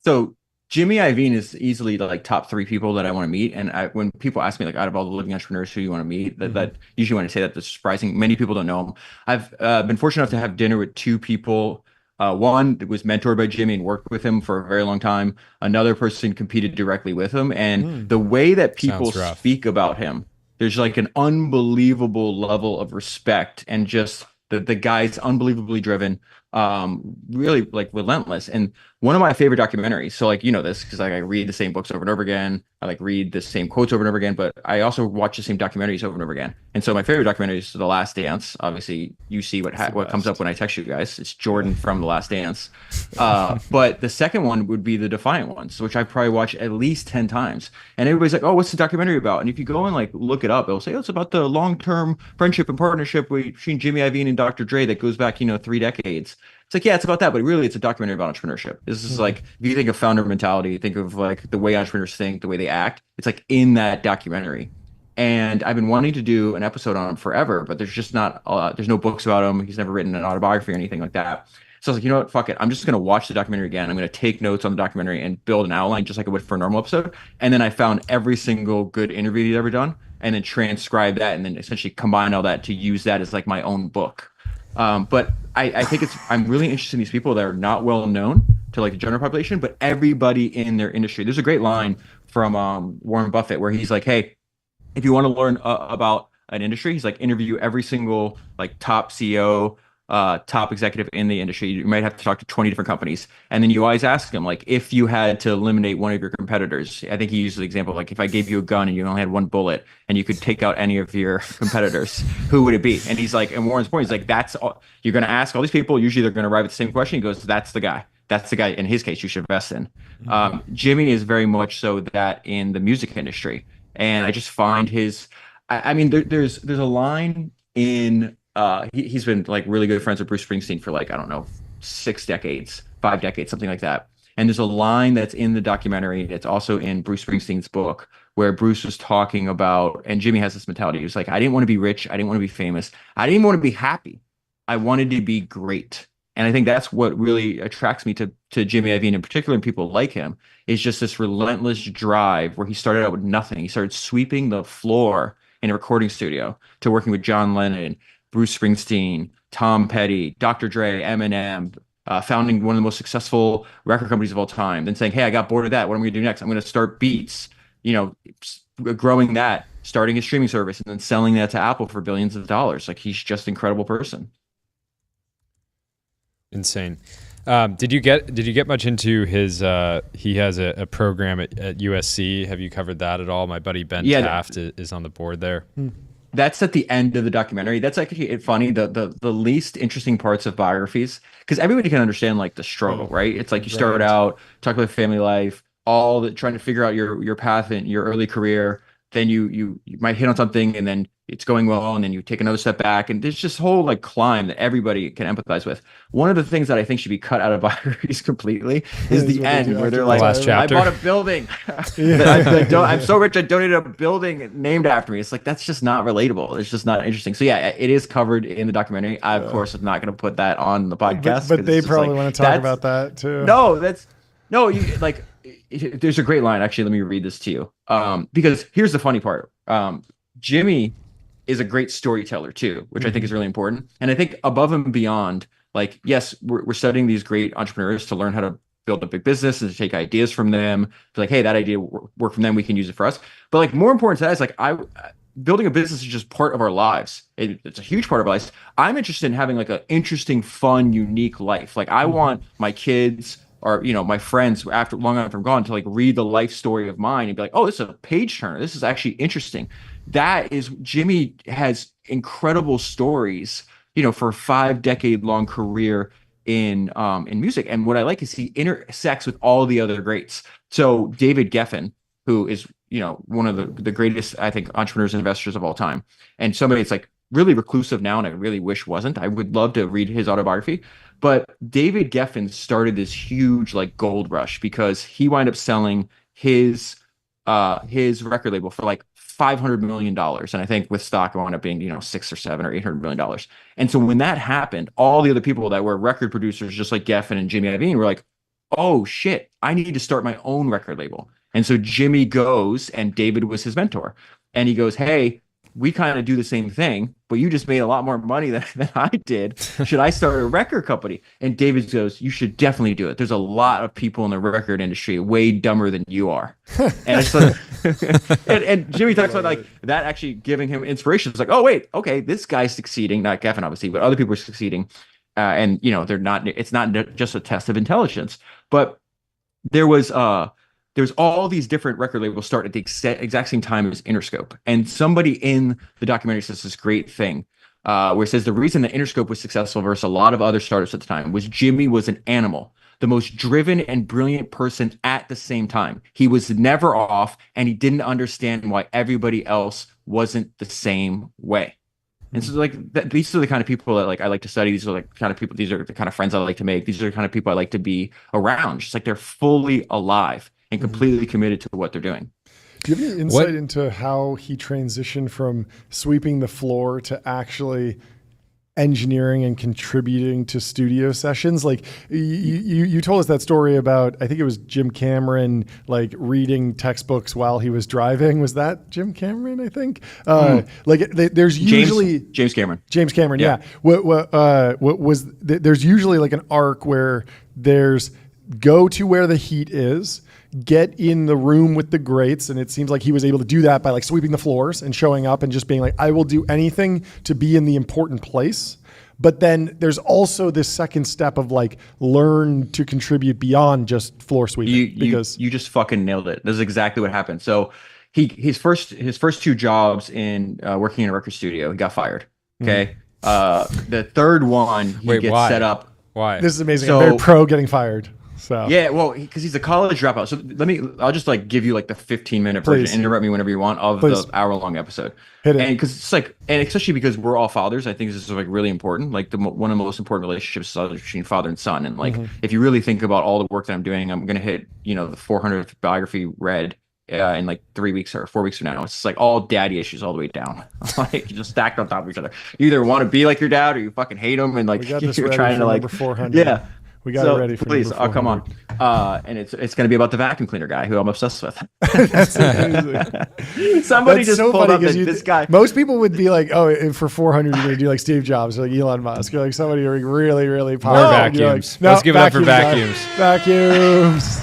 So Jimmy Iovine is easily the like top 3 people that I want to meet. And when people ask me like out of all the living entrepreneurs who you want to meet, that usually when I say that, that's surprising. Many people don't know him. I've been fortunate enough to have dinner with 2 people. One was mentored by Jimmy and worked with him for a very long time. Another person competed directly with him. And the way that people speak about him, there's like an unbelievable level of respect, and just the guy's unbelievably driven, really like relentless. And one of my favorite documentaries, so like, you know this because like I read the same books over and over again, I like read the same quotes over and over again, but I also watch the same documentaries over and over again. And so my favorite documentary is The Last Dance. Obviously you see what comes up when I text you guys. It's Jordan from The Last Dance. But the second one would be The Defiant Ones, which I probably watch at least 10 times. And everybody's like, oh, what's the documentary about? And if you go and like look it up, it'll say, oh, it's about the long-term friendship and partnership between Jimmy Iovine and Dr. Dre that goes back, 3 decades. It's like, yeah, it's about that, but really it's a documentary about entrepreneurship. This is like, if you think of founder mentality, think of like the way entrepreneurs think, the way they act, it's like in that documentary. And I've been wanting to do an episode on him forever, but there's just not, there's no books about him. He's never written an autobiography or anything like that. So I was like, you know what, fuck it. I'm just going to watch the documentary again. I'm going to take notes on the documentary and build an outline just like I would for a normal episode. And then I found every single good interview he's ever done and then transcribe that and then essentially combine all that to use that as like my own book. But I think I'm really interested in these people that are not well known to like the general population, but everybody in their industry. There's a great line from Warren Buffett where he's like, hey, if you want to learn about an industry, he's like, interview every single like top CEO, top executive in the industry. You might have to talk to 20 different companies. And then you always ask them, like, if you had to eliminate one of your competitors, I think he used the example, like if I gave you a gun and you only had one bullet and you could take out any of your competitors, who would it be? And he's like, and Warren's point is like, that's all, you're going to ask all these people. Usually they're going to arrive at the same question. He goes, that's the guy. That's the guy, in his case, you should invest in. Jimmy is very much so that in the music industry. And I just find his, I mean, there's a line in, he's been like really good friends with Bruce Springsteen for like, I don't know, 6 decades, 5 decades, something like that. And there's a line that's in the documentary that's also in Bruce Springsteen's book where Bruce was talking about, and Jimmy has this mentality. He was like, I didn't want to be rich. I didn't want to be famous. I didn't even want to be happy. I wanted to be great. And I think that's what really attracts me to Jimmy Iovine in particular, and people like him, is just this relentless drive where he started out with nothing. He started sweeping the floor in a recording studio to working with John Lennon, Bruce Springsteen, Tom Petty, Dr. Dre, Eminem, founding one of the most successful record companies of all time, then saying, hey, I got bored of that. What am I going to do next? I'm going to start Beats, growing that, starting his streaming service, and then selling that to Apple for billions of dollars. Like, he's just an incredible person. Insane. Did you get much into his, he has a program at USC. Have you covered that at all? My buddy Ben Taft is on the board there. That's at the end of the documentary. That's actually funny. The least interesting parts of biographies, because everybody can understand like the struggle, right? It's like you start out, talk about family life, trying to figure out your path in your early career. Then you might hit on something and then it's going well, and then you take another step back, and there's this whole like climb that everybody can empathize with. One of the things that I think should be cut out of biographies completely is the end where they're like, I bought a building. I'm so rich I donated a building named after me. It's like, that's just not relatable. It's just not interesting. So yeah, it is covered in the documentary. I of course am not going to put that on the podcast, but they probably want to talk about that too. There's a great line. Actually, let me read this to you. Because here's the funny part. Jimmy is a great storyteller too, which I think is really important. And I think above and beyond, like, yes, we're studying these great entrepreneurs to learn how to build a big business and to take ideas from them. To like, hey, that idea worked from them. We can use it for us. But like, more important to that is like, building a business is just part of our lives. It's a huge part of our lives. I'm interested in having like an interesting, fun, unique life. Like, I want my kids or my friends long after I'm gone to like read the life story of mine and be like, oh, this is a page turner. This is actually interesting. Jimmy has incredible stories, for a 5-decade long career in music. And what I like is he intersects with all the other greats. So David Geffen, who is, one of the greatest, I think, entrepreneurs and investors of all time, and somebody that's like really reclusive now, and I really wish wasn't. I would love to read his autobiography. But David Geffen started this huge like gold rush because he wound up selling his record label for like $500 million. And I think with stock, it wound up being, $600 or $700 or $800 million. And so when that happened, all the other people that were record producers, just like Geffen and Jimmy Iovine, were like, oh shit, I need to start my own record label. And so Jimmy goes, and David was his mentor. And he goes, hey, we kind of do the same thing, but you just made a lot more money than I did. Should I start a record company? And David goes, you should definitely do it. There's a lot of people in the record industry way dumber than you are. And it's like, and Jimmy talks about like that actually giving him inspiration. It's like, oh wait, okay, this guy's succeeding, not Geffen obviously, but other people are succeeding. And they're not. It's not just a test of intelligence, but there's all these different record labels start at the exact same time as Interscope. And somebody in the documentary says this great thing where it says the reason that Interscope was successful versus a lot of other startups at the time was Jimmy was an animal, the most driven and brilliant person at the same time. He was never off, and he didn't understand why everybody else wasn't the same way. And so like these are the kind of people that like I like to study. These are like kind of people. These are the kind of friends I like to make. These are the kind of people I like to be around. Just like they're fully alive and completely committed to what they're doing. Do you have any insight into how he transitioned from sweeping the floor to actually engineering and contributing to studio sessions? Like you told us that story about, I think it was Jim Cameron, like reading textbooks while he was driving. Was that Jim Cameron? I think there's usually James Cameron. James Cameron. Yeah. There's usually like an arc where there's go to where the heat is, get in the room with the greats. And it seems like he was able to do that by like sweeping the floors and showing up and just being like, I will do anything to be in the important place. But then there's also this second step of like learn to contribute beyond just floor sweeping. You just fucking nailed it. This is exactly what happened. So his first two jobs in working in a record studio, he got fired. Okay. The third one, he gets set up. Why? This is amazing. So, I'm very pro getting fired. So yeah, well, because he's a college dropout. So I'll just like give you like the 15-minute version. Interrupt me whenever you want of the hour-long episode. Hit it. And because it's like, and especially because we're all fathers, I think this is like really important. Like one of the most important relationships is between father and son. And like, if you really think about all the work that I'm doing, I'm gonna hit the 400th biography read in like 3 weeks or 4 weeks from now. It's just like all daddy issues all the way down, like just stacked on top of each other. You either want to be like your dad or you fucking hate him, and like you're trying to like 400. Yeah. We got it ready for please. Oh, come on. And it's going to be about the vacuum cleaner guy who I'm obsessed with. That's amazing. Somebody just so pulled up this guy. Most people would be like, oh, for 400, you're going to do like Steve Jobs or like Elon Musk. You're like somebody really, really powerful. More vacuums. Like, no, let's give it up for vacuums. Vacuums.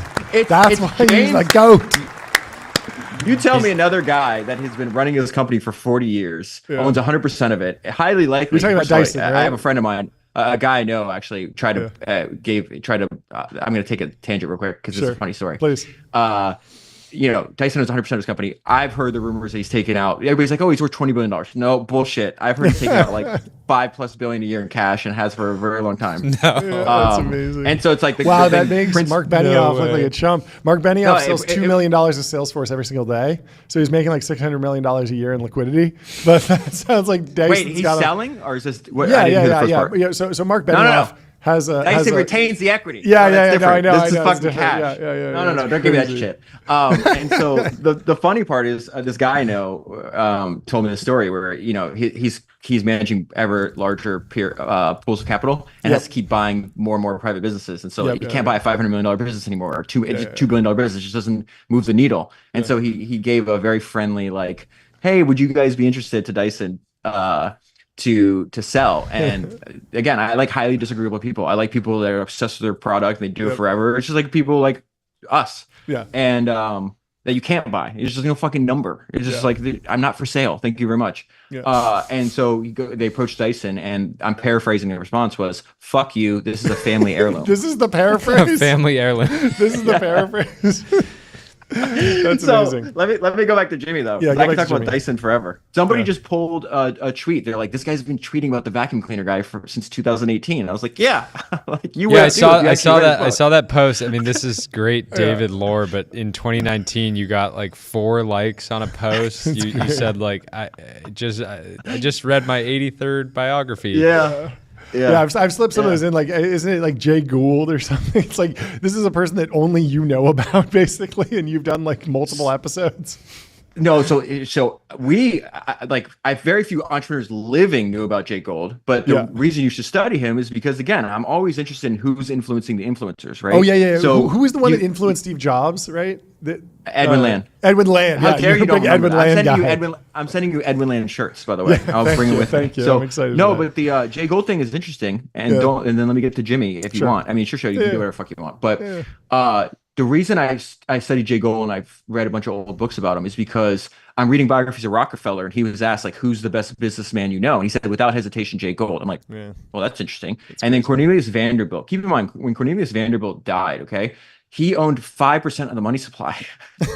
That's why he's the GOAT. You tell me another guy that has been running his company for 40 years, owns 100% of it. Highly likely. You're talking about Dyson, right? I have a friend of mine. A guy I know actually tried to I'm going to take a tangent real quick because it's a funny story. Please. Dyson owns 100% of his company. I've heard the rumors that he's taken out. Everybody's like, oh, he's worth $20 billion. No, bullshit. I've heard he's taken out like $5+ billion a year in cash and has for a very long time. No. That's amazing. And so it's like, that makes Mark Benioff look like a chump. Mark Benioff sells $2 million of Salesforce every single day. So he's making like $600 million a year in liquidity. But that sounds like Dyson's Wait, he's selling? Or is this? What, yeah. So Mark Benioff. No. Dyson retains the equity. Yeah, I know. This is fucking cash. No, don't give me that shit. And so the funny part is this guy I know told me the story where he's managing ever larger pools of capital and has to keep buying more and more private businesses, and so he can't buy a $500 million business anymore or $2 billion business. It just doesn't move the needle. And so he gave a very friendly like, hey, would you guys be interested to Dyson? To sell. And again, I like highly disagreeable people. I like people that are obsessed with their product and they do it forever. It's just like people like us. Yeah. And that you can't buy. It's just no fucking number. It's just like, I'm not for sale. Thank you very much. Yeah. And so they approached Dyson, and I'm paraphrasing. The response was, fuck you. This is a family heirloom. This is the paraphrase? Family heirloom. This is the paraphrase. That's so amazing. let me go back to Jimmy though. Yeah, I can talk about Dyson forever. Somebody just pulled a tweet. They're like, this guy's been tweeting about the vacuum cleaner guy since 2018. I was like, yeah, like you. Yeah, I saw that post. I mean, this is great David lore, but in 2019 you got like 4 likes on a post. You said like I just read my 83rd biography. Yeah, I've slipped some of those in. Like, isn't it like Jay Gould or something? It's like, this is a person that only you know about, basically, and you've done like multiple episodes. No, so I very few entrepreneurs living knew about Jay Gould, but the reason you should study him is because, again, I'm always interested in who's influencing the influencers, right? Oh yeah. So who was the one that influenced Steve Jobs, right? Edwin Land. Edwin Land. How dare you don't Edwin Land I'm sending you Edwin Land shirts, by the way. I'll bring it with me. Thank you. I'm excited. No, but the Jay Gould thing is interesting, and then let me get to Jimmy if you want. I mean, sure, you can do whatever the fuck you want, but the reason I studied Jay Gould and I've read a bunch of old books about him is because I'm reading biographies of Rockefeller, and he was asked like, who's the best businessman you know? And he said, without hesitation, Jay Gould. I'm like, well, that's interesting. And then Cornelius Vanderbilt. Keep in mind, when Cornelius Vanderbilt died, okay, he owned 5% of the money supply. So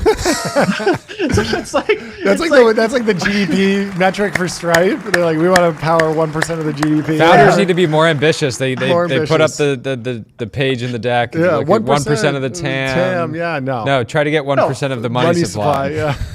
that's like the GDP metric for Stripe. They're like, we want to power 1% of the GDP. Founders need to be more ambitious. They put up the page in the deck. Yeah, like 1% of the TAM. No, try to get 1% of the money supply.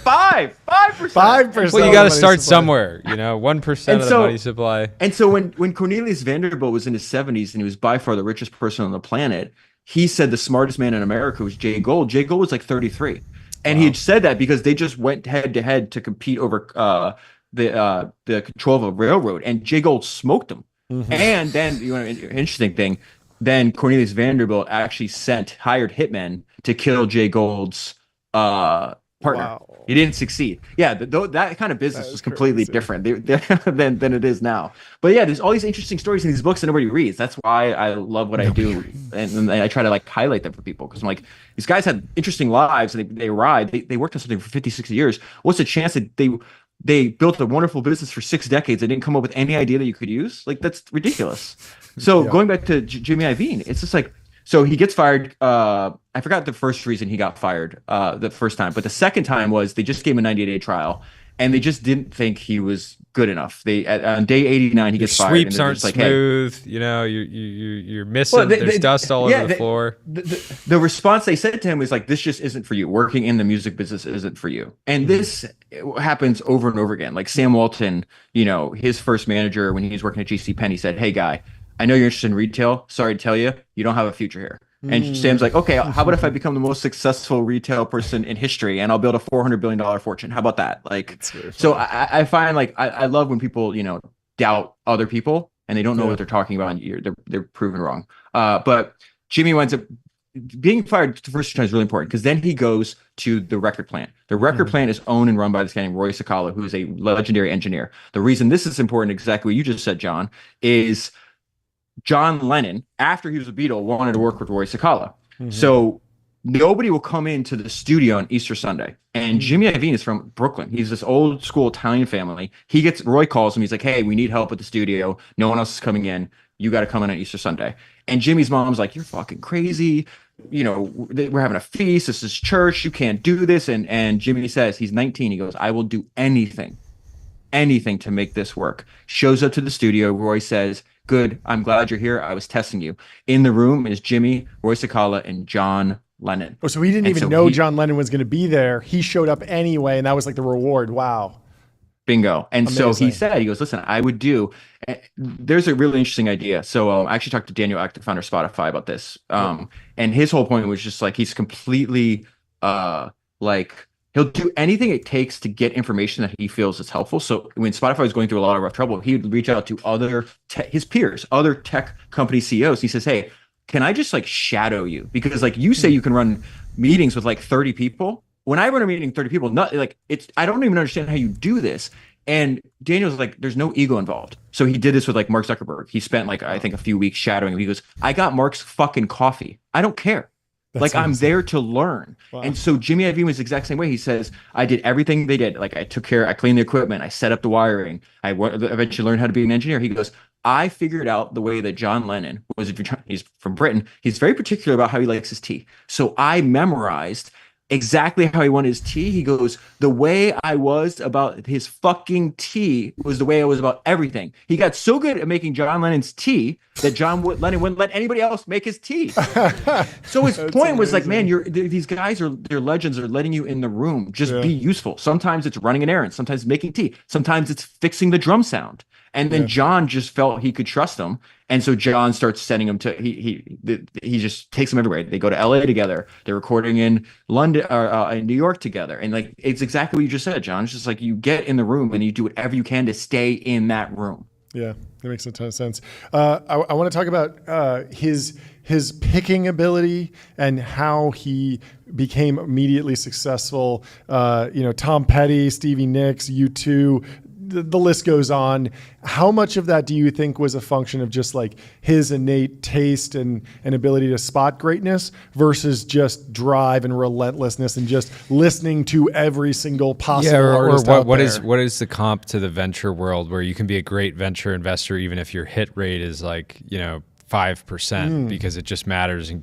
5%. Well, you got to start somewhere. 1% of the money supply. And so when Cornelius Vanderbilt was in his 70s and he was by far the richest person on the planet, he said the smartest man in America was Jay Gould. Jay Gould was like 33. And he had said that because they just went head to head to compete over the control of a railroad. And Jay Gould smoked them. Mm-hmm. And then, interesting thing, then Cornelius Vanderbilt actually hired hitmen to kill Jay Gould's partner. Wow. He didn't succeed. Yeah, that kind of business was completely different than it is now. But yeah, there's all these interesting stories in these books that nobody reads. That's why I love what I do, and I try to like highlight them for people because I'm like, these guys had interesting lives. And they worked on something for 50, 60 years. What's the chance that they built a wonderful business for 6 decades? They didn't come up with any idea that you could use. Like, that's ridiculous. So going back to Jimmy Iovine, it's just like. So he gets fired. I forgot the first reason he got fired the first time, but the second time was they just gave him a 90-day trial, and they just didn't think he was good enough. On day 89 he gets fired. Sweeps aren't like, smooth. Hey, you're missing. There's dust all over the floor. The response they said to him was like, "This just isn't for you. Working in the music business isn't for you." And this happens over and over again. Like Sam Walton, his first manager when he was working at JCPenney said, "Hey guy, I know you're interested in retail. Sorry to tell you, you don't have a future here." And Sam's like, okay, how about if I become the most successful retail person in history and I'll build a $400 billion fortune? How about that? Like, so I find like, I love when people, doubt other people and they don't know what they're talking about. And they're proven wrong. But Jimmy winds up being fired the first time is really important because then he goes to the record plant. The record plant is owned and run by this guy named Roy Cicala, who is a legendary engineer. The reason this is important, exactly what you just said, John, is John Lennon, after he was a Beatle, wanted to work with Roy Cicala. Mm-hmm. So nobody will come into the studio on Easter Sunday. And Jimmy Iovine is from Brooklyn. He's this old school Italian family. Roy calls him. He's like, hey, we need help with the studio. No one else is coming in. You got to come in on Easter Sunday. And Jimmy's mom's like, you're fucking crazy. We're having a feast. This is church. You can't do this. And Jimmy says, he's 19. He goes, I will do anything to make this work. Shows up to the studio. Roy says, good, I'm glad you're here. I was testing you. In the room is Jimmy, Roy Cicala, and John Lennon. Oh, so he didn't even know John Lennon was going to be there. He showed up anyway, and that was like the reward. Wow. Bingo. And amazing. So he said, he goes, listen, I would do. There's a really interesting idea. So I actually talked to Daniel Ek, the founder of Spotify, about this. And his whole point was just like, he's completely he'll do anything it takes to get information that he feels is helpful. So when Spotify was going through a lot of rough trouble, he would reach out to his peers, other tech company CEOs. He says, hey, can I just like shadow you? Because like you say you can run meetings with like 30 people. When I run a meeting, 30 people, I don't even understand how you do this. And Daniel's like, there's no ego involved. So he did this with like Mark Zuckerberg. He spent like, I think a few weeks shadowing him. He goes, I got Mark's fucking coffee. I don't care. I'm there to learn. Wow. And so Jimmy Iovine was the exact same way. He says, I did everything they did. Like I cleaned the equipment. I set up the wiring. I eventually learned how to be an engineer. He goes, I figured out the way that John Lennon was, he's from Britain. He's very particular about how he likes his tea. So I memorized exactly how he wanted his tea. He goes, the way I was about his fucking tea was the way I was about everything. He got so good at making John Lennon's tea that Lennon wouldn't let anybody else make his tea. So his point was like, man, these guys they're legends, are letting you in the room. Just be useful. Sometimes it's running an errand. Sometimes it's making tea. Sometimes it's fixing the drum sound. And then John just felt he could trust him. And so John starts sending him to, he just takes them everywhere. They go to LA together. They're recording in London or in New York together. And like, it's exactly what you just said, John. It's just like you get in the room and you do whatever you can to stay in that room. Yeah, that makes a ton of sense. I want to talk about his picking ability and how he became immediately successful. Tom Petty, Stevie Nicks, U2, the list goes on. How much of that do you think was a function of just like his innate taste and ability to spot greatness versus just drive and relentlessness and just listening to every single possible artist out there? What is the comp to the venture world where you can be a great venture investor even if your hit rate is like, 5% because it just matters in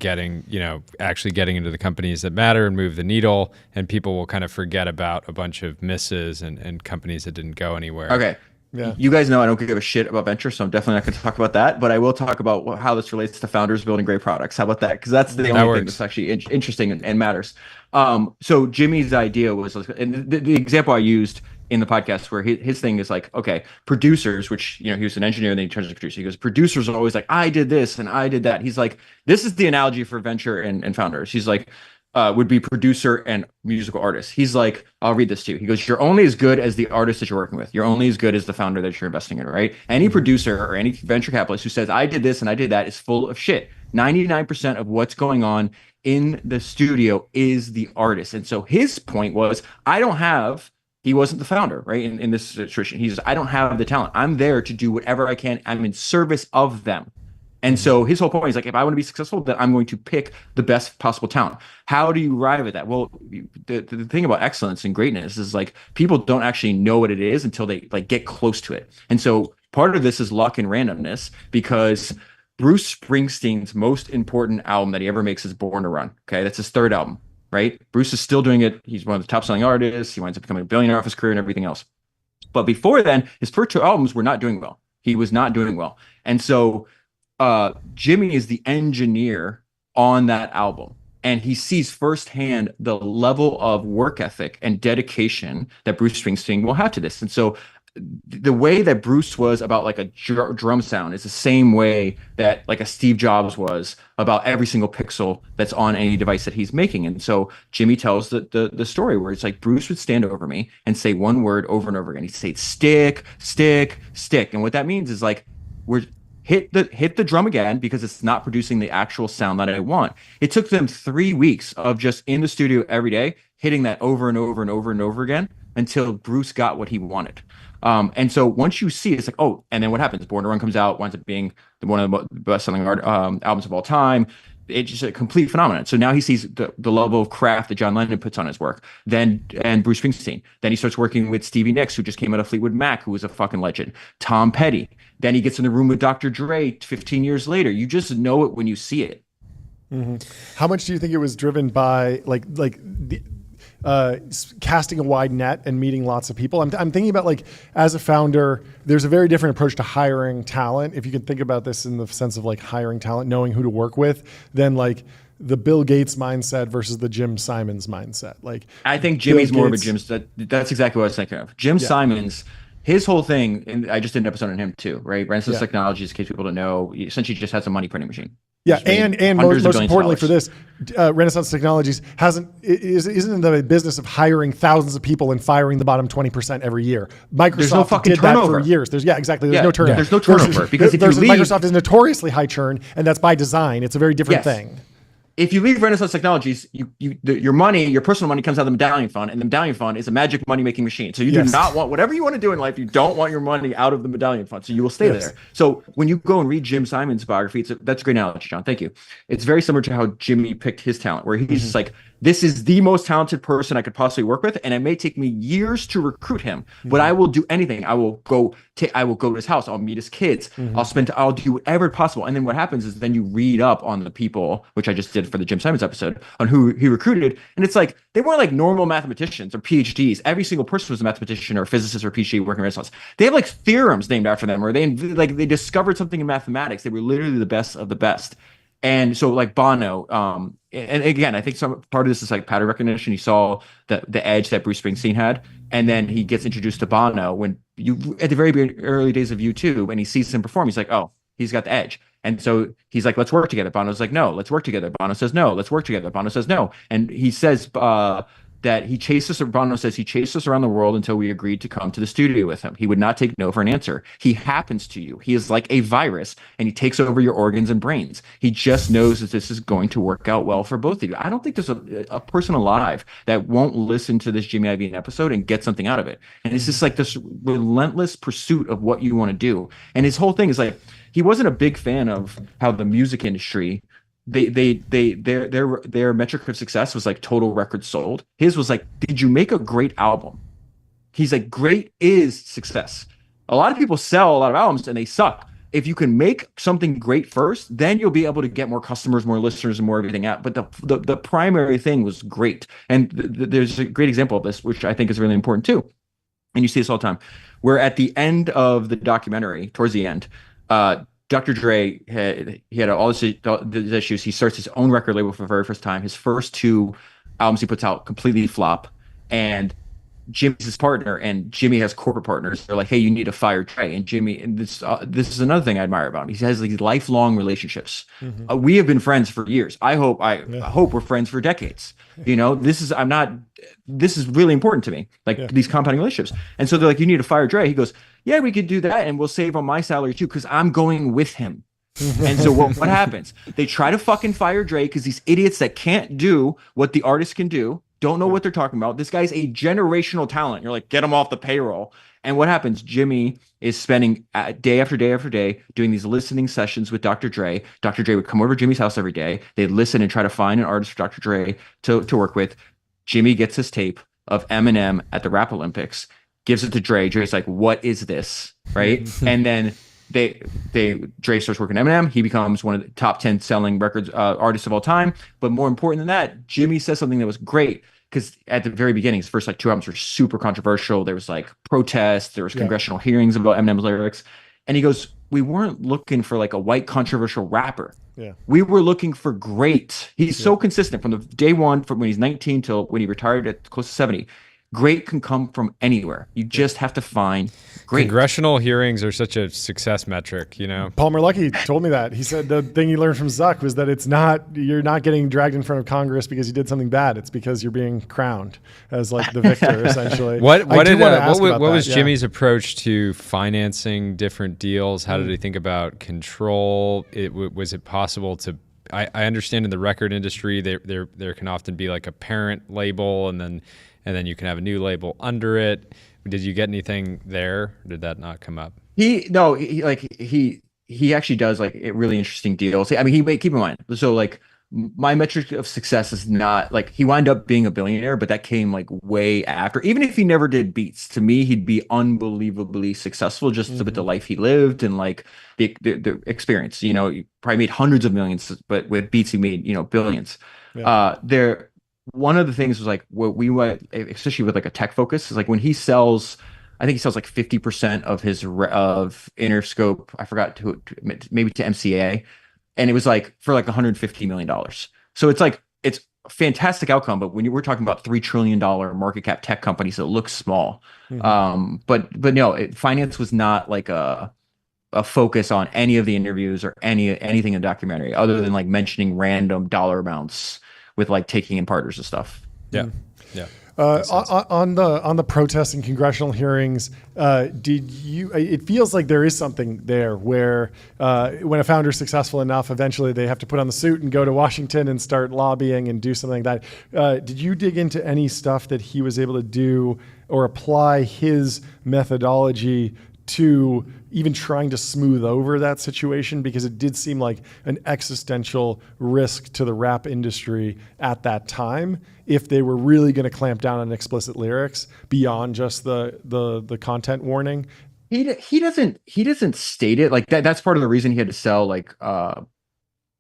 actually getting into the companies that matter and move the needle, and people will kind of forget about a bunch of misses and companies that didn't go anywhere. Okay. Yeah. You guys know I don't give a shit about venture, so I'm definitely not going to talk about that, but I will talk about how this relates to founders building great products. How about that? Because that's the only thing that's actually interesting and matters. So Jimmy's idea was, and the example I used in the podcast where his thing is like, okay, producers, which, he was an engineer and then he turns to producer. He goes, producers are always like, I did this and I did that. He's like, this is the analogy for venture and founders. He's like, would be producer and musical artist. He's like, I'll read this to you. He goes, you're only as good as the artist that you're working with. You're only as good as the founder that you're investing in, right? Any producer or any venture capitalist who says, I did this and I did that is full of shit. 99% of what's going on in the studio is the artist. And so his point was, he wasn't the founder, right? In this situation, he says, I don't have the talent. I'm there to do whatever I can. I'm in service of them. And so his whole point is like, if I want to be successful, then I'm going to pick the best possible talent. How do you arrive at that? Well, the thing about excellence and greatness is like, people don't actually know what it is until they like get close to it. And so part of this is luck and randomness, because Bruce Springsteen's most important album that he ever makes is Born to Run. Okay. That's his third album. Right? Bruce is still doing it. He's one of the top selling artists. He winds up becoming a billionaire off his career and everything else. But before then, his first two albums were not doing well. He was not doing well. And so Jimmy is the engineer on that album. And he sees firsthand the level of work ethic and dedication that Bruce Springsteen will have to this. And so the way that Bruce was about like a drum sound is the same way that like a Steve Jobs was about every single pixel that's on any device that he's making. And so Jimmy tells the story where it's like Bruce would stand over me and say one word over and over again. He'd say stick, stick, stick. And what that means is like, hit the drum again because it's not producing the actual sound that I want. It took them 3 weeks of just in the studio every day, hitting that over and over and over and over again until Bruce got what he wanted. And so once you see, it's like, oh, and then what happens? Born to Run comes out, winds up being one of the best-selling albums of all time. It's just a complete phenomenon. So now he sees the level of craft that John Lennon puts on his work. And Bruce Springsteen. Then he starts working with Stevie Nicks, who just came out of Fleetwood Mac, who was a fucking legend. Tom Petty. Then he gets in the room with Dr. Dre 15 years later. You just know it when you see it. Mm-hmm. How much do you think it was driven by casting a wide net and meeting lots of people? I'm thinking about like, as a founder, there's a very different approach to hiring talent. If you can think about this in the sense of like hiring talent, knowing who to work with, than like the Bill Gates mindset versus the Jim Simons mindset. Like, I think Jimmy's more of a Jim. That's exactly what I was thinking of. Jim Simons, his whole thing, and I just did an episode on him too, right? Relentless Technologies, in case people don't know, essentially just has a money printing machine. Yeah, and most importantly for this, Renaissance Technologies isn't in the business of hiring thousands of people and firing the bottom 20% every year. Microsoft did turnover. That for years. There's no turnover. There's no turnover because if you leave, Microsoft is notoriously high churn, and that's by design. It's a very different thing. If you leave Renaissance Technologies, your money, your personal money comes out of the medallion fund, and the medallion fund is a magic money making machine. So you do not want whatever you want to do in life. You don't want your money out of the medallion fund. So you will stay there. So when you go and read Jim Simons' biography, that's a great analogy, John. Thank you. It's very similar to how Jimmy picked his talent, where he's just like, this is the most talented person I could possibly work with, and it may take me years to recruit him, but I will do anything. I will go to his house. I'll meet his kids. I'll do whatever possible. And then what happens is then you read up on the people, which I just did for the Jim Simons episode, on who he recruited. And it's like, they weren't like normal mathematicians or PhDs. Every single person was a mathematician or a physicist or a PhD working in restaurants. They have like theorems named after them, or they discovered something in mathematics. They were literally the best of the best. And so like Bono, and again, I think some part of this is like pattern recognition. He saw the edge that Bruce Springsteen had, and then he gets introduced to Bono when at the very early days of U2, and he sees him perform. He's like, oh, he's got the edge. And so he's like, let's work together. Bono's like, no, let's work together. Bono says, no, let's work together. Bono says, no. And he says that Bono says he chased us around the world until we agreed to come to the studio with him. He would not take no for an answer. He happens to you. He is like a virus, and he takes over your organs and brains. He just knows that this is going to work out well for both of you. I don't think there's a person alive that won't listen to this Jimmy Iovine episode and get something out of it. And it's just like this relentless pursuit of what you want to do. And his whole thing is like, he wasn't a big fan of how the music industry, their metric of success was like total records sold. His was like, did you make a great album? He's like, great is success. A lot of people sell a lot of albums and they suck. If you can make something great first, then you'll be able to get more customers, more listeners, and more everything out. But the primary thing was great. And there's a great example of this, which I think is really important too. And you see this all the time. Where at the end of the documentary, towards the end, Dr. Dre had all these issues. He starts his own record label for the very first time. His first two albums he puts out completely flop, and Jimmy's his partner, and Jimmy has corporate partners. They're like, "Hey, you need to fire Dre." And Jimmy, and this is another thing I admire about him. He has these lifelong relationships. We have been friends for years. I hope we're friends for decades. You know, this is really important to me. Like these compounding relationships. And so they're like, "You need to fire Dre." He goes, "Yeah, we could do that, and we'll save on my salary too, because I'm going with him." And so what happens? They try to fucking fire Dre because these idiots that can't do what the artist can do don't know what they're talking about. This guy's a generational talent. You're like, get him off the payroll. And what happens? Jimmy is spending day after day after day doing these listening sessions with Dr. Dre. Dr. Dre would come over to Jimmy's house every day. They'd listen and try to find an artist for Dr. Dre to work with. Jimmy gets his tape of Eminem at the Rap Olympics, gives it to Dre. Dre's like, what is this? Right? And then Dre starts working Eminem. He becomes one of the top 10 selling records artists of all time. But more important than that, Jimmy says something that was great, because at the very beginning, his first like two albums were super controversial. There was like protests, there was congressional hearings about Eminem's lyrics. And he goes, we weren't looking for like a white controversial rapper. We were looking for great. He's so consistent from the day one, from when he's 19 till when he retired at close to 70. Great can come from anywhere. You just have to find great. Congressional hearings are such a success metric, you know. Palmer Luckey told me that. He said the thing he learned from Zuck was that you're not getting dragged in front of Congress because you did something bad. It's because you're being crowned as like the victor, essentially. What was Jimmy's approach to financing different deals? How did he think about control? Was it possible to? I understand in the record industry there can often be like a parent label, and then you can have a new label under it. Did you get anything there? Or did that not come up? He actually does like really interesting deals. I mean, keep in mind. So like my metric of success is not like he wound up being a billionaire, but that came like way after. Even if he never did Beats, to me, he'd be unbelievably succful just with the life he lived and like the experience. You know, he probably made hundreds of millions, but with Beats, he made, billions. One of the things was like what we went, especially with like a tech focus, is like when he sells, I think he sells like 50% of his of Interscope. I forgot maybe to MCA, and it was like for like $150 million. So it's like it's a fantastic outcome. But when we're talking about $3 trillion market cap tech companies, it looks small. But no, finance was not like a focus on any of the interviews or anything in the documentary, other than like mentioning random dollar amounts with like taking in partners and stuff. On the protests and congressional hearings, it feels like there is something there where when a founder is successful enough, eventually they have to put on the suit and go to Washington and start lobbying and do something like that. Did you dig into any stuff that he was able to do or apply his methodology to even trying to smooth over that situation, because it did seem like an existential risk to the rap industry at that time if they were really going to clamp down on explicit lyrics beyond just the content warning. He doesn't state it like that. That's part of the reason he had to sell like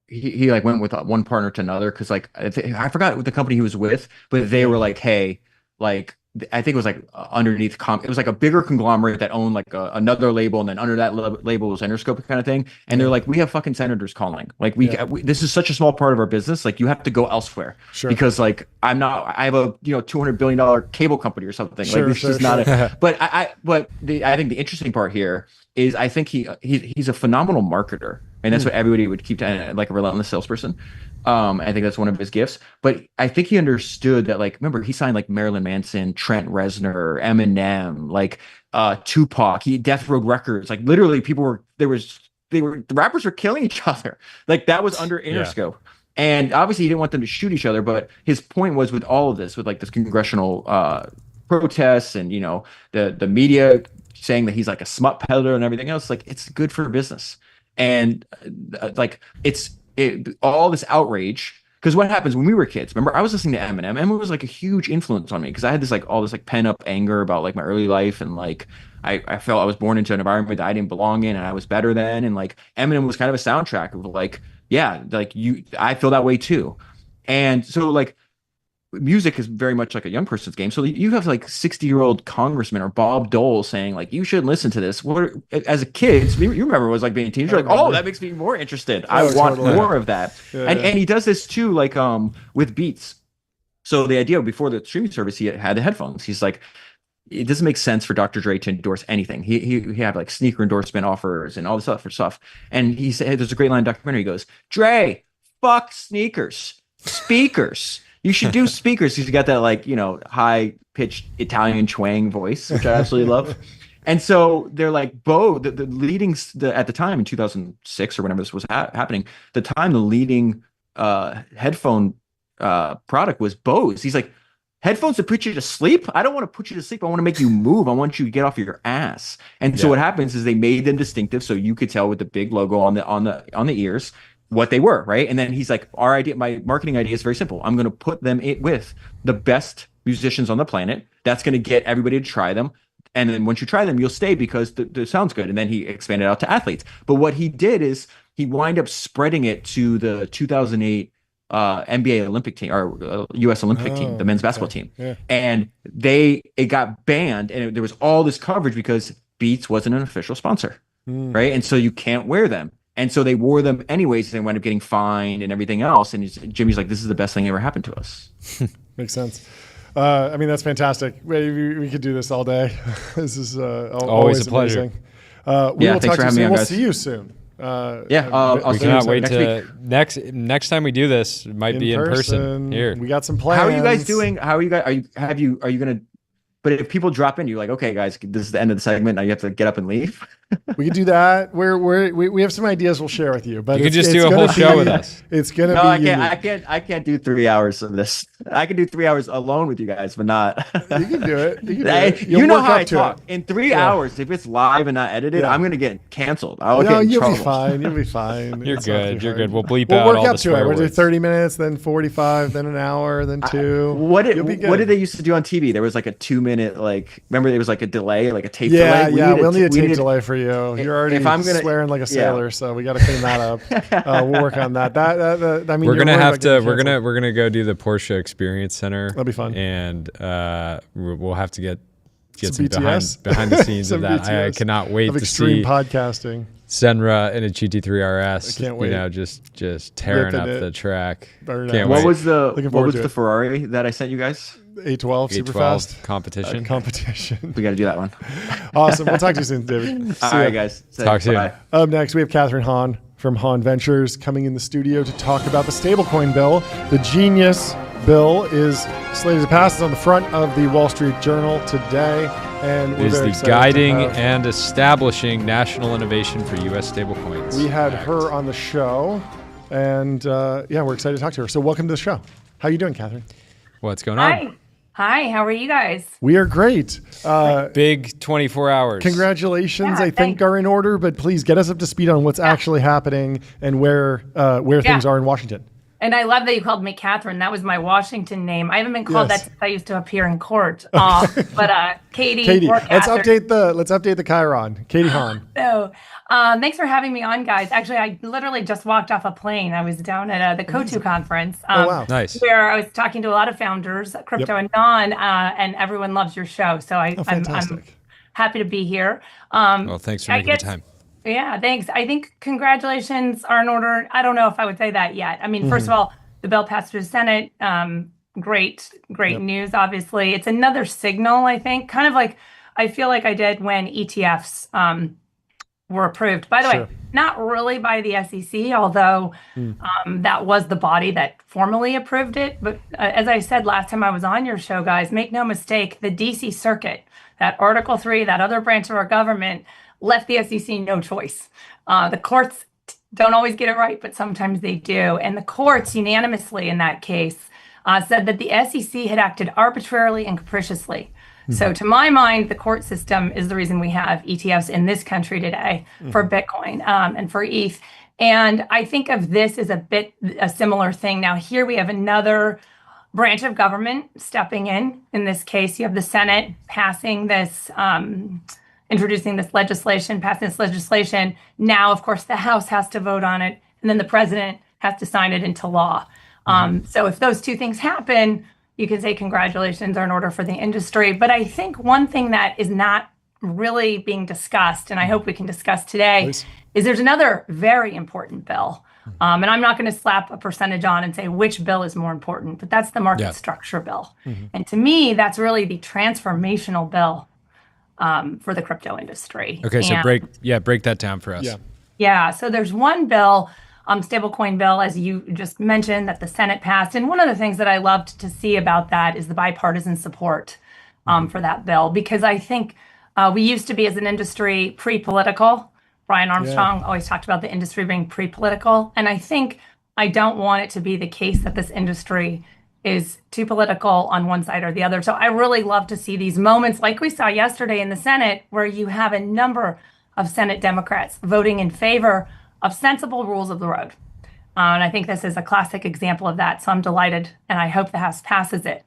he like went with one partner to another, because like I forgot what the company he was with, but they were like, hey, like I think it was like underneath it was like a bigger conglomerate that owned like another label, and then under that label was Interscope kind of thing, and they're like, we have fucking senators calling, like we this is such a small part of our business, like you have to go elsewhere, because like I have a $200 billion cable company or something, like this is not a but I think the interesting part here is I think he's a phenomenal marketer, and that's what everybody would keep like a relentless salesperson. I think that's one of his gifts, but I think he understood that, like, remember he signed like Marilyn Manson, Trent Reznor, Eminem, like Tupac, Death Row Records, like literally the rappers were killing each other, like that was under Interscope. And obviously he didn't want them to shoot each other, but his point was with all of this, with like this congressional protests and the media saying that he's like a smut peddler and everything else, like it's good for business. And like all this outrage, because what happens when we were kids, remember I was listening to Eminem. Eminem was like a huge influence on me, because I had this like all this like pent up anger about like my early life, and like I felt I was born into an environment that I didn't belong in, and I was better then, and like Eminem was kind of a soundtrack of like, yeah, like I feel that way too. And so like music is very much like a young person's game. So you have like 60-year-old congressman or Bob Dole saying like, you shouldn't listen to this. What as a kid, you remember it was like being a teenager, like, oh, that makes me more interested. I want more of that. And he does this too, like with Beats. So the idea before the streaming service, he had the headphones. He's like, it doesn't make sense for Dr. Dre to endorse anything. He had like sneaker endorsement offers and all this other stuff. And he said, there's a great line in the documentary. He goes, Dre, fuck sneakers, speakers. You should do speakers, because you got that like, high pitched Italian twang voice, which I absolutely love. And so they're like, the leading at the time in 2006 or whenever this was happening, the leading headphone product was Bose. He's like, headphones to put you to sleep? I don't want to put you to sleep. I want to make you move. I want you to get off your ass. And so what happens is they made them distinctive, so you could tell with the big logo on the ears what they were, right? And then he's like, my marketing idea is very simple. I'm going to put them with the best musicians on the planet. That's going to get everybody to try them. And then once you try them, you'll stay because the sound's good. And then he expanded out to athletes. But what he did is he wound up spreading it to the 2008 NBA Olympic team, or U.S. Olympic team, the men's basketball team. Yeah. And it got banned, and there was all this coverage because Beats wasn't an official sponsor, right? And so you can't wear them. And so they wore them anyways, and they wound up getting fined and everything else. And Jimmy's like, this is the best thing ever happened to us. Makes sense. I mean, that's fantastic. We could do this all day. This is always a pleasure. We will talk to you soon. We'll see you soon. We cannot wait to next time we do this. It might be in person here. We got some plans. How are you guys doing? Are you gonna? But if people drop in, you're like, okay, guys, this is the end of the segment. Now you have to get up and leave. We could do that. We have some ideas we'll share with you. But you could just do a whole show with us. It's gonna be. I can't do 3 hours of this. I can do 3 hours alone with you guys, but not. You can do it. You know how I talk. In 3 hours, if it's live and not edited, I'm gonna get canceled. You'll be fine. You'll be fine. You're good. You're good. We'll bleep out all the swear words. We'll do 30 minutes, then 45, then an hour, then 2. What did they used to do on TV? There was like a 2-minute, like, remember there was like a delay, like a tape delay? We'll need a tape delay for you. You're already swearing like a sailor, so we got to clean that up. We'll work on that. I mean, we're gonna go do the Porsche Experience Center. That'll be fun, and we'll have to get some behind the scenes of that. I cannot wait to see podcasting. Senra in a GT3 RS. I can't wait. Just tearing up the track. What was the Ferrari that I sent you guys? 812 super fast competition. We got to do that one. Awesome. We'll talk to you soon, David. All right, guys. Talk soon. Bye. Up next, we have Catherine Haun from Haun Ventures coming in the studio to talk about the stablecoin bill. The Genius bill is slated to pass. It's on the front of the Wall Street Journal today. And it is the guiding and establishing national innovation for U.S. stablecoins. We had her on the show, and we're excited to talk to her. So welcome to the show. How are you doing, Catherine? What's going on? Hi. Hi, how are you guys? We are great. Big 24 hours. Congratulations, Yeah, I think, are in order, but please get us up to speed on what's actually happening and where things are in Washington. And I love that you called me Catherine. That was my Washington name. I haven't been called that since I used to appear in court. But Katie, or let's update the Chiron. Katie Haun. So, thanks for having me on, guys. Actually, I literally just walked off a plane. I was down at the COTU conference. Oh, wow. Nice. Where I was talking to a lot of founders, crypto and non, and everyone loves your show. So I'm happy to be here. Well, thanks for making the time. Yeah, thanks. I think congratulations are in order. I don't know if I would say that yet. I mean, first of all, the bill passed through the Senate. Great news, obviously. It's another signal, I think, kind of like I feel like I did when ETFs were approved. By the way, not really by the SEC, although that was the body that formally approved it. But as I said last time I was on your show, guys, make no mistake, the DC Circuit, that Article 3, that other branch of our government, left the SEC no choice. The courts don't always get it right, but sometimes they do. And the courts unanimously in that case said that the SEC had acted arbitrarily and capriciously. So to my mind, the court system is the reason we have ETFs in this country today for Bitcoin and for ETH. And I think of this as a similar thing. Now here we have another branch of government stepping in. In this case, you have the Senate passing this introducing this legislation, passing this legislation. Now, of course, the House has to vote on it, and then the president has to sign it into law. So if those two things happen, you can say congratulations are in order for the industry. But I think one thing that is not really being discussed, and I hope we can discuss today, is there's another very important bill. And I'm not going to slap a percentage on and say which bill is more important, but that's the market structure bill. And to me, that's really the transformational bill for the crypto industry. Okay, so break that down for us. Yeah, so there's one bill, stablecoin bill, as you just mentioned, that the Senate passed. And one of the things that I loved to see about that is the bipartisan support for that bill, because I think we used to be, as an industry, pre-political. Brian Armstrong always talked about the industry being pre-political. And I don't want it to be the case that this industry is too political on one side or the other. So I really love to see these moments like we saw yesterday in the Senate, where you have a number of Senate Democrats voting in favor of sensible rules of the road. And I think this is a classic example of that. So I'm delighted, and I hope the House passes it.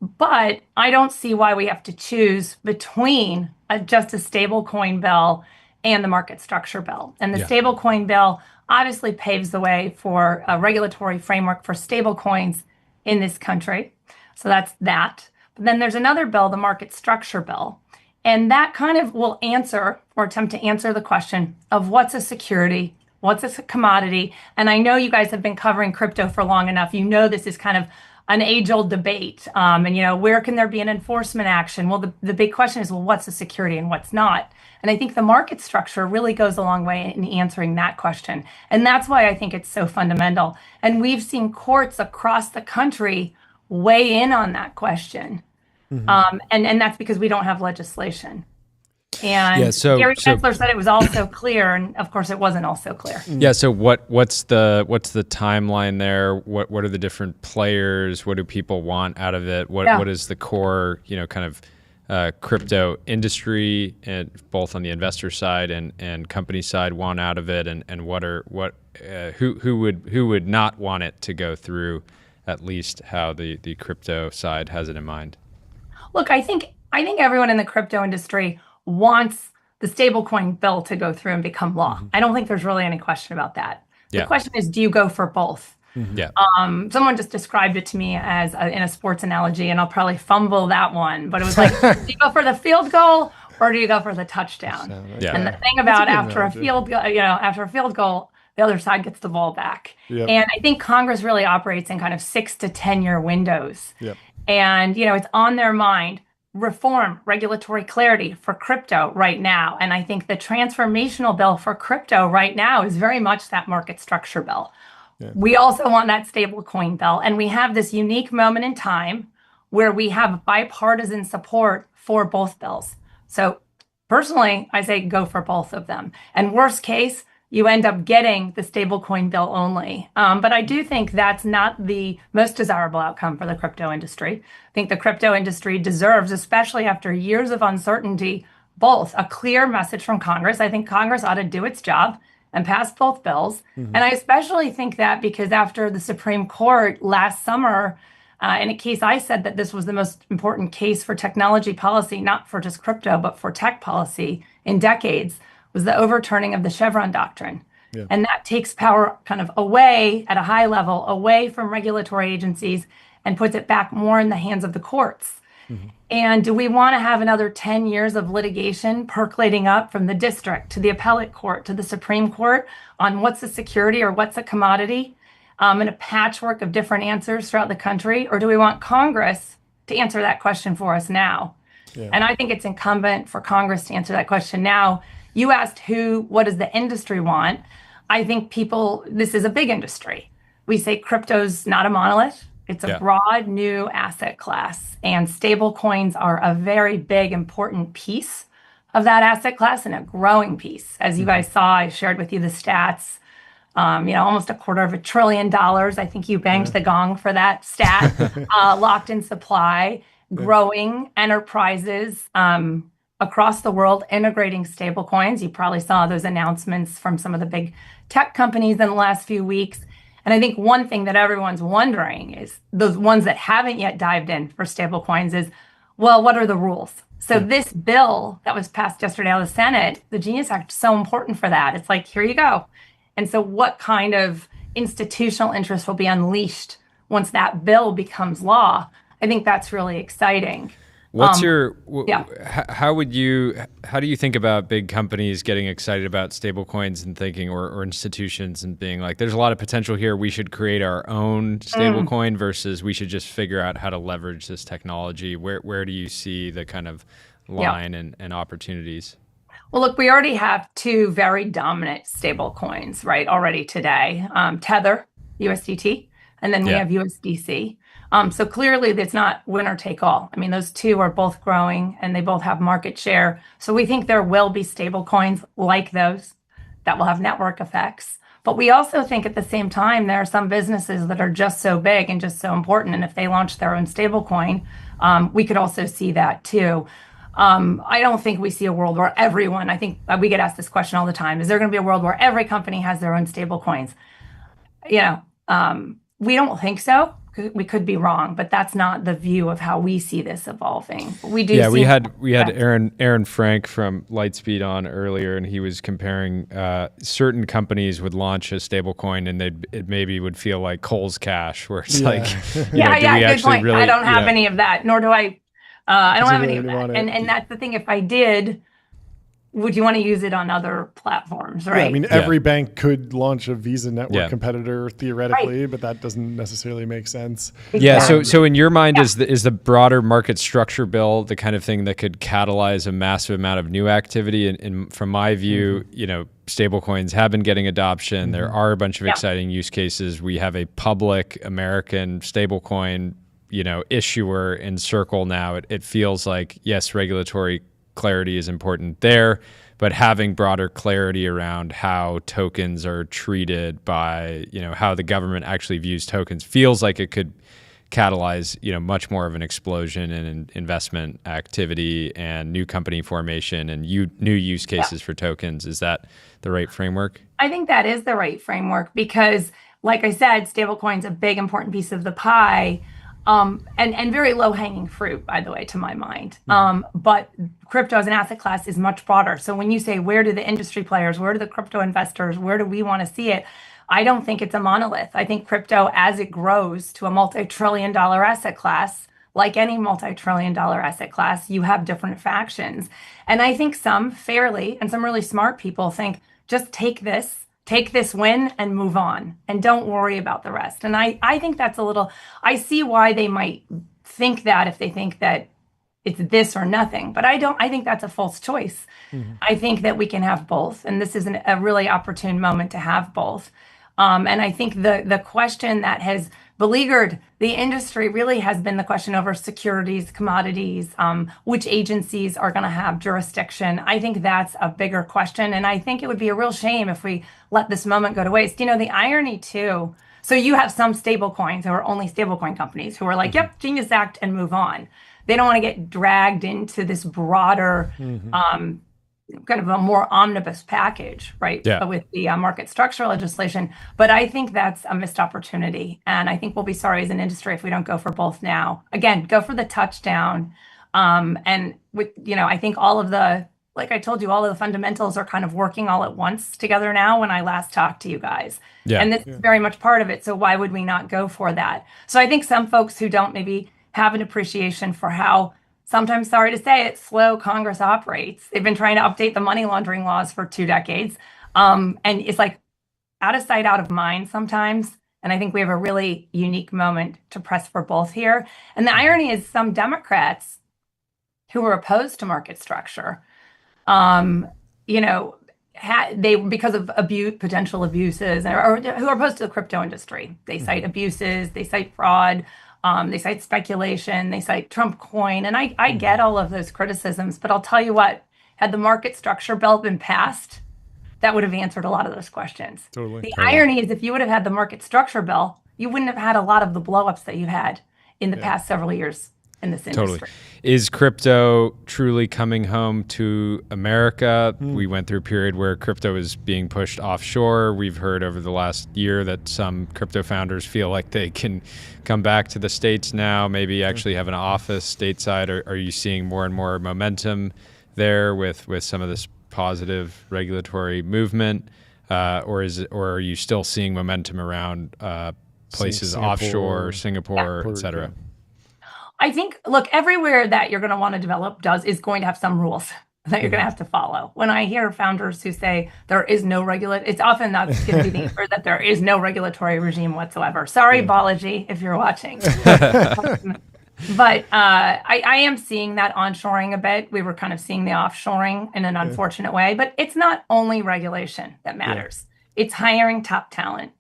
But I don't see why we have to choose between just a stablecoin bill and the market structure bill. And the stablecoin bill obviously paves the way for a regulatory framework for stablecoins in this country. So that's that. But then there's another bill, the market structure bill. And that kind of will answer, or attempt to answer, the question of what's a security, what's a commodity. And I know you guys have been covering crypto for long enough. You know this is kind of an age-old debate. And where can there be an enforcement action? Well, the big question is, well, what's a security and what's not? And I think the market structure really goes a long way in answering that question. And that's why I think it's so fundamental. And we've seen courts across the country weigh in on that question. And that's because we don't have legislation. And Gary Gensler said it was all so clear, and of course it wasn't all so clear. Yeah. So what's the timeline there? What are the different players? What do people want out of it? What is the core kind of crypto industry, and both on the investor side and company side, want out of it, and who would not want it to go through, at least how the crypto side has it in mind? Look, I think everyone in the crypto industry wants the stablecoin bill to go through and become law. I don't think there's really any question about that. The question is, do you go for both? Someone just described it to me as in a sports analogy, and I'll probably fumble that one, but it was like, do you go for the field goal or do you go for the touchdown? And the thing about after a field goal, the other side gets the ball back. And I think Congress really operates in kind of 6 to 10 year windows. And it's on their mind. Reform, regulatory clarity for crypto right now. And I think the transformational bill for crypto right now is very much that market structure bill. We also want that stablecoin bill. And we have this unique moment in time where we have bipartisan support for both bills. So personally, I say go for both of them. And worst case, you end up getting the stablecoin bill only. But I do think that's not the most desirable outcome for the crypto industry. I think the crypto industry deserves, especially after years of uncertainty, both a clear message from Congress. I think Congress ought to do its job and pass both bills. And I especially think that because after the Supreme Court last summer, in a case I said that this was the most important case for technology policy, not for just crypto, but for tech policy in decades, was the overturning of the Chevron doctrine. Yeah. And that takes power kind of away at a high level, away from regulatory agencies, and puts it back more in the hands of the courts. And do we want to have another 10 years of litigation percolating up from the district to the appellate court to the Supreme Court on what's a security or what's a commodity, and a patchwork of different answers throughout the country? Or do we want Congress to answer that question for us now? Yeah. And I think it's incumbent for Congress to answer that question now. You asked what does the industry want? I think this is a big industry. We say crypto's not a monolith. It's a broad new asset class, and stable coins are a very big, important piece of that asset class and a growing piece. As you guys saw, I shared with you the stats, almost $250 billion. I think you banged the gong for that stat, locked in supply, growing enterprises across the world integrating stable coins. You probably saw those announcements from some of the big tech companies in the last few weeks. And I think one thing that everyone's wondering is those ones that haven't yet dived in for stablecoins is, well, what are the rules? So this bill that was passed yesterday out of the Senate, the Genius Act, is so important for that. It's like, here you go. And so what kind of institutional interest will be unleashed once that bill becomes law? I think that's really exciting. What's how do you think about big companies getting excited about stablecoins and thinking, or institutions and being like, there's a lot of potential here, we should create our own stablecoin versus we should just figure out how to leverage this technology? Where do you see the kind of line and opportunities? Well, look, we already have two very dominant stablecoins, right, already today. Tether, USDT, and then we have USDC. So clearly it's not winner take all. I mean, those two are both growing and they both have market share. So we think there will be stable coins like those that will have network effects. But we also think at the same time, there are some businesses that are just so big and just so important. And if they launch their own stable coin, we could also see that too. I don't think we see a world where everyone, I think we get asked this question all the time, is there going to be a world where every company has their own stable coins? We don't think so. We could be wrong, but that's not the view of how we see this evolving. We do. Yeah, we had Aaron Frank from Lightspeed on earlier, and he was comparing certain companies would launch a stable coin, and it maybe would feel like Cole's Cash, where it's like, good point. Really, I don't have any of that, nor do I. I don't have any of that, and that's the thing. If I did, would you want to use it on other platforms, right? Yeah, I mean, every bank could launch a Visa network competitor theoretically, but that doesn't necessarily make sense. Exactly. Yeah. So in your mind, is the broader market structure bill the kind of thing that could catalyze a massive amount of new activity? And from my view, stablecoins have been getting adoption. There are a bunch of exciting use cases. We have a public American stablecoin, issuer in Circle now. It feels like, yes, regulatory clarity is important there, but having broader clarity around how tokens are treated by, how the government actually views tokens feels like it could catalyze, much more of an explosion in investment activity and new company formation and new use cases for tokens. Is that the right framework? I think that is the right framework because, like I said, stablecoin's a big, important piece of the pie. And very low-hanging fruit, by the way, to my mind. But crypto as an asset class is much broader. So when you say, where do the industry players, where do the crypto investors, where do we want to see it? I don't think it's a monolith. I think crypto, as it grows to a multi-trillion-dollar asset class, like any multi-trillion-dollar asset class, you have different factions. And I think some fairly, and some really smart people think, just take this win and move on and don't worry about the rest. And I think that's I see why they might think that if they think that it's this or nothing, but I think that's a false choice. I think that we can have both. And this is a really opportune moment to have both. And I think the question that has beleaguered the industry really has been the question over securities, commodities, which agencies are going to have jurisdiction. I think that's a bigger question. And I think it would be a real shame if we let this moment go to waste. You know, the irony too. So you have some stablecoins who are only stablecoin companies who are like, yep, Genius Act and move on. They don't want to get dragged into this broader kind of a more omnibus package, right? Yeah. With the market structure legislation. But I think that's a missed opportunity. And I think we'll be sorry as an industry if we don't go for both now. Again, go for the touchdown. And with, you know, I think all of the, like I told you, all of the fundamentals are kind of working all at once together now when I last talked to you guys. Yeah. And this is very much part of it. So why would we not go for that? So I think some folks who don't maybe have an appreciation for how, sometimes, sorry to say it, slow Congress operates. They've been trying to update the money laundering laws for 2 decades. And it's like out of sight, out of mind sometimes. And I think we have a really unique moment to press for both here. And the irony is some Democrats who were opposed to market structure, you know, they, because of potential abuses, or who are opposed to the crypto industry. They cite abuses, they cite fraud, they cite speculation, they cite Trump coin. And I get all of those criticisms, but I'll tell you what, had the market structure bill been passed, that would have answered a lot of those questions. The irony is if you would have had the market structure bill, you wouldn't have had a lot of the blowups that you've had in the past several years in this industry. Is crypto truly coming home to America? We went through a period where crypto is being pushed offshore. We've heard over the last year that some crypto founders feel like they can come back to the States now, maybe actually have an office stateside. Are you seeing more and more momentum there with some of this positive regulatory movement? Or are you still seeing momentum around places offshore, Singapore, et cetera? I think, look, everywhere that you're going to want to develop is going to have some rules that you're going to have to follow. When I hear founders who say there is no it's often not going to be the answer that there is no regulatory regime whatsoever. Sorry, Balaji, if you're watching. But I am seeing that onshoring a bit. We were kind of seeing the offshoring in an unfortunate way, but it's not only regulation that matters. It's hiring top talent.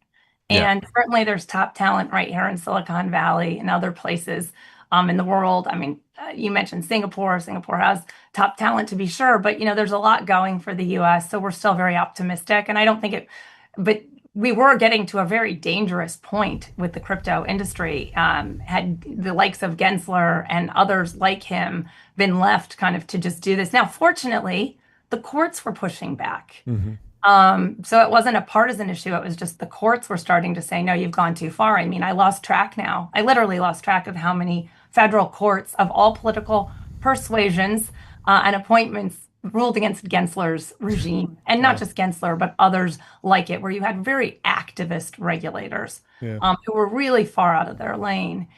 And certainly there's top talent right here in Silicon Valley and other places in the world. I mean, you mentioned Singapore. Singapore has top talent to be sure, but you know, there's a lot going for the US. So we're still very optimistic. And I don't think but we were getting to a very dangerous point with the crypto industry. Had the likes of Gensler and others like him been left kind of to just do this. Now, fortunately, the courts were pushing back. So it wasn't a partisan issue. It was just the courts were starting to say, no, you've gone too far. I mean, I lost track now. I literally lost track of how many federal courts of all political persuasions and appointments ruled against Gensler's regime. And not just Gensler, but others like it, where you had very activist regulators who were really far out of their lane.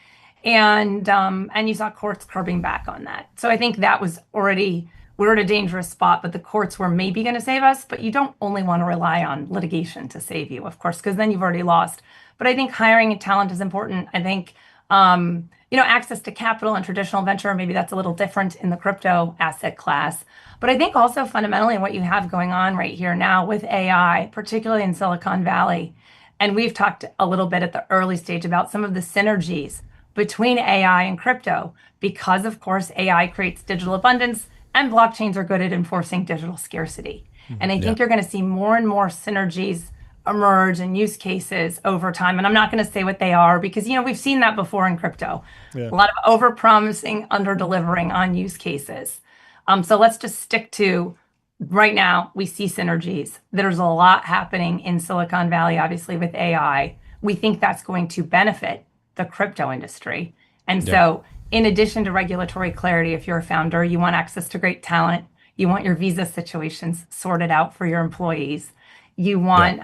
And you saw courts curbing back on that. So I think that was already, we're at a dangerous spot, but the courts were maybe going to save us. But you don't only want to rely on litigation to save you, of course, because then you've already lost. But I think hiring talent is important. I think, you know, access to capital and traditional venture, maybe that's a little different in the crypto asset class. But I think also fundamentally what you have going on right here now with AI, particularly in Silicon Valley, and we've talked a little bit at the early stage about some of the synergies between AI and crypto, because of course AI creates digital abundance and blockchains are good at enforcing digital scarcity. And I think you're going to see more and more synergies emerge and use cases over time. And I'm not going to say what they are because, you know, we've seen that before in crypto. A lot of over-promising, under-delivering on use cases. So let's just stick to right now, we see synergies. There's a lot happening in Silicon Valley, obviously, with AI. We think that's going to benefit the crypto industry. And so in addition to regulatory clarity, if you're a founder, you want access to great talent. You want your visa situations sorted out for your employees. You want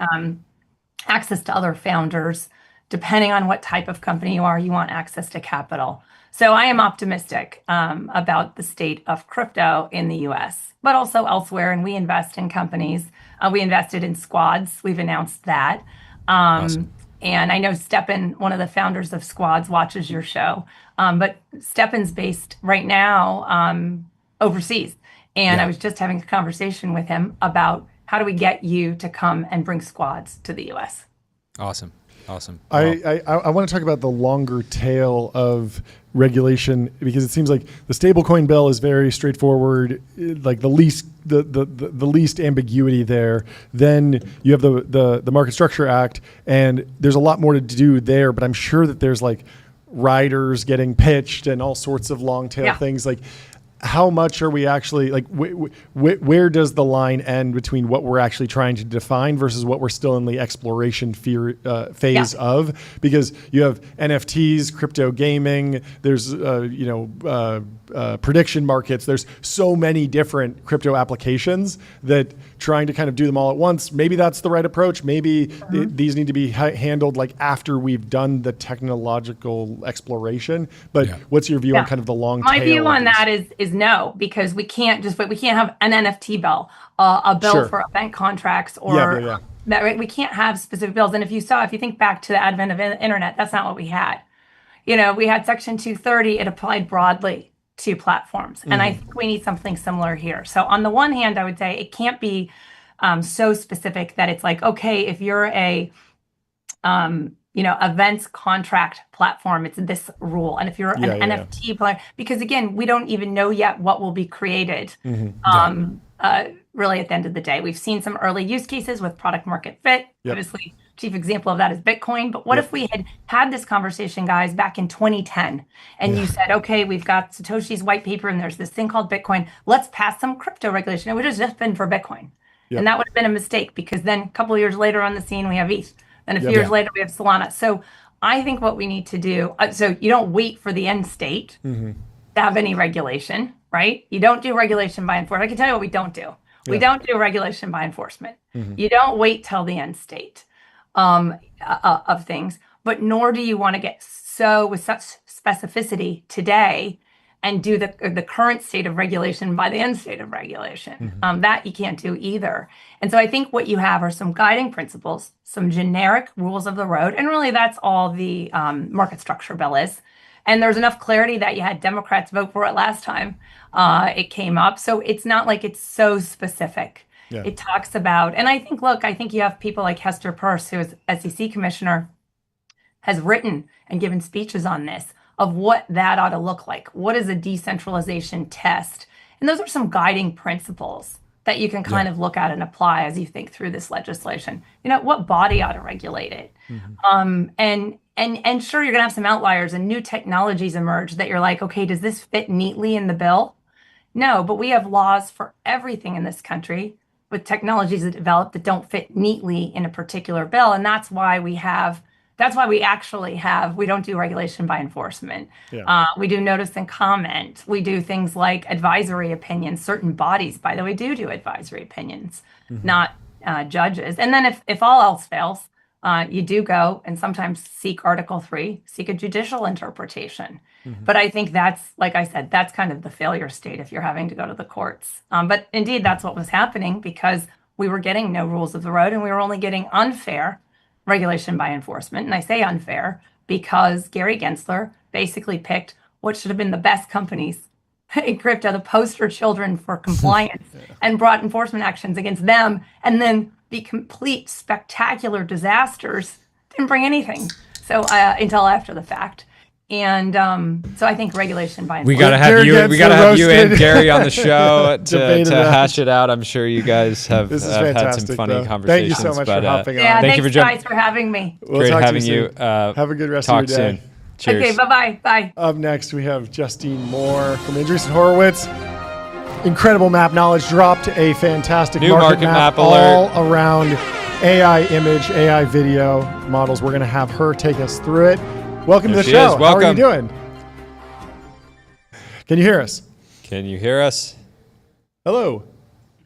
access to other founders. Depending on what type of company you are, you want access to capital. So I am optimistic about the state of crypto in the US, but also elsewhere. And we invest in companies. We invested in Squads. We've announced that. Awesome. And I know Stepan, one of the founders of Squads, watches your show. But Stepan's based right now overseas. And I was just having a conversation with him about how do we get you to come and bring Squads to the US? Awesome. Wow. I want to talk about the longer tail of regulation, because it seems like the stablecoin bill is very straightforward, like the least ambiguity there. Then you have the Market Structure Act, and there's a lot more to do there. But I'm sure that there's like riders getting pitched and all sorts of long tail things. Like, how much are we actually like? Where does the line end between what we're actually trying to define versus what we're still in the exploration phase of? Because you have NFTs, crypto gaming. There's prediction markets. There's so many different crypto applications that trying to kind of do them all at once. Maybe that's the right approach. Maybe these need to be handled like after we've done the technological exploration. But what's your view on kind of the long tail? My view on that is no, because we can't have an NFT bill, a bill for bank contracts, or that, right? We can't have specific bills. And if you think back to the advent of the internet, that's not what we had. We had Section 230. It applied broadly to platforms, and I think we need something similar here. So on the one hand, I would say it can't be so specific that it's like, okay, if you're a events contract platform, it's this rule. And if you're an NFT player, because again, we don't even know yet what will be created. Really at the end of the day, we've seen some early use cases with product market fit. Obviously, chief example of that is Bitcoin. But what if we had this conversation, guys, back in 2010, and you said, okay, we've got Satoshi's white paper and there's this thing called Bitcoin. Let's pass some crypto regulation. It would have just been for Bitcoin. And that would have been a mistake, because then a couple of years later on the scene, we have ETH. And a few years later, we have Solana. So I think what we need to do, so you don't wait for the end state to have any regulation, right? You don't do regulation by enforcement. I can tell you what we don't do. We don't do regulation by enforcement. You don't wait till the end state of things, but nor do you want to get so with such specificity today and do the current state of regulation by the end state of regulation. That you can't do either. And so I think what you have are some guiding principles, some generic rules of the road, and really that's all the market structure bill is. And there's enough clarity that you had Democrats vote for it last time it came up. So it's not like it's so specific. It talks about, and I think you have people like Hester Peirce, who is SEC commissioner, has written and given speeches on this, of what that ought to look like. What is a decentralization test? And those are some guiding principles that you can kind of look at and apply as you think through this legislation. What body ought to regulate it? And sure, you're gonna have some outliers and new technologies emerge that you're like, okay, does this fit neatly in the bill? No, but we have laws for everything in this country with technologies that develop that don't fit neatly in a particular bill. And that's why we don't do regulation by enforcement. We do notice and comment. We do things like advisory opinions. Certain bodies, by the way, do advisory opinions, not judges. And then if all else fails, you do go and sometimes seek Article 3, seek a judicial interpretation. But I think that's, like I said, that's kind of the failure state if you're having to go to the courts. But indeed, that's what was happening, because we were getting no rules of the road and we were only getting unfair regulation by enforcement. And I say unfair because Gary Gensler basically picked what should have been the best companies in crypto, the poster children for compliance, and brought enforcement actions against them. And then the complete spectacular disasters didn't bring anything. So until after the fact. And so I think regulation by enforcement. We gotta have you and Gary on the show to hash it out. I'm sure you guys have had some funny conversations. Thank you so much for hopping on. Yeah, thanks guys for having me. Great having you. Have a good rest of your day. Soon. Cheers. Okay, bye-bye. Bye. Up next, we have Justine Moore from Andreessen Horowitz. Incredible map knowledge. Dropped a fantastic new market map all around AI image, AI video models. We're going to have her take us through it. Welcome to the show. How are you doing? Can you hear us? Can you hear us? Hello.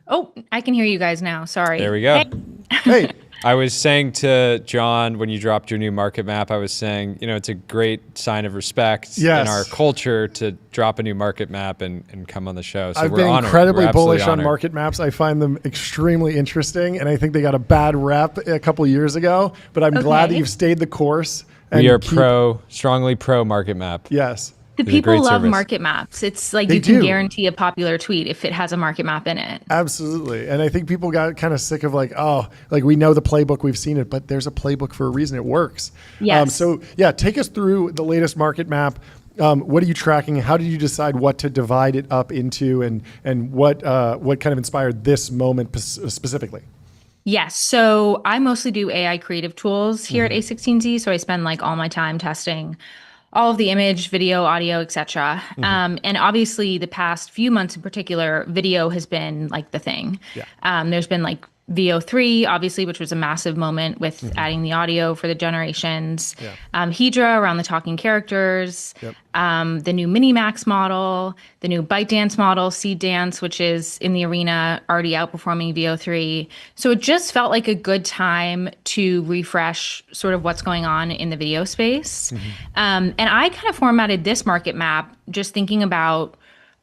Oh, I can hear you guys now. Sorry. There we go. Hey. I was saying to John, when you dropped your new market map, I was saying, it's a great sign of respect in our culture to drop a new market map and come on the show. So I've we're been honored. incredibly bullish on market maps. I find them extremely interesting, and I think they got a bad rep a couple years ago, but I'm glad that you've stayed the course. We are strongly pro market map. Yes. The It's a people great love service. market maps. It's like They you can do. guarantee a popular tweet if it has a market map in it. Absolutely. And I think people got kind of sick of like, oh, like we know the playbook, we've seen it, but there's a playbook for a reason. It works. Yes. So yeah, take us through the latest market map. What are you tracking? How did you decide what to divide it up into, and what kind of inspired this moment specifically? Yes. So I mostly do AI creative tools here at A16Z. So I spend like all my time testing all of the image, video, audio, etc. And obviously, the past few months in particular, video has been like the thing. Yeah. There's been like VO3, obviously, which was a massive moment with adding the audio for the generations. Yeah. Hydra around the talking characters. Yep. The new Minimax model, the new ByteDance model, Seed Dance, which is in the arena already outperforming VO3. So it just felt like a good time to refresh sort of what's going on in the video space. And I kind of formatted this market map just thinking about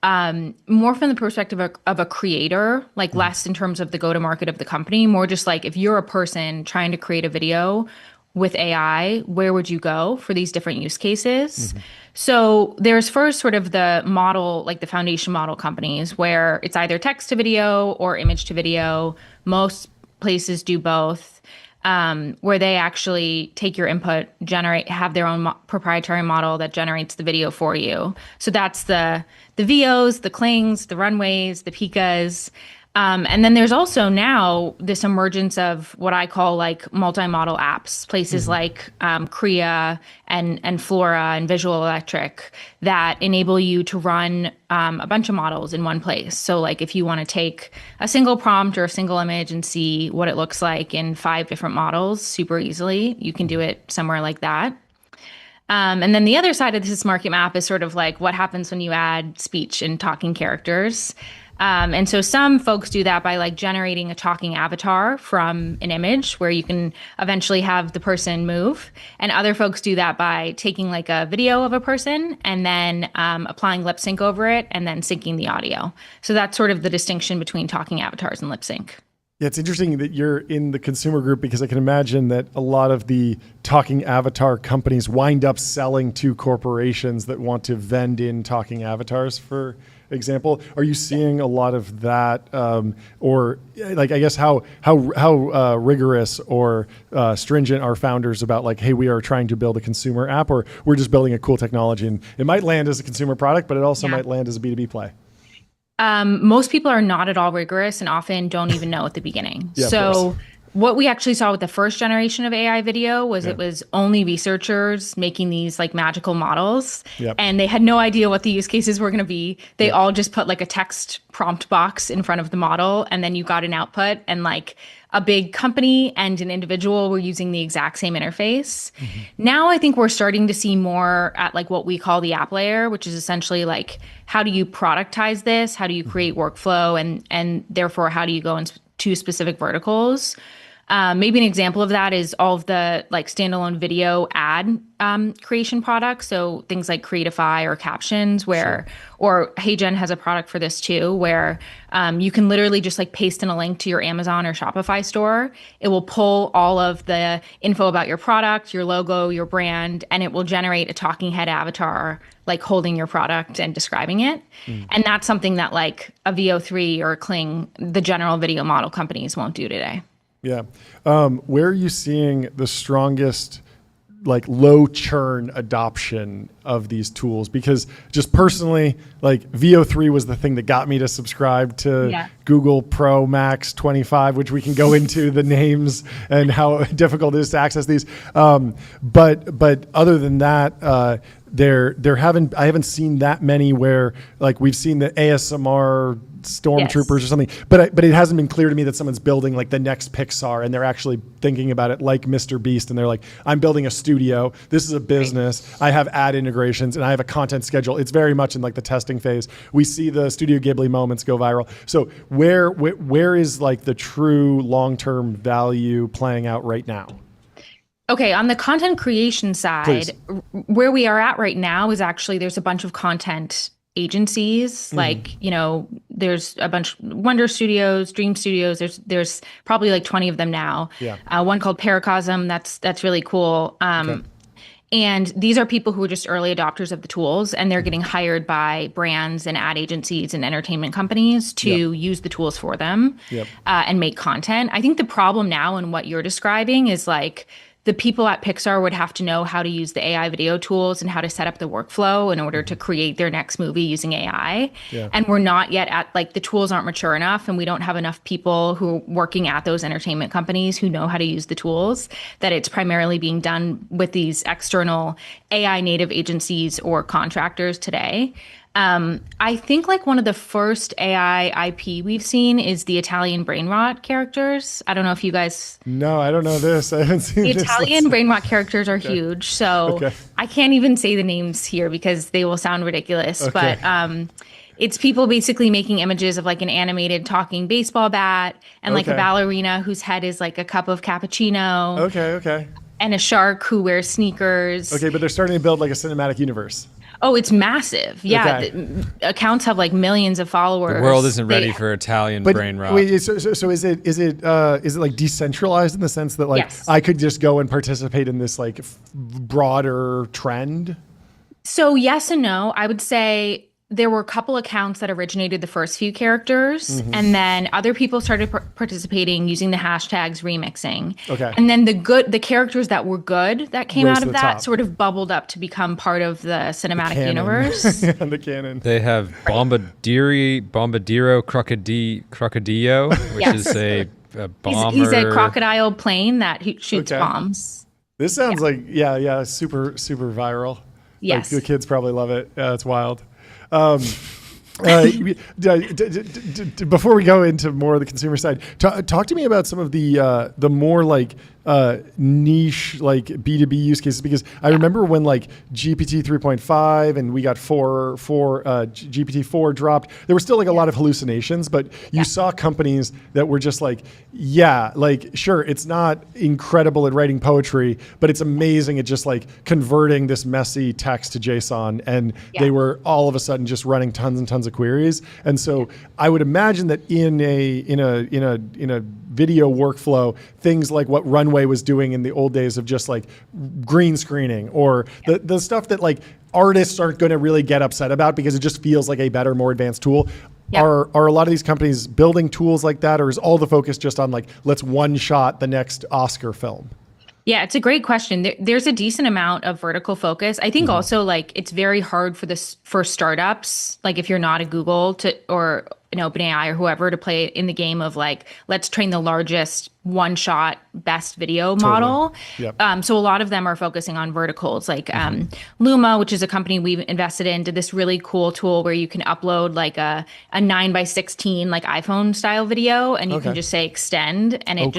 more from the perspective of a creator, like less in terms of the go-to-market of the company, more just like if you're a person trying to create a video with AI, where would you go for these different use cases? So there's first sort of the model, like the foundation model companies, where it's either text to video or image to video. Most places do both. Where they actually take your input, have their own proprietary model that generates the video for you. So that's the VOs, the Clings, the Runways, the Pikas. And then there's also now this emergence of what I call like multimodal apps, places like Crea and Flora and Visual Electric that enable you to run a bunch of models in one place. So like if you want to take a single prompt or a single image and see what it looks like in 5 different models super easily, you can do it somewhere like that. And then the other side of this market map is sort of like what happens when you add speech and talking characters. And so some folks do that by like generating a talking avatar from an image where you can eventually have the person move. And other folks do that by taking like a video of a person and then applying lip sync over it and then syncing the audio. So that's sort of the distinction between talking avatars and lip sync. Yeah, it's interesting that you're in the consumer group because I can imagine that a lot of the talking avatar companies wind up selling to corporations that want to vend in talking avatars, for example. Are you seeing a lot of that, or like I guess how rigorous or stringent are founders about like, hey, we are trying to build a consumer app, or we're just building a cool technology and it might land as a consumer product, but it also might land as a B2B play? Most people are not at all rigorous and often don't even know at the beginning. Yeah, so what we actually saw with the first generation of AI video was it was only researchers making these like magical models, and they had no idea what the use cases were going to be. They all just put like a text prompt box in front of the model, and then you got an output, and like a big company and an individual were using the exact same interface. Now I think we're starting to see more at like what we call the app layer, which is essentially like, how do you productize this? How do you create workflow? And therefore, how do you go into specific verticals? Maybe an example of that is all of the like standalone video ad creation products. So things like Creatify or Captions, where, or HeyGen has a product for this too, where you can literally just like paste in a link to your Amazon or Shopify store. It will pull all of the info about your product, your logo, your brand, and it will generate a talking head avatar like holding your product and describing it. And that's something that like a VO3 or a Cling, the general video model companies won't do today. Yeah. Where are you seeing the strongest like low churn adoption of these tools? Because just personally, like VO3 was the thing that got me to subscribe to Google Pro Max 25, which we can go into the names and how difficult it is to access these. But other than that, I haven't seen that many where like we've seen the ASMR stormtroopers or something, but it hasn't been clear to me that someone's building like the next Pixar and they're actually thinking about it like Mr. Beast, and they're like, I'm building a studio, this is a business, I have ad integrations and I have a content schedule. It's very much in like the testing phase. We see the Studio Ghibli moments go viral. So where is like the true long-term value playing out right now? Okay, on the content creation side, where we are at right now is actually there's a bunch of content agencies, like, you know, there's a bunch, Wonder Studios, Dream Studios, there's probably like 20 of them now. One called Paracosm, that's really cool. And these are people who are just early adopters of the tools, and they're getting hired by brands and ad agencies and entertainment companies to use the tools for them and make content. I think the problem now in what you're describing is like the people at Pixar would have to know how to use the AI video tools and how to set up the workflow in order to create their next movie using AI. Yeah. And we're not yet at, like, the tools aren't mature enough, and we don't have enough people who are working at those entertainment companies who know how to use the tools, that it's primarily being done with these external AI native agencies or contractors today. I think like one of the first AI IP we've seen is the Italian brain rot characters. I don't know if you guys... No, I don't know this. I haven't seen the this. Italian brain rot characters are huge. So I can't even say the names here because they will sound ridiculous. But it's people basically making images of like an animated talking baseball bat and like a ballerina whose head is like a cup of cappuccino. Okay. And a shark who wears sneakers. Okay, but they're starting to build like a cinematic universe. Oh, it's massive. Yeah. The accounts have like millions of followers. The world isn't ready for Italian brain rot. Wait, so is it like decentralized in the sense that like I could just go and participate in this like broader trend? So yes and no. I would say there were a couple accounts that originated the first few characters, and then other people started participating using the hashtags remixing. Okay. And then the characters that were good that came out of that sort of bubbled up to become part of the cinematic universe. The canon. They have Bombadiro Crocodillo, which is a bomber. He's a crocodile plane that shoots bombs. This sounds like super viral. Yes. Like, the kids probably love it. It's wild. Before we go into more of the consumer side, talk to me about some of the more like niche like B2B use cases, because I remember when like GPT 3.5 and we got GPT-4 dropped, there were still like a lot of hallucinations, but you saw companies that were just like, sure, it's not incredible at writing poetry, but it's amazing at just like converting this messy text to JSON, and they were all of a sudden just running tons and tons of queries. And so I would imagine that in a video workflow, things like what Runway was doing in the old days of just like green screening, or the stuff that like artists aren't going to really get upset about because it just feels like a better, more advanced tool. Are a lot of these companies building tools like that, or is all the focus just on like, let's one shot the next Oscar film? Yeah, it's a great question. There's a decent amount of vertical focus. I think also like it's very hard for startups, like if you're not a Google or an OpenAI or whoever, to play in the game of like, let's train the largest one-shot best video model. So a lot of them are focusing on verticals, like Luma, which is a company we've invested in, did this really cool tool where you can upload like a 9:16 like iPhone style video, and you can just say extend, and it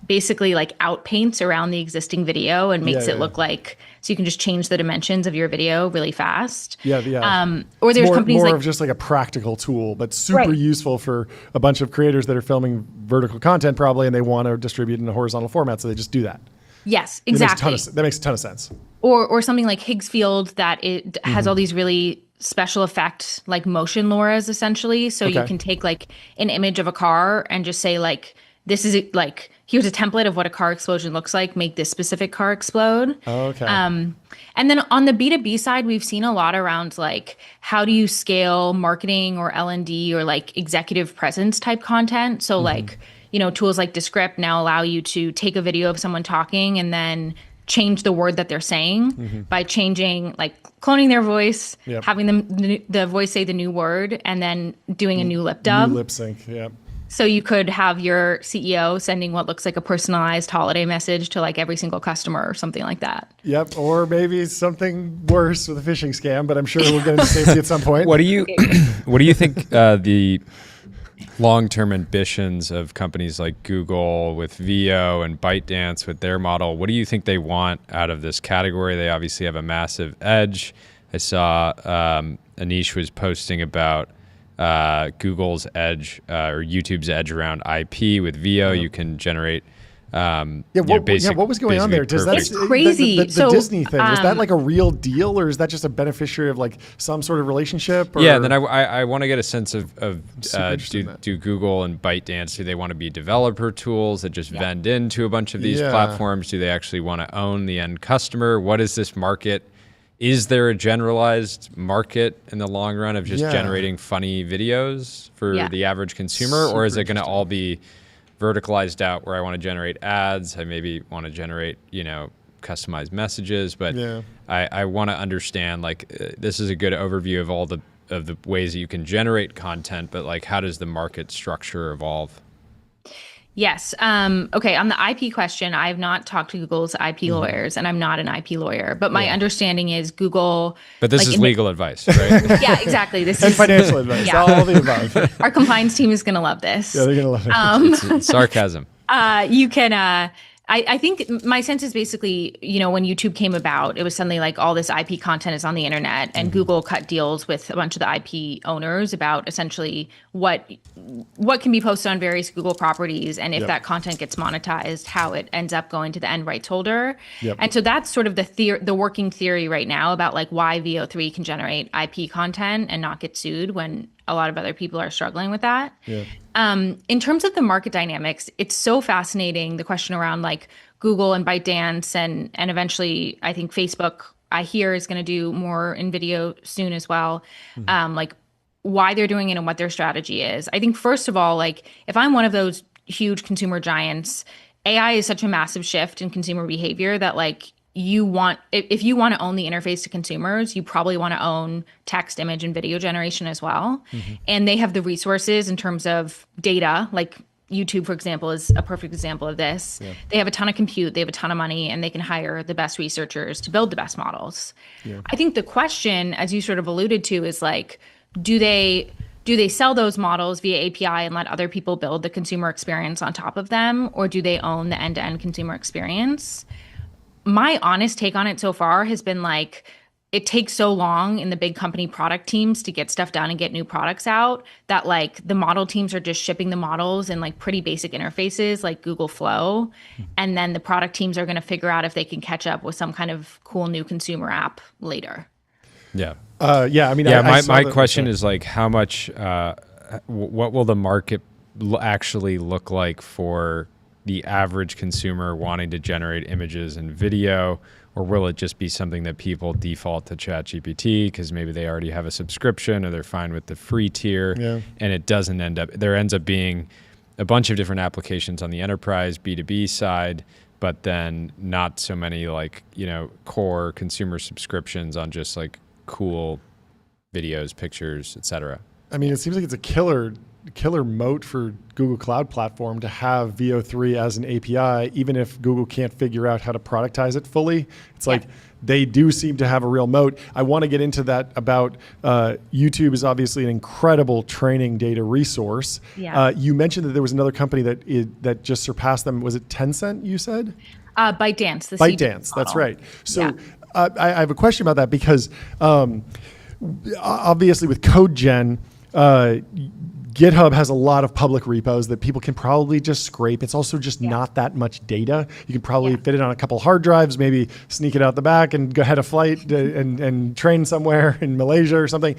basically like outpaints around the existing video and makes it look like, so you can just change the dimensions of your video really fast. Or there's companies more of just like a practical tool, but super useful for a bunch of creators that are filming vertical content probably, and they want to distribute in a horizontal format, so they just do that. Yes, exactly. That makes a ton of sense. Or something like Higgsfield that it has all these really special effect like motion LoRa's essentially. So you can take like an image of a car and just say like, this is like, here's a template of what a car explosion looks like, make this specific car explode. And then on the B2B side, we've seen a lot around like, how do you scale marketing or L&D or like executive presence type content? So like, tools like Descript now allow you to take a video of someone talking and then change the word that they're saying by changing, like cloning their voice, having them the voice say the new word, and then doing a new lip dub. New lip sync, So you could have your CEO sending what looks like a personalized holiday message to like every single customer or something like that. Or maybe something worse with a phishing scam, but I'm sure we'll get into safety at some point. What do you think the long-term ambitions of companies like Google with VO and ByteDance with their model? What do you think they want out of this category? They obviously have a massive edge. I saw Anish was posting about Google's edge or YouTube's edge around IP with VO. You can generate What was going on there? Does that, it's crazy. The Disney thing, is that like a real deal, or is that just a beneficiary of like some sort of relationship? Or? Yeah, and then I want to get a sense of do Google and ByteDance, do they want to be developer tools that just vend into a bunch of these platforms? Do they actually want to own the end customer? What is this market? Is there a generalized market in the long run of just generating funny videos for the average consumer, or is it going to all be verticalized out where I want to generate ads, I maybe want to generate, customized messages, but I want to understand, this is a good overview of all the ways that you can generate content, but like, how does the market structure evolve? Yes. Okay. On the IP question, I have not talked to Google's IP lawyers, and I'm not an IP lawyer, but my understanding is Google. But this is legal advice, right? Yeah, exactly. This and is financial advice. All the above. Our compliance team is going to love this. Yeah, they're going to love it. It's sarcasm. You can. I think my sense is basically, when YouTube came about, it was suddenly like all this IP content is on the internet, and Google cut deals with a bunch of the IP owners about essentially what can be posted on various Google properties, and if that content gets monetized, how it ends up going to the end rights holder. And so that's sort of the working theory right now about like why VO3 can generate IP content and not get sued when a lot of other people are struggling with that. In terms of the market dynamics, it's so fascinating, the question around like Google and ByteDance and eventually I think Facebook, I hear, is going to do more in video soon as well. Like why they're doing it and what their strategy is. I think first of all, like if I'm one of those huge consumer giants, AI is such a massive shift in consumer behavior that like if you want to own the interface to consumers, you probably want to own text, image, and video generation as well. And they have the resources in terms of data, like YouTube, for example, is a perfect example of this. They have a ton of compute, they have a ton of money, and they can hire the best researchers to build the best models. I think the question, as you sort of alluded to, is like, do they sell those models via API and let other people build the consumer experience on top of them, or do they own the end-to-end consumer experience? My honest take on it so far has been like, it takes so long in the big company product teams to get stuff done and get new products out that like the model teams are just shipping the models in like pretty basic interfaces like Google Flow. And then the product teams are going to figure out if they can catch up with some kind of cool new consumer app later. My question is like, how much, what will the market actually look like for the average consumer wanting to generate images and video, or will it just be something that people default to ChatGPT because maybe they already have a subscription or they're fine with the free tier, and it doesn't there ends up being a bunch of different applications on the enterprise B2B side, but then not so many like, core consumer subscriptions on just like cool videos, pictures, etc. I mean, it seems like it's a killer moat for Google Cloud Platform to have VO3 as an API, even if Google can't figure out how to productize it fully. It's like they do seem to have a real moat. I want to get into that about YouTube is obviously an incredible training data resource. You mentioned that there was another company that just surpassed them. Was it Tencent, you said? ByteDance. ByteDance, that's right. So I have a question about that because obviously with CodeGen, GitHub has a lot of public repos that people can probably just scrape. It's also just not that much data. You can probably fit it on a couple hard drives, maybe sneak it out the back and go ahead a flight and train somewhere in Malaysia or something.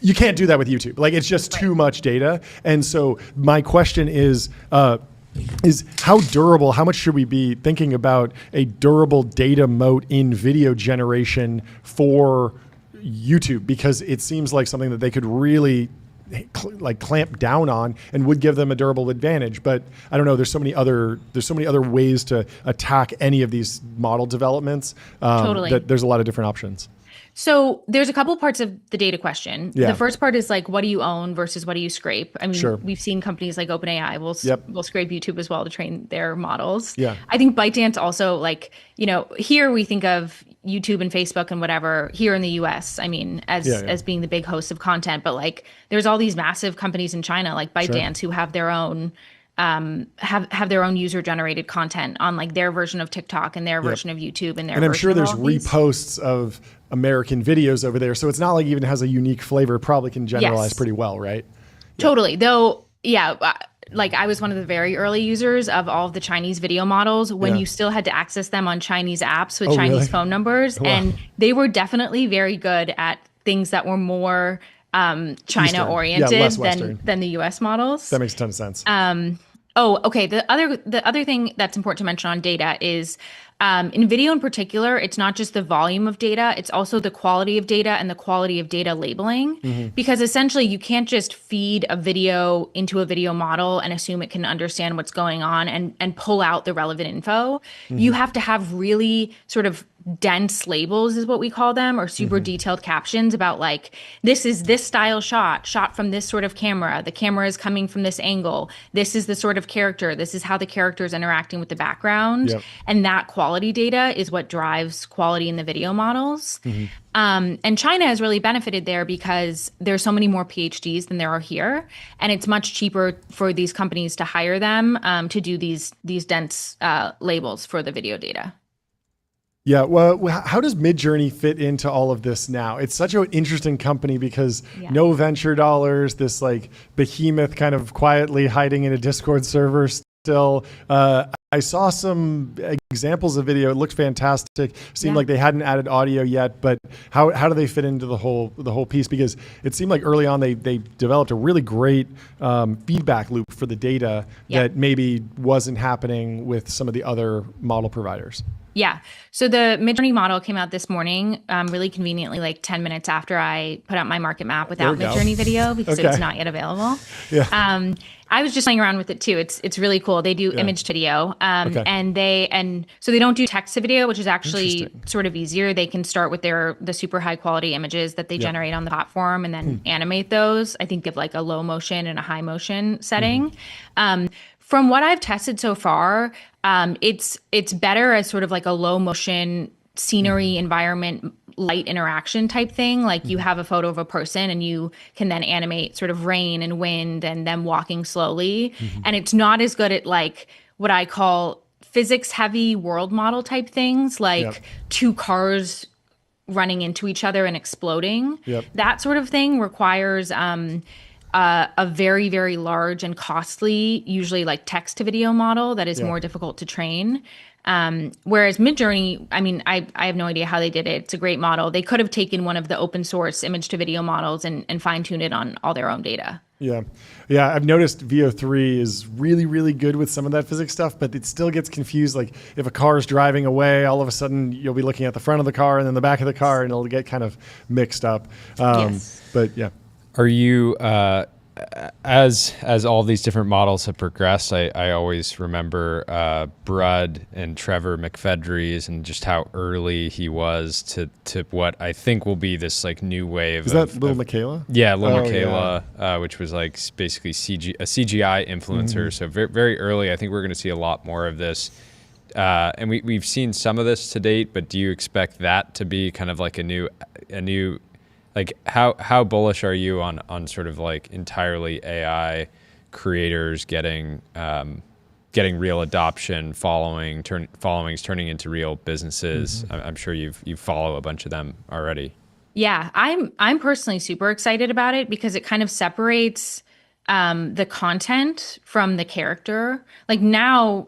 You can't do that with YouTube. Like it's just too much data. And so my question is how durable, how much should we be thinking about a durable data moat in video generation for YouTube? Because it seems like something that they could really clamp down on and would give them a durable advantage. But I don't know, there's so many other ways to attack any of these model developments that there's a lot of different options. So there's a couple parts of the data question. The first part is like, what do you own versus what do you scrape? I mean, we've seen companies like OpenAI will scrape YouTube as well to train their models. I think ByteDance also, like, here we think of YouTube and Facebook and whatever here in the US, I mean, as being the big hosts of content, but like there's all these massive companies in China like ByteDance who have their own have their own user generated content on like their version of TikTok and their version of YouTube and I'm sure there's reposts of American videos over there, so it's not like it even has a unique flavor. It probably can generalize pretty well, right? Totally. Though like I was one of the very early users of all of the Chinese video models when you still had to access them on Chinese apps with Chinese phone numbers. Wow. And they were definitely very good at things that were more China oriented than the US models. That makes a ton of sense. Okay. The other thing that's important to mention on data is in video in particular, it's not just the volume of data, it's also the quality of data and the quality of data labeling. Because essentially you can't just feed a video into a video model and assume it can understand what's going on and pull out the relevant info. You have to have really sort of dense labels is what we call them, or super detailed captions about like, this is this style shot from this sort of camera. The camera is coming from this angle. This is the sort of character. This is how the character is interacting with the background. And that quality data is what drives quality in the video models. And China has really benefited there because there's so many more PhDs than there are here. And it's much cheaper for these companies to hire them to do these dense labels for the video data. Yeah, well, how does Midjourney fit into all of this now? It's such an interesting company because no venture dollars, this like behemoth kind of quietly hiding in a Discord server still. I saw some examples of video. It looked fantastic. Seemed like they hadn't added audio yet, but how do they fit into the whole piece? Because it seemed like early on they developed a really great feedback loop for the data that maybe wasn't happening with some of the other model providers. Yeah. So the Midjourney model came out this morning, really conveniently, like 10 minutes after I put out my market map without Midjourney video because it's not yet available. I was just playing around with it too. It's really cool. They do image to video, and so they don't do text to video, which is actually sort of easier. They can start with the super high quality images that they generate on the platform and then animate those. I think of like a low motion and a high motion setting. From what I've tested so far, it's better as sort of like a low motion scenery environment, light interaction type thing. Like you have a photo of a person and you can then animate sort of rain and wind and them walking slowly. And it's not as good at like what I call physics heavy world model type things, like two cars running into each other and exploding. That sort of thing requires a very, very large and costly, usually like text to video model that is more difficult to train. Whereas Midjourney, I mean, I have no idea how they did it. It's a great model. They could have taken one of the open source image to video models and fine-tuned it on all their own data. Yeah. I've noticed VO3 is really, really good with some of that physics stuff, but it still gets confused. Like if a car is driving away, all of a sudden you'll be looking at the front of the car and then the back of the car, and it'll get kind of mixed up. But yeah. Are you, as all these different models have progressed, I always remember Brud and Trevor McFedries and just how early he was to what I think will be this like new wave. Is that Lil Miquela? Yeah, Lil Miquela, which was like basically a CGI influencer. So very, very early. I think we're going to see a lot more of this. And we've seen some of this to date, but do you expect that to be kind of like a new like how bullish are you on sort of like entirely AI creators getting real adoption, followings turning into real businesses? I'm sure you follow a bunch of them already. Yeah, I'm personally super excited about it because it kind of separates the content from the character. Like now,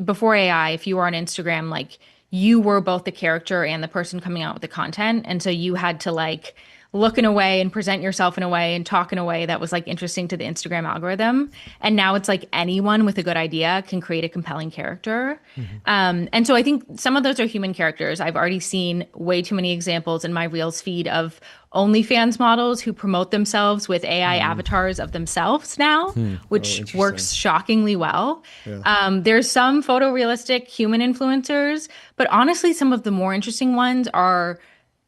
before AI, if you were on Instagram, like you were both the character and the person coming out with the content. And so you had to like look in a way and present yourself in a way and talk in a way that was like interesting to the Instagram algorithm. And now it's like anyone with a good idea can create a compelling character. And so I think some of those are human characters. I've already seen way too many examples in my Reels feed of OnlyFans models who promote themselves with AI avatars of themselves now, which works shockingly well. There's some photorealistic human influencers, but honestly, some of the more interesting ones are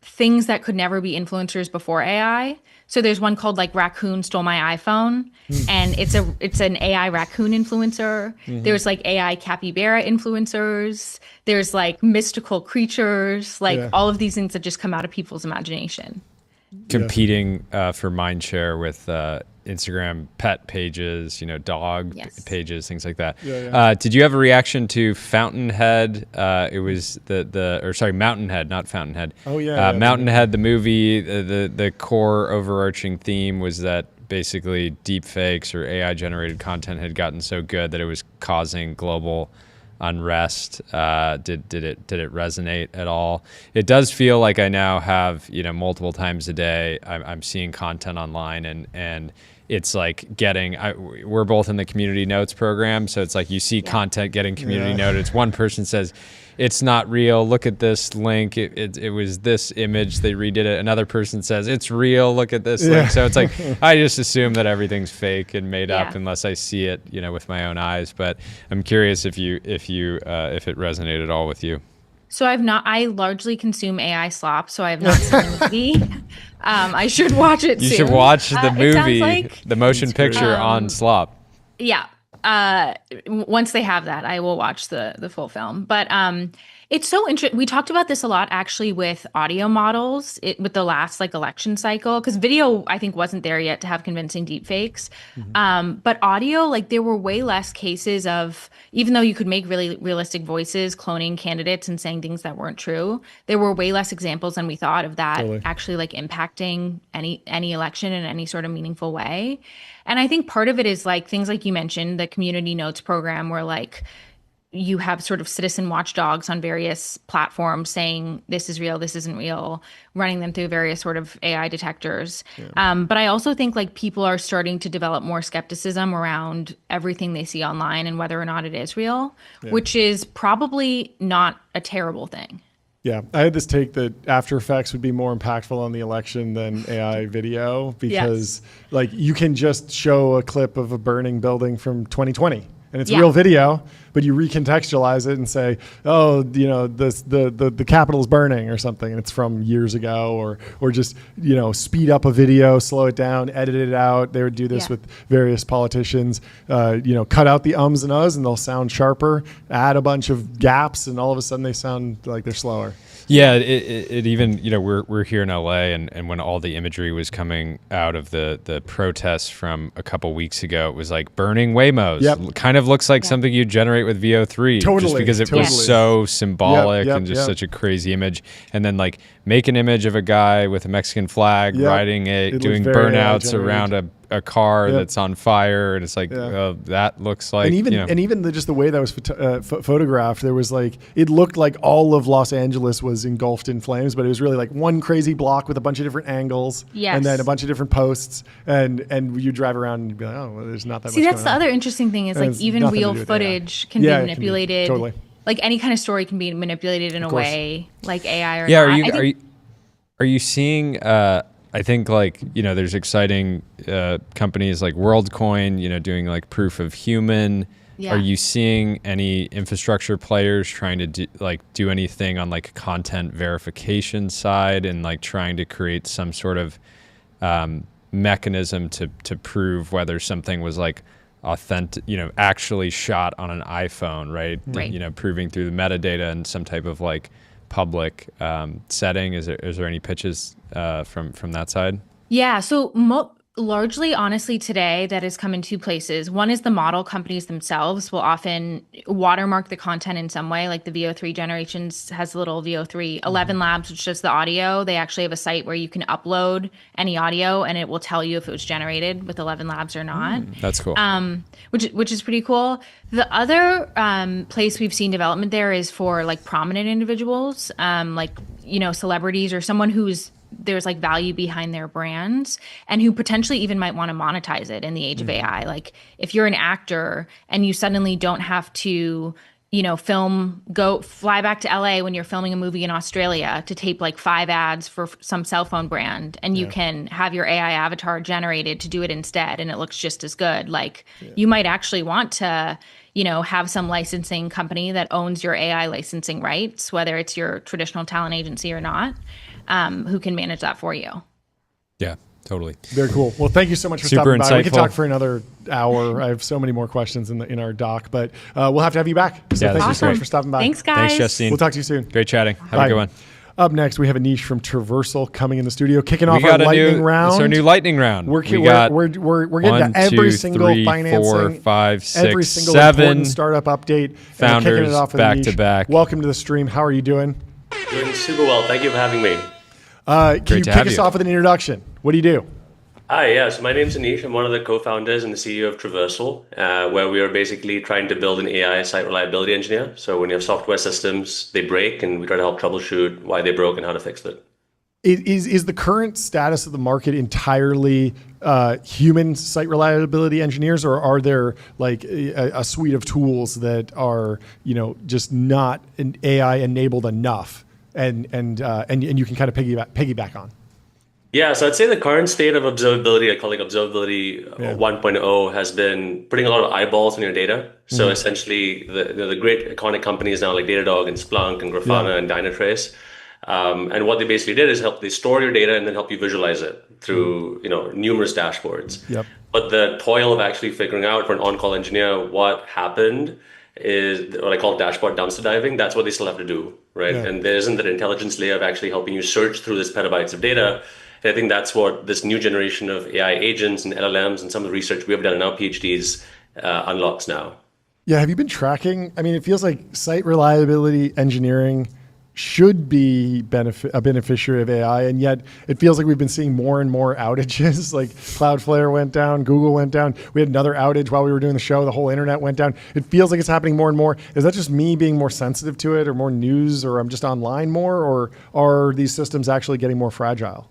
things that could never be influencers before AI. So there's one called like Raccoon Stole My iPhone, and it's an AI raccoon influencer. There's like AI capybara influencers. There's like mystical creatures, like all of these things that just come out of people's imagination. Competing for mindshare with Instagram pet pages, dog pages, things like that. Did you have a reaction to Fountainhead? It was Mountainhead, not Fountainhead. Oh yeah. Mountainhead, the movie. The core overarching theme was that basically deep fakes or AI generated content had gotten so good that it was causing global unrest. Did it resonate at all? It does feel like I now have, multiple times a day, I'm seeing content online and it's like we're both in the community notes program. So it's like you see content getting community noted. It's one person says, it's not real. Look at this link. It was this image. They redid it. Another person says, it's real. Look at this link. So it's like, I just assume that everything's fake and made up unless I see it, with my own eyes. But I'm curious if it resonated at all with you. So I largely consume AI slop, so I have not seen the movie. I should watch it soon. You should watch the movie, the motion picture on slop. Yeah. Once they have that, I will watch the full film. But it's so interesting. We talked about this a lot actually with audio models with the last election cycle, because video I think wasn't there yet to have convincing deepfakes. But audio, there were way less cases of, even though you could make really realistic voices, cloning candidates and saying things that weren't true, there were way less examples than we thought of that actually impacting any election in any sort of meaningful way. And I think part of it is things like you mentioned, the community notes program, where you have sort of citizen watchdogs on various platforms saying this is real, this isn't real, running them through various sort of AI detectors. But I also think people are starting to develop more skepticism around everything they see online and whether or not it is real, which is probably not a terrible thing. Yeah, I had this take that After Effects would be more impactful on the election than AI video because you can just show a clip of a burning building from 2020 and it's real video, but you recontextualize it and say, oh, the Capitol's burning or something, and it's from years ago, or just speed up a video, slow it down, edit it out. They would do this with various politicians. Cut out the ums and uhs, and they'll sound sharper. Add a bunch of gaps, and all of a sudden they sound like they're slower. Yeah, it even, we're here in LA, and when all the imagery was coming out of the protests from a couple weeks ago, it was like burning Waymos. Kind of looks like something you generate with VO3, just because it was so symbolic and just such a crazy image. And then make an image of a guy with a Mexican flag riding doing burnouts around a car that's on fire, and it's that looks like, and even just the way that was photographed, there was it looked like all of Los Angeles was engulfed in flames, but it was really one crazy block with a bunch of different angles, and then a bunch of different posts, and you drive around and you'd be like, oh, well, there's not that much. See, that's the other interesting thing is even real footage can be manipulated. Totally. Any kind of story can be manipulated in a way like AI or not. Are you seeing? I think there's exciting companies like WorldCoin, doing proof of human. Are you seeing any infrastructure players trying to do anything on content verification side and trying to create some sort of mechanism to prove whether something was authentic, actually shot on an iPhone, right? Proving through the metadata and some type of public setting. Is there any pitches from that side? Yeah, so largely, honestly, today that has come in two places. One is the model companies themselves will often watermark the content in some way, like the VO3 generations has a little VO3. 11 Labs, which does the audio, they actually have a site where you can upload any audio and it will tell you if it was generated with 11 Labs or not. That's cool. Which is pretty cool. The other place we've seen development there is for prominent individuals, celebrities or someone there's value behind their brands and who potentially even might want to monetize it in the age of AI. If you're an actor and you suddenly don't have to, fly back to LA when you're filming a movie in Australia to tape 5 ads for some cell phone brand, and you can have your AI avatar generated to do it instead, and it looks just as good. You might actually want to, have some licensing company that owns your AI licensing rights, whether it's your traditional talent agency or not, who can manage that for you. Yeah, totally. Very cool. Well, thank you so much for Super stopping by. Insightful. We could talk for another hour. I have so many more questions in our doc, but we'll have to have you back. So thank you so much for stopping by. Thanks, guys. Thanks, Justine. We'll talk to you soon. Great chatting. Have a good one. Up next, we have Anish from Traversal coming in the studio, kicking off our lightning round. It's our new lightning round. We're getting to every single financing, 4, 5, 6, every single 7 important startup update. Founders kicking it off with back Anish. to back. Welcome to the stream. How are you doing? Doing super well. Thank you for having me. Can you kick us off with an introduction? What do you do? Hi, yeah. So my name's Anish. I'm one of the co-founders and the CEO of Traversal, where we are basically trying to build an AI site reliability engineer. So when you have software systems, they break, and we try to help troubleshoot why they broke and how to fix it. Is the current status of the market entirely human site reliability engineers, or are there like a suite of tools that are just not AI enabled enough, and you can kind of piggyback on? Yeah, so I'd say the current state of observability, I call it observability 1.0, has been putting a lot of eyeballs on your data. So essentially, the great iconic companies now like Datadog and Splunk and Grafana and Dynatrace. And what they basically did is they store your data and then help you visualize it through numerous dashboards. Yep. But the toil of actually figuring out for an on-call engineer what happened is what I call dashboard dumpster diving. That's what they still have to do, right? Yeah. And there isn't that intelligence layer of actually helping you search through this petabytes of data. And I think that's what this new generation of AI agents and LLMs and some of the research we have done in our PhDs unlocks now. Yeah, have you been tracking? I mean, it feels like site reliability engineering should be a beneficiary of AI, and yet it feels like we've been seeing more and more outages. Like Cloudflare went down, Google went down. We had another outage while we were doing the show. The whole internet went down. It feels like it's happening more and more. Is that just me being more sensitive to it, or more news, or I'm just online more, or are these systems actually getting more fragile?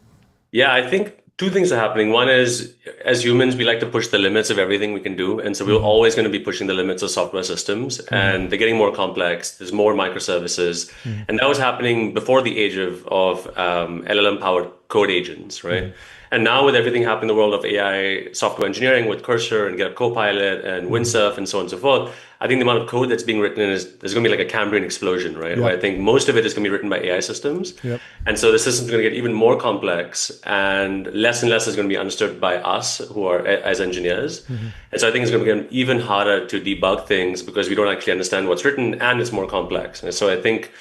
Yeah, I think two things are happening. One is, as humans, we like to push the limits of everything we can do. And so we're always going to be pushing the limits of software systems, and they're getting more complex. There's more microservices. And that was happening before the age of LLM-powered code agents, right? And now with everything happening in the world of AI software engineering with Cursor and GitHub Copilot and Windsurf and so on and so forth, I think the amount of code that's being written there's going to be like a Cambrian explosion, right? Yep. Where I think most of it is going to be written by AI systems. Yep. And so the system's going to get even more complex, and less is going to be understood by us who are as engineers. And so I think it's going to get even harder to debug things because we don't actually understand what's written, and it's more complex. And so I think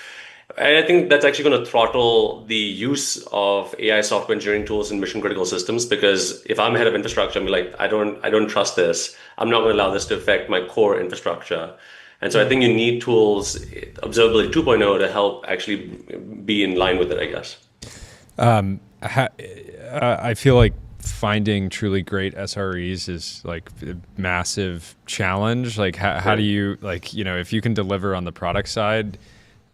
that's actually going to throttle the use of AI software engineering tools in mission critical systems, because if I'm head of infrastructure, I'm like, I don't trust this. I'm not going to allow this to affect my core infrastructure. And so I think you need tools, observability 2.0, to help actually be in line with it, I guess. I feel like finding truly great SREs is like a massive challenge. Like how do you, like, if you can deliver on the product side,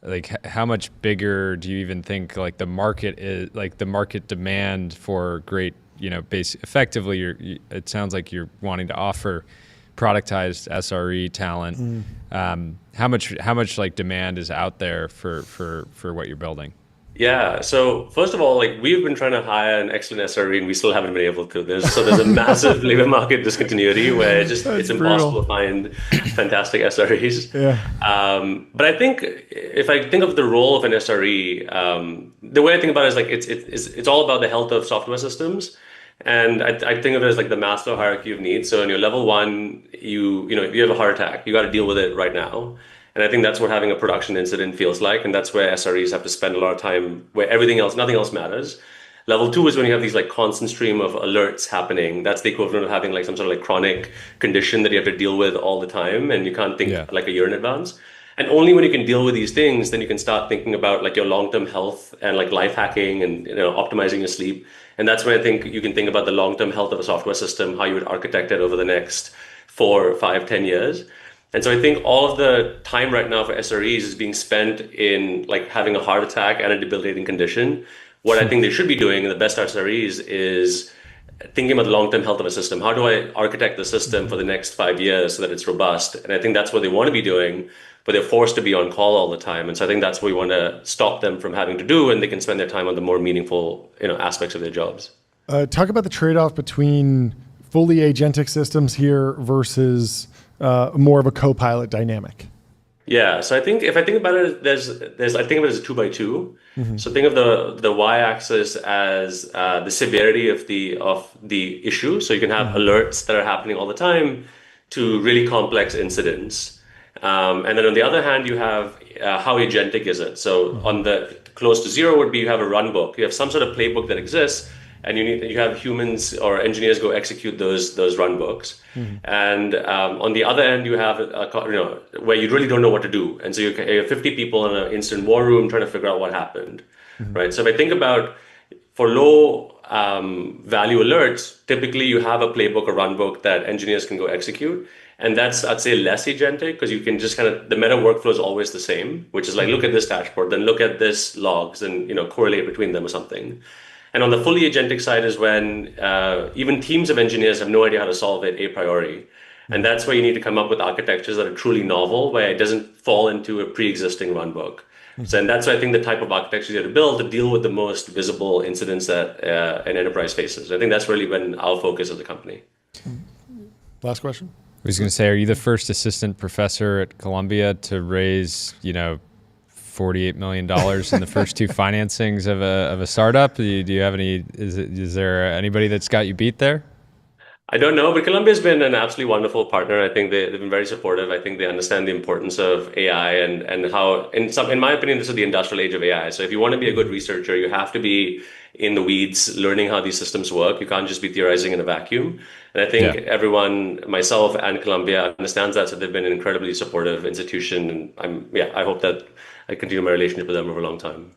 like how much bigger do you even think like the market is, like the market demand for great, effectively it sounds like you're wanting to offer productized SRE talent. How much like demand is out there for what you're building? Yeah. So first of all, like we've been trying to hire an excellent SRE and we still haven't been able to. There's a massive labor market discontinuity where it's impossible to find fantastic SREs. Yeah. But I think if I think of the role of an SRE, the way I think about it is like it's all about the health of software systems. And I think of it as like the Maslow hierarchy of needs. So in your level one, you have a heart attack, you got to deal with it right now. And I think that's what having a production incident feels like. And that's where SREs have to spend a lot of time where nothing else matters. Level two is when you have these like constant stream of alerts happening. That's the equivalent of having like some sort of like chronic condition that you have to deal with all the time. And you can't think like a year in advance. And only when you can deal with these things, then you can start thinking about like your long-term health and like life hacking and optimizing your sleep. And that's when I think you can think about the long-term health of a software system, how you would architect it over the next 4, 5, 10 years. And so I think all of the time right now for SREs is being spent in like having a heart attack and a debilitating condition. What I think they should be doing, and the best SREs, is thinking about the long-term health of a system. How do I architect the system for the next 5 years so that it's robust? And I think that's what they want to be doing, but they're forced to be on call all the time. And so I think that's what we want to stop them from having to do, and they can spend their time on the more meaningful aspects of their jobs. Talk about the trade-off between fully agentic systems here versus more of a co-pilot dynamic. Yeah, so I think if I think about it, I think of it as a 2x2. So think of the y-axis as the severity of the issue. So you can have alerts that are happening all the time to really complex incidents. And then on the other hand, you have how agentic is it? So on the close to zero would be you have a run book. You have some sort of playbook that exists, and you have humans or engineers go execute those run books. And on the other end, you have where you really don't know what to do, and so you have 50 people in an instant war room trying to figure out what happened, right? So if I think about for low value alerts, typically you have a playbook or runbook that engineers can go execute. And that's, I'd say, less agentic because you can just the meta workflow is always the same, which is like, look at this dashboard, then look at this logs and, correlate between them or something. And on the fully agentic side is when even teams of engineers have no idea how to solve it a priori. And that's where you need to come up with architectures that are truly novel, where it doesn't fall into a pre-existing runbook. So, and that's, I think, the type of architecture you have to build to deal with the most visible incidents that an enterprise faces. I think that's really been our focus as a company. Last question. I was going to say, are you the first assistant professor at Columbia to raise, $48 million in the first two financings of a startup? Do you have any? Is there anybody that's got you beat there? I don't know, but Columbia's been an absolutely wonderful partner. I think they've been very supportive. I think they understand the importance of AI and how, in my opinion, this is the industrial age of AI. So if you want to be a good researcher, you have to be in the weeds, learning how these systems work. You can't just be theorizing in a vacuum. And I think everyone, myself and Columbia, understands that. So they've been an incredibly supportive institution. And I hope that I continue my relationship with them over a long time.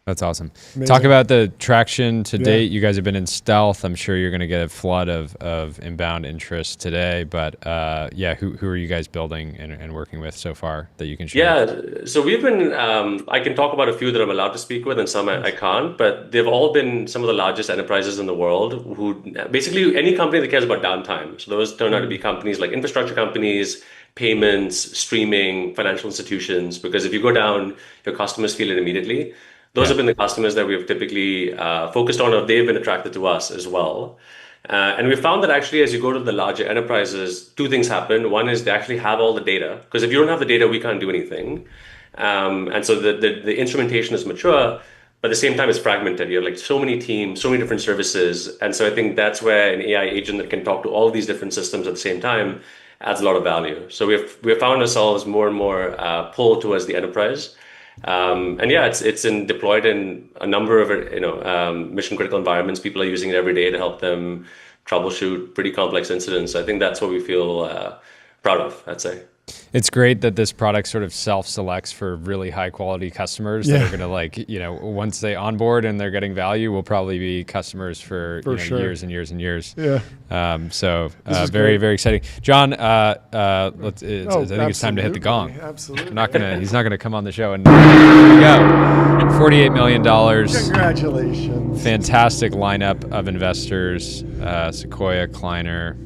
That's awesome. Amazing. Talk about the traction to date. You guys have been in stealth. I'm sure you're going to get a flood of inbound interest today. But who are you guys building and working with so far that you can share? Yeah, so we've been, I can talk about a few that I'm allowed to speak with and some I can't, but they've all been some of the largest enterprises in the world who basically any company that cares about downtime. So those turn out to be companies like infrastructure companies, payments, streaming, financial institutions, because if you go down, your customers feel it immediately. Those have been the customers that we've typically focused on, or they've been attracted to us as well. And we found that actually, as you go to the larger enterprises, two things happen. One is they actually have all the data, because if you don't have the data, we can't do anything. And so the instrumentation is mature, but at the same time, it's fragmented. You have like so many teams, so many different services. And so I think that's where an AI agent that can talk to all of these different systems at the same time adds a lot of value. So we've found ourselves more and more pulled towards the enterprise. It's deployed in a number of mission critical environments. People are using it every day to help them troubleshoot pretty complex incidents. I think that's what we feel proud of, I'd say. It's great that this product sort of self-selects for really high quality customers that are going to once they onboard and they're getting value, will probably be customers for sure. Years and years and years. Yeah. Very, very exciting. John, I think it's time to hit the gong. Absolutely. He's not gonna come on the show. And there we go. $48 million. Congratulations. Fantastic lineup of investors. Sequoia, Kleiner.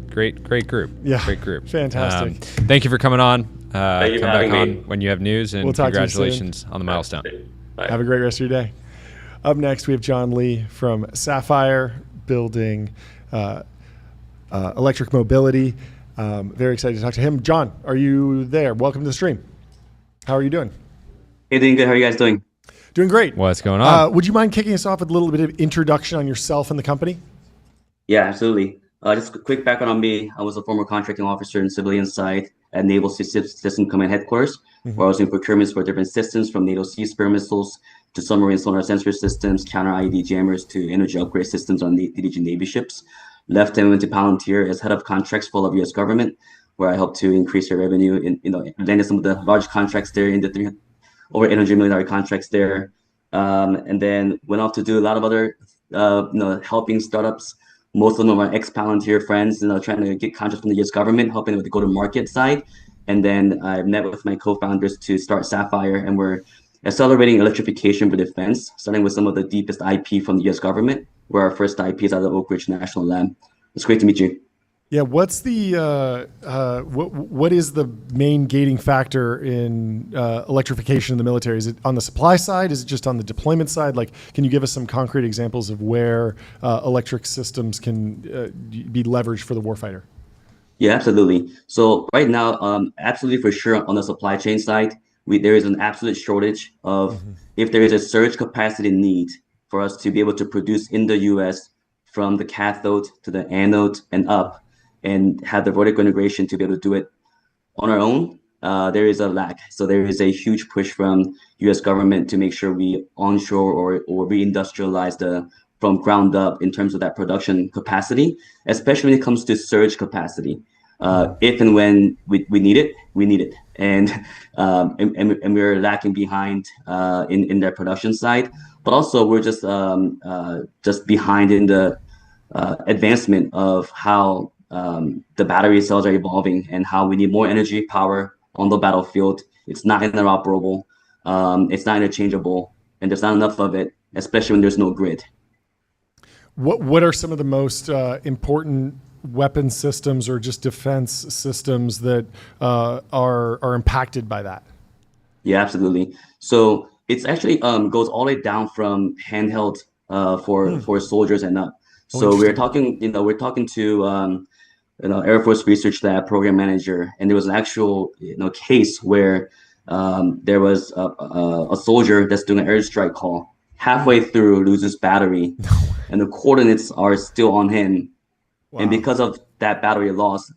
Great group. Yeah. Great group. Fantastic. Thank you for coming on. Thank you come for back having on me. when you have news, and congratulations on the milestone. Bye. Have a great rest of your day. Up next, we have John Lee from Safire, building electric mobility. Very excited to talk to him. John, are you there? Welcome to the stream. How are you doing? Hey, doing good. How are you guys doing? Doing great. What's going on? Would you mind kicking us off with a little bit of introduction on yourself and the company? Yeah, absolutely. Just a quick background on me. I was a former contracting officer in civilian side at Naval System Command Headquarters, where I was doing procurements for different systems from NATO sea spear missiles to submarine sonar sensor systems, counter IED jammers to energy upgrade systems on DDG Navy ships. Left and went to Palantir as head of contracts for all of U.S. government, where I helped to increase their revenue and landed some of the large contracts there in the over $800 million contracts there. And then went off to do a lot of other helping startups. Most of them are ex-Palantir friends, trying to get contracts from the U.S. government, helping with the go-to-market side. And then I met with my co-founders to start Safire, and we're accelerating electrification for defense, starting with some of the deepest IP from the U.S. government, where our first IP is out of the Oak Ridge National Lab. It's great to meet you. Yeah, what's the what is the main gating factor in electrification in the military? Is it on the supply side? Is it just on the deployment side? Like, can you give us some concrete examples of where electric systems can be leveraged for the warfighter? Yeah, absolutely. So right now, absolutely for sure on the supply chain side, there is an absolute shortage of if there is a surge capacity need for us to be able to produce in the U.S. from the cathode to the anode and up, and have the vertical integration to be able to do it on our own, there is a lack. So there is a huge push from U.S. government to make sure we onshore or reindustrialize from ground up in terms of that production capacity, especially when it comes to surge capacity. If and when we need it, we need it. And we're lacking behind in their production side, but also we're just behind in the advancement of how the battery cells are evolving and how we need more energy power on the battlefield. It's not interoperable, it's not interchangeable, and there's not enough of it, especially when there's no grid. What are some of the most important weapon systems or just defense systems that are impacted by that? Yeah, absolutely. So it's actually goes all the way down from handheld for soldiers and up. So we're talking to Air Force Research Lab program manager, and there was an actual case where there was a soldier that's doing an airstrike call, halfway through loses battery, and the coordinates are still on him. Wow. And because of that battery loss,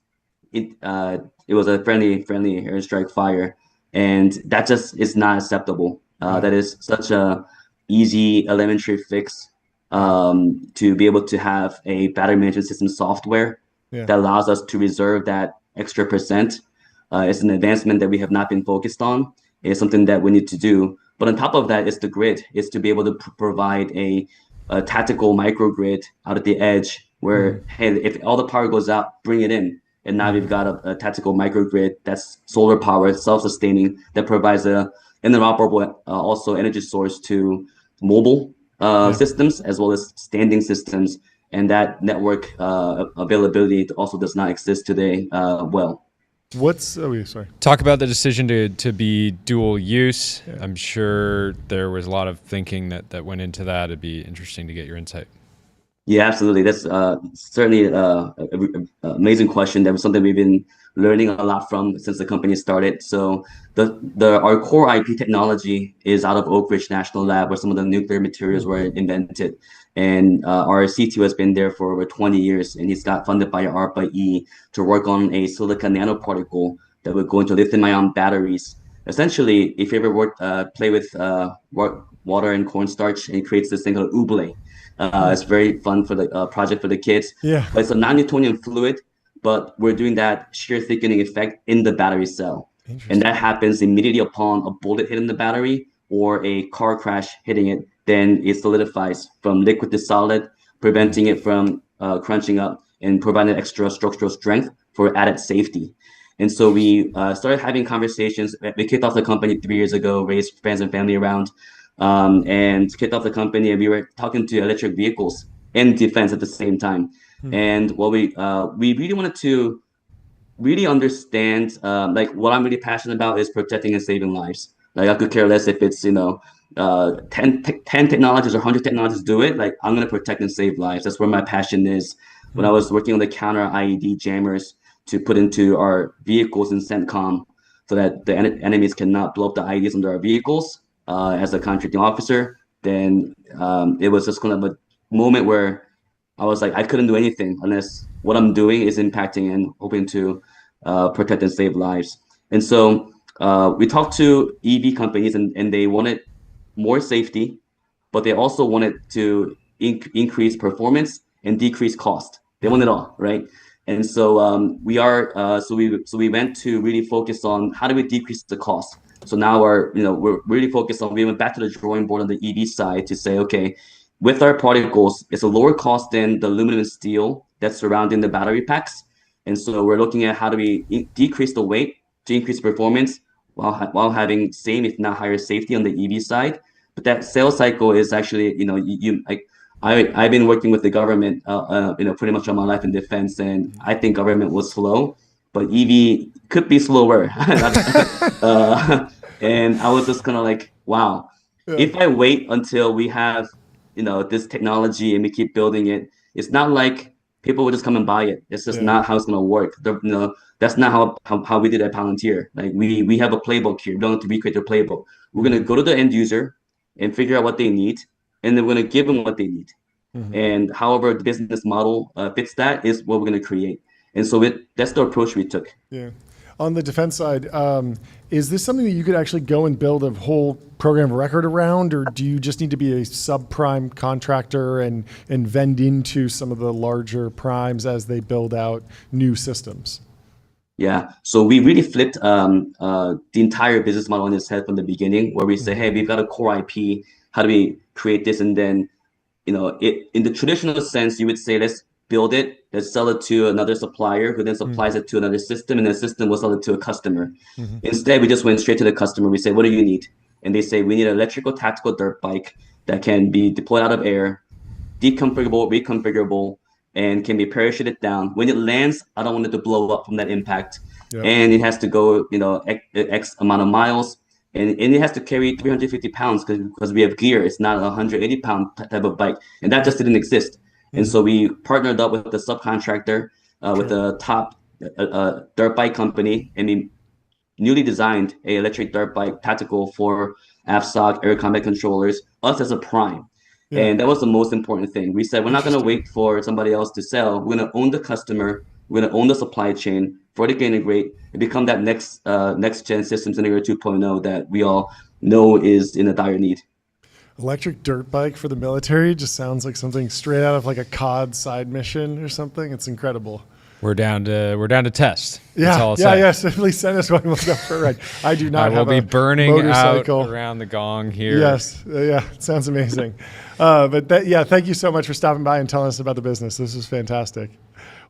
it was a friendly airstrike fire, and that just is not acceptable. That is such a easy elementary fix to be able to have a battery management system software that allows us to reserve that extra percent. It's an advancement that we have not been focused on. It's something that we need to do. But on top of that is the grid, is to be able to provide a tactical microgrid out at the edge where, hey, if all the power goes out, bring it in. And now we've got a tactical microgrid that's solar powered, self-sustaining, that provides a interoperable also energy source to mobile systems as well as standing systems. And that network availability also does not exist today well. Talk about the decision to be dual use. Yeah. I'm sure there was a lot of thinking that went into that. It'd be interesting to get your insight. Yeah, absolutely. That's certainly an amazing question. That was something we've been learning a lot from since the company started. So our core IP technology is out of Oak Ridge National Lab, where some of the nuclear materials were invented. And our CTO has been there for over 20 years, and he's got funded by ARPA-E to work on a silicon nanoparticle that would go into lithium-ion batteries. Essentially, if you ever play with water and cornstarch, it creates this thing called oobleck. It's very fun for the project for the kids. Yeah. But it's a non-Newtonian fluid, but we're doing that shear thickening effect in the battery cell. And that happens immediately upon a bullet hitting the battery or a car crash hitting it. Then it solidifies from liquid to solid, preventing it from crunching up and providing extra structural strength for added safety. And so we started having conversations. We kicked off the company 3 years ago, raised friends and family around, and kicked off the company. And we were talking to electric vehicles and defense at the same time. And what we really wanted to really understand, like what I'm really passionate about is protecting and saving lives. Like I could care less if it's 10 technologies or 100 technologies do it. Like I'm going to protect and save lives. That's where my passion is. When I was working on the counter IED jammers to put into our vehicles in CENTCOM so that the enemies cannot blow up the IEDs under our vehicles as a contracting officer, then it was just kind of a moment where I was like, I couldn't do anything unless what I'm doing is impacting and hoping to protect and save lives. And so we talked to EV companies and they wanted more safety, but they also wanted to increase performance and decrease cost. They want it all, right? And so we went to really focus on how do we decrease the cost. So now we're really focused on, we went back to the drawing board on the EV side to say, okay, with our particles, it's a lower cost than the aluminum and steel that's surrounding the battery packs. And so we're looking at how do we decrease the weight to increase performance while having same, if not higher safety on the EV side. But that sales cycle is actually, I've been working with the government, pretty much all my life in defense, and I think government was slow, but EV could be slower. And I was just kind of like, wow, if I wait until we have, this technology and we keep building it, it's not like people will just come and buy it. It's just not how it's going to work. That's not how we did at Palantir. Like we have a playbook here. We don't have to recreate their playbook. We're going to go to the end user and figure out what they need, and then we're going to give them what they need. And however the business model fits that is what we're going to create. And so that's the approach we took. Yeah. On the defense side, is this something that you could actually go and build a whole program of record around, or do you just need to be a subprime contractor and vend into some of the larger primes as they build out new systems? Yeah, so we really flipped the entire business model on its head from the beginning, where we say, hey, we've got a core IP. How do we create this? And then, in the traditional sense, you would say, let's build it, let's sell it to another supplier who then supplies it to another system, and the system will sell it to a customer. Instead, we just went straight to the customer. We say, what do you need? And they say, we need an electrical tactical dirt bike that can be deployed out of air, deconfigurable, reconfigurable, and can be parachuted down. When it lands, I don't want it to blow up from that impact. Yep. And it has to go, X amount of miles. And it has to carry 350 pounds because we have gear. It's not a 180-pound type of bike. And that just didn't exist. And so we partnered up with the subcontractor, with the top dirt bike company, and we newly designed a electric dirt bike tactical for AFSOC, air combat controllers, us as a prime. Yeah. And that was the most important thing. We said, we're not going to wait for somebody else to sell. We're going to own the customer. We're going to own the supply chain, vertically integrate, and become that next gen systems integrator 2.0 that we all know is in a dire need. Electric dirt bike for the military just sounds like something straight out of like a COD side mission or something. It's incredible. We're down to test. Yeah, Simply send us one. We'll go for a ride. I do not have a motorcycle. I will be burning out around the gong here. Yes, it sounds amazing. Thank you so much for stopping by and telling us about the business. This is fantastic.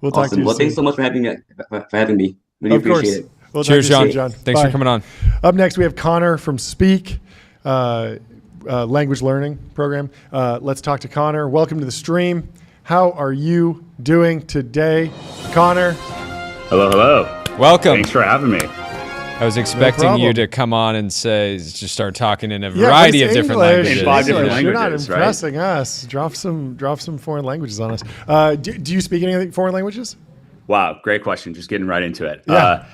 We'll talk to you soon. Thanks so much for having me. Really appreciate it. We'll Cheers, John. Thanks for coming on. Up next, we have Connor from Speak, language learning program. Let's talk to Connor. Welcome to the stream. How are you doing today, Connor? Hello. Welcome. Thanks for having me. I was expecting you to come on and just start talking in a variety of different languages. In 5 different languages. You're not impressing us. Drop some foreign languages on us. Do you speak any foreign languages? Wow, great question. Just getting right into it. Yeah.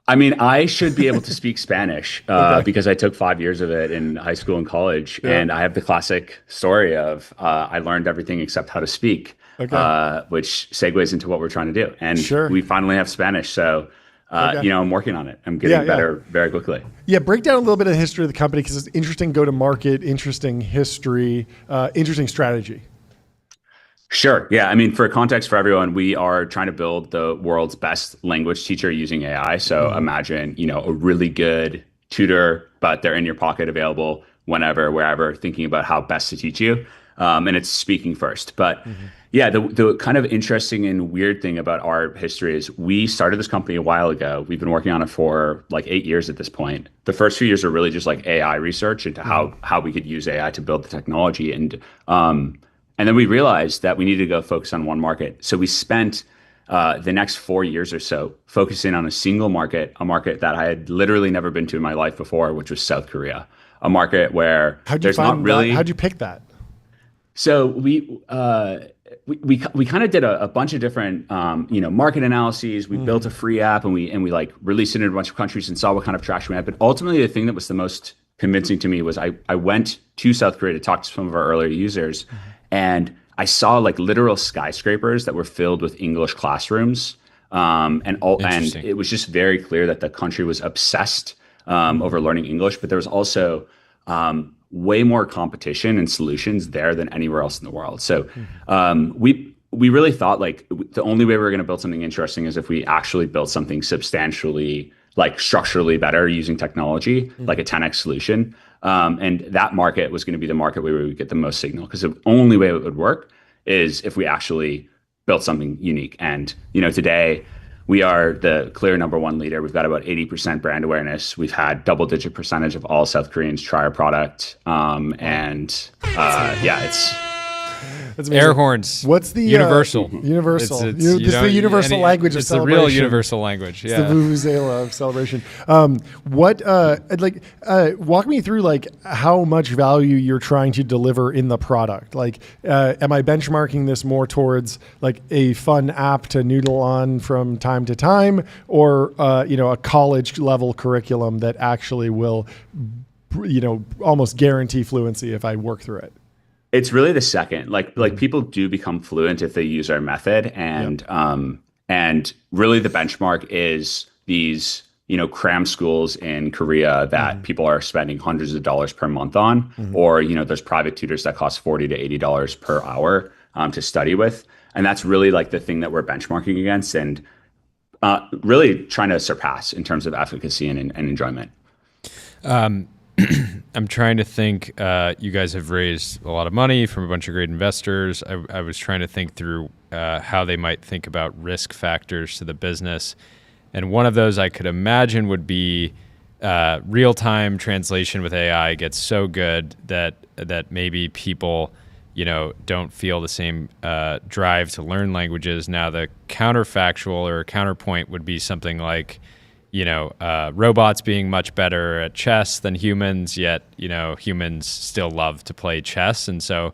I should be able to speak Spanish because I took 5 years of it in high school and college. Yeah. And I have the classic story of I learned everything except how to speak, which segues into what we're trying to do. And we finally have Spanish. So, I'm working on it. I'm getting better very quickly. Yeah, break down a little bit of the history of the company because it's interesting go-to-market, interesting history, interesting strategy. Sure. Yeah. For context for everyone, we are trying to build the world's best language teacher using AI. So imagine, a really good tutor, but they're in your pocket, available whenever, wherever, thinking about how best to teach you. And it's speaking first. But the kind of interesting and weird thing about our history is we started this company a while ago. We've been working on it for like 8 years at this point. The first few years are really just like AI research into how we could use AI to build the technology. And then we realized that we needed to go focus on one market. So we spent the next 4 years or so focusing on a single market, a market that I had literally never been to in my life before, which was South Korea, a market where there's not really. How'd you pick that? So we kind of did a bunch of different market analyses. We built a free app and we like released it in a bunch of countries and saw what kind of traction we had. But ultimately, the thing that was the most convincing to me was I went to South Korea to talk to some of our earlier users. And I saw like literal skyscrapers that were filled with English classrooms. And it was just very clear that the country was obsessed over learning English, but there was also way more competition and solutions there than anywhere else in the world. So we really thought like the only way we were going to build something interesting is if we actually built something substantially like structurally better using technology, like a 10x solution. And that market was going to be the market where we would get the most signal, because the only way it would work is if we actually built something unique. And, today we are the clear number one leader. We've got about 80% brand awareness. We've had double-digit percentage of all South Koreans try our product. It's air horns. What's the universal? Universal. It's the universal language of celebration. It's the real universal language. Yeah. It's the vuvuzela of celebration. Walk me through like how much value you're trying to deliver in the product. Like, am I benchmarking this more towards like a fun app to noodle on from time to time, or a college level curriculum that actually will, almost guarantee fluency if I work through it? It's really the second. Like people do become fluent if they use our method, and really the benchmark is these cram schools in Korea that people are spending hundreds of dollars per month on, or there's private tutors that cost $40 to $80 per hour to study with, and that's really like the thing that we're benchmarking against. And really trying to surpass in terms of efficacy and enjoyment. I'm trying to think, you guys have raised a lot of money from a bunch of great investors. I was trying to think through how they might think about risk factors to the business. And one of those I could imagine would be real-time translation with AI gets so good that maybe people, don't feel the same drive to learn languages. Now, the counterfactual or counterpoint would be something like, robots being much better at chess than humans, yet, humans still love to play chess. And so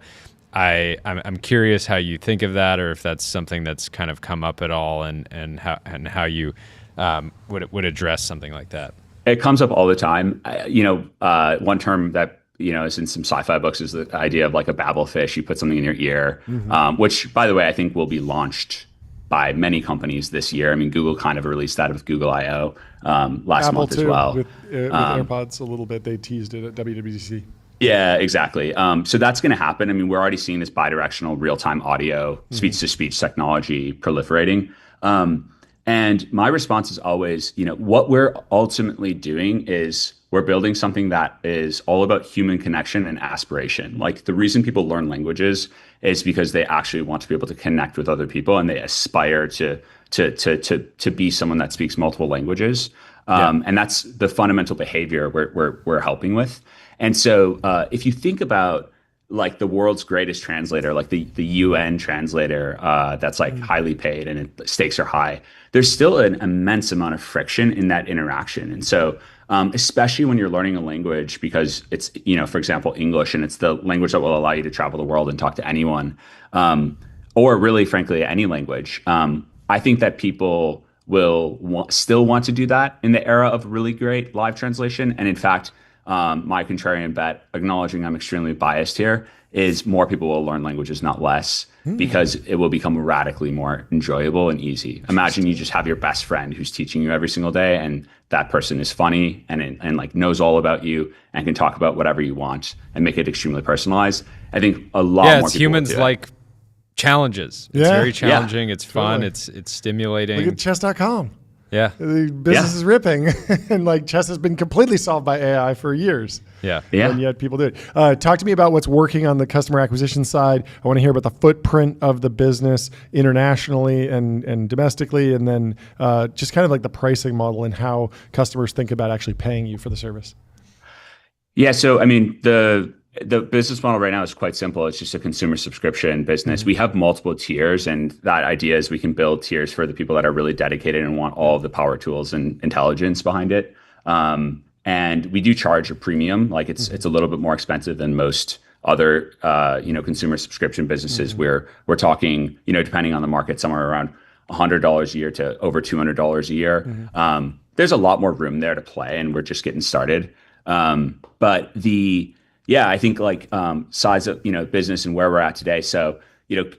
I'm curious how you think of that, or if that's something that's kind of come up at all, and how you would address something like that. It comes up all the time. One term that is in some sci-fi books is the idea of like a babble fish. You put something in your ear, which, by the way, I think will be launched by many companies this year. I mean, Google kind of released that with Google I/O last month as well. With AirPods a little bit. They teased it at WWDC. Yeah, exactly. So that's going to happen. I mean, we're already seeing this bidirectional real-time audio, speech-to-speech technology proliferating. And my response is always, what we're ultimately doing is we're building something that is all about human connection and aspiration. Like, the reason people learn languages is because they actually want to be able to connect with other people, and they aspire to be someone that speaks multiple languages. And that's the fundamental behavior we're helping with. And so if you think about like the world's greatest translator, like the UN translator that's like highly paid and stakes are high, there's still an immense amount of friction in that interaction. And so especially when you're learning a language, because it's, for example, English, and it's the language that will allow you to travel the world and talk to anyone, or really, frankly, any language. I think that people will still want to do that in the era of really great live translation. And in fact, my contrarian bet, acknowledging I'm extremely biased here, is more people will learn languages, not less, because it will become radically more enjoyable and easy. Imagine you just have your best friend who's teaching you every single day, and that person is funny and like knows all about you and can talk about whatever you want and make it extremely personalized. I think a lot more people humans like challenges. It's very challenging. It's fun. Totally. It's stimulating. Look at chess.com. Yeah. The business is ripping, and like chess has been completely solved by AI for years. Yeah. And yet people do it. Talk to me about what's working on the customer acquisition side. I want to hear about the footprint of the business internationally and domestically, and then just kind of like the pricing model and how customers think about actually paying you for the service. Yeah. So, I mean, the business model right now is quite simple. It's just a consumer subscription business. We have multiple tiers, and that idea is we can build tiers for the people that are really dedicated and want all of the power tools and intelligence behind it. And we do charge a premium. Like it's a little bit more expensive than most other consumer subscription businesses. We're talking, depending on the market, somewhere around $100 a year to over $200 a year. There's a lot more room there to play, and we're just getting started. But I think like size of business and where we're at today. So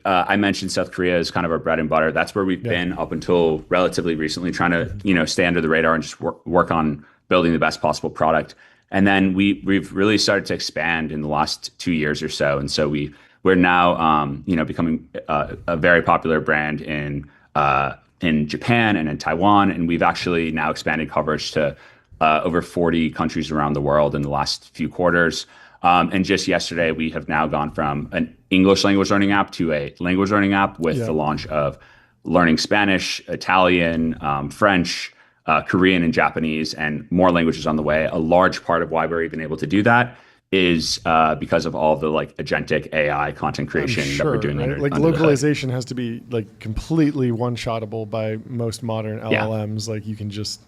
I mentioned South Korea is kind of our bread and butter. That's where we've been up until relatively recently, trying to stay under the radar and just work on building the best possible product. And then we've really started to expand in the last 2 years or so. And so we're now becoming a very popular brand in Japan and in Taiwan, and we've actually now expanded coverage to over 40 countries around the world in the last few quarters. And just yesterday, we have now gone from an English language learning app to a language learning app with the launch of learning Spanish, Italian, French, Korean, and Japanese, and more languages on the way. A large part of why we're even able to do that is because of all the like agentic AI content creation that we're doing. Right? Like localization has to be like completely one-shottable by most modern LLMs. Like you can just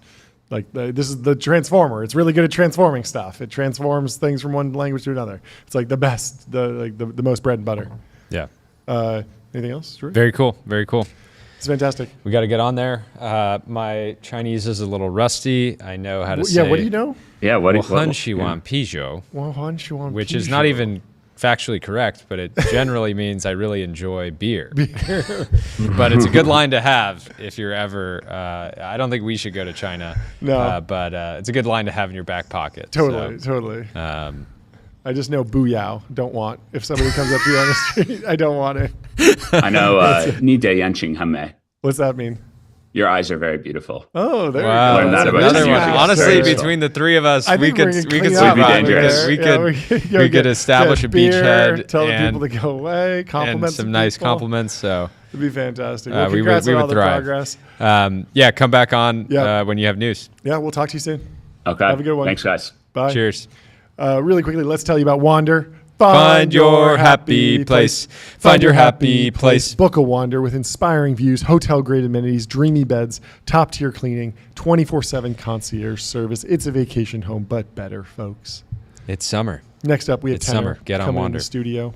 this is the transformer. It's really good at transforming stuff. It transforms things from one language to another. It's like the best, the most bread and butter. Yeah. Anything else, Drew? Very cool. Very cool. It's fantastic. We got to get on there. My Chinese is a little rusty. I know how to say. Yeah. What do you know? Yeah. Which is not even factually correct, but it generally means I really enjoy beer. But it's a good line to have if you're ever, I don't think we should go to China, but it's a good ni to have in your back pocket. Totally. I just know booyao, don't want. If somebody comes up to you on the street, I don't want it. I know, ni de yanqing hame. What's that mean? Your eyes are very beautiful. Oh, there wow, we go. that's another one. Honestly, between the three of us, we could dangerous. We could establish a beachhead, tell the people to go away, compliment and some nice compliments. So it'd be fantastic. we congrats would on all the thrive. progress. Yeah, come back on when you have news. Yeah, we'll talk to you soon. Okay. Have a good one. Thanks, guys. Bye. Cheers. Really quickly, let's tell you about Wander. Find your happy place. Find your happy place. Book a Wander with inspiring views, hotel-grade amenities, dreamy beds, top-tier cleaning, 24/7 concierge service. It's a vacation home, but better, folks. It's summer. Next up, we have Tenor summer. Get on coming Wander. in the studio.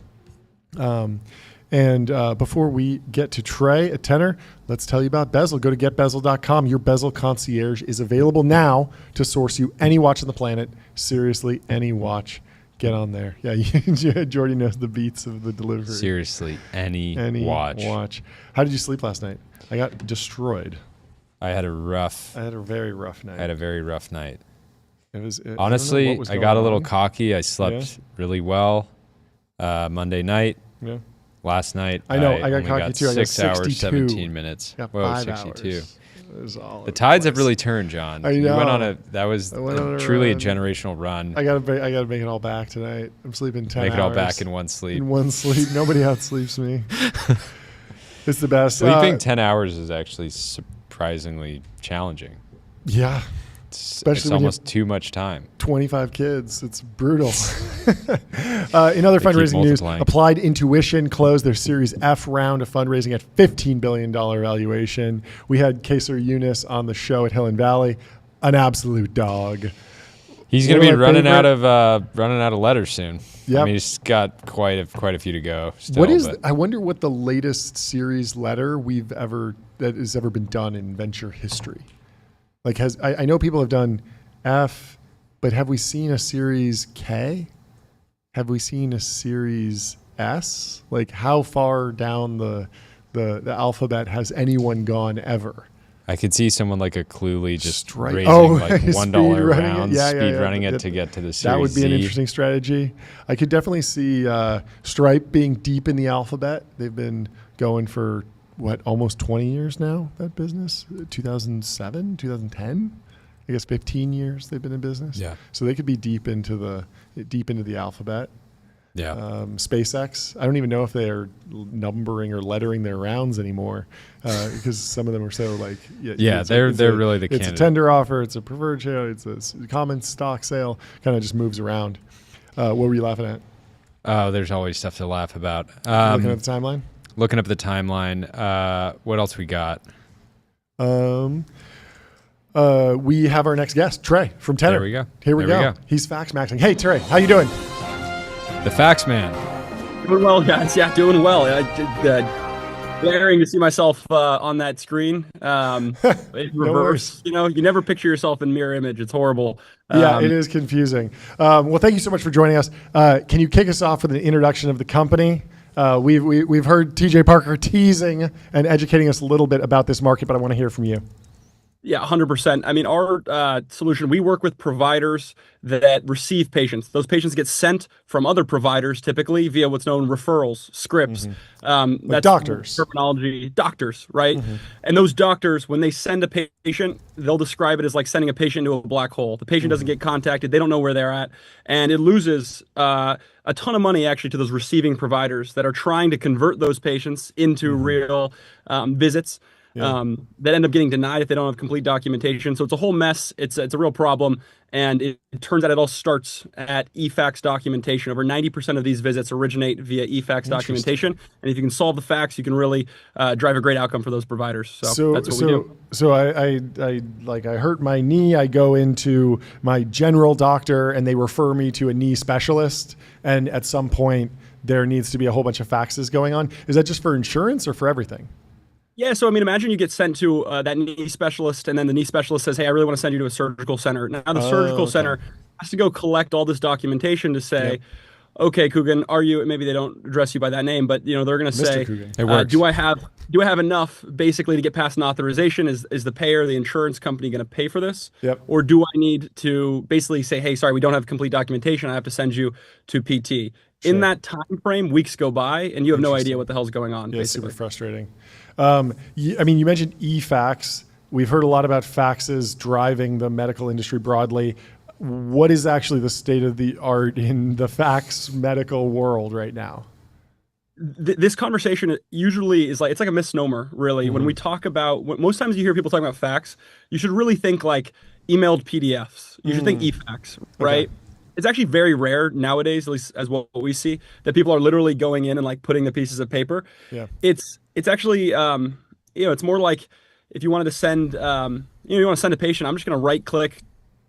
And before we get to Trey at Tenor, let's tell you about Bezel. Go to getbezel.com. Your Bezel concierge is available now to source you any watch on the planet. Seriously, any watch. Get on there. Yeah, Jordy knows the beats of the delivery. Seriously, any watch. How did you sleep last night? I got destroyed. I had a very rough night. I had a very rough night. Honestly, I got a little cocky. I slept really well Monday night. Yeah. Last night, I know. I got cocky too. I got 6 hours, 62. 17 minutes. Got Whoa, 5 62. hours. The tides have really turned, John. I know. You went on that was truly a generational run. I gotta make it all back tonight. I'm sleeping 10 hours. Make it all back in one sleep. In one sleep. Nobody outsleeps me. It's the best. Sleeping 10 hours is actually surprisingly challenging. Yeah. It's almost too much time. 25 kids. It's brutal. In other fundraising news, Applied Intuition closed their Series F round of fundraising at $15 billion valuation. We had Kaser Yunus on the show at Hill and Valley, an absolute dog. He's going to be running out of letters soon. Yep. I mean, he's got quite a few to go. Still, I wonder what the latest series letter that has ever been done in venture history. Like I know people have done F, but have we seen a series K? Have we seen a series S? Like how far down the alphabet has anyone gone ever? I could see someone like a Cluely just raising like $1 rounds, speed running it to get to the series. That would be Z. an interesting strategy. I could definitely see Stripe being deep in the alphabet. They've been going for almost 20 years now, that business? 2007, 2010? I guess 15 years they've been in business. Yeah. So they could be deep into the alphabet. Yeah. SpaceX, I don't even know if they are numbering or lettering their rounds anymore because some of them are so like... they're really the candidate. It's a tender offer, it's a preferred share, it's a common stock sale, kind of just moves around. What were you laughing at? Oh, there's always stuff to laugh about. Looking at the timeline? Looking up the timeline. What else we got? We have our next guest, Trey from Tenor. There we go. Here we go. He's fax maxing. Hey, Trey, how you doing? The fax man. Doing well, guys. Yeah, doing well. Glaring to see myself on that screen. In reverse. You never picture yourself in mirror image. It's horrible. Yeah, it is confusing. Well, thank you so much for joining us. Can you kick us off with an introduction of the company? We've heard TJ Parker teasing and educating us a little bit about this market, but I want to hear from you. Yeah, 100%. I mean, our solution, we work with providers that receive patients. Those patients get sent from other providers, typically via what's known referrals, scripts. Like that's doctors. Terminology, doctors, right? And those doctors, when they send a patient, they'll describe it as like sending a patient into a black hole. The patient doesn't get contacted. They don't know where they're at. And it loses a ton of money actually to those receiving providers that are trying to convert those patients into real visits. That end up getting denied if they don't have complete documentation. So it's a whole mess. It's a real problem. And it turns out it all starts at eFax documentation. Over 90% of these visits originate via eFax documentation. And if you can solve the fax, you can really drive a great outcome for those providers. So that's what we do. So I hurt my knee. I go into my general doctor and they refer me to a knee specialist. And at some point, there needs to be a whole bunch of faxes going on. Is that just for insurance or for everything? Yeah, so I mean, imagine you get sent to that knee specialist, and then the knee specialist says, hey, I really want to send you to a surgical center. Now, the surgical center has to go collect all this documentation to say, okay, Coogan, are you, maybe they don't address you by that name, but they're going to say, do I have enough basically to get past an authorization? Is the payer, the insurance company going to pay for this? Or do I need to basically say, hey, sorry, we don't have complete documentation. I have to send you to PT. in that time frame, weeks go by and you have no idea what the hell's going on. Yeah, basically. super frustrating. I mean, you mentioned e-fax. We've heard a lot about faxes driving the medical industry broadly. What is actually the state of the art in the fax medical world right now? This conversation usually is like, it's like a misnomer, really. When we talk about, most times you hear people talking about fax, you should really think like emailed PDFs. You should think e-fax, right? Okay. It's actually very rare nowadays, at least as what we see, that people are literally going in and like putting the pieces of paper. Yeah. It's actually, it's more like if you wanted to send, you want to send a patient, I'm just going to right click,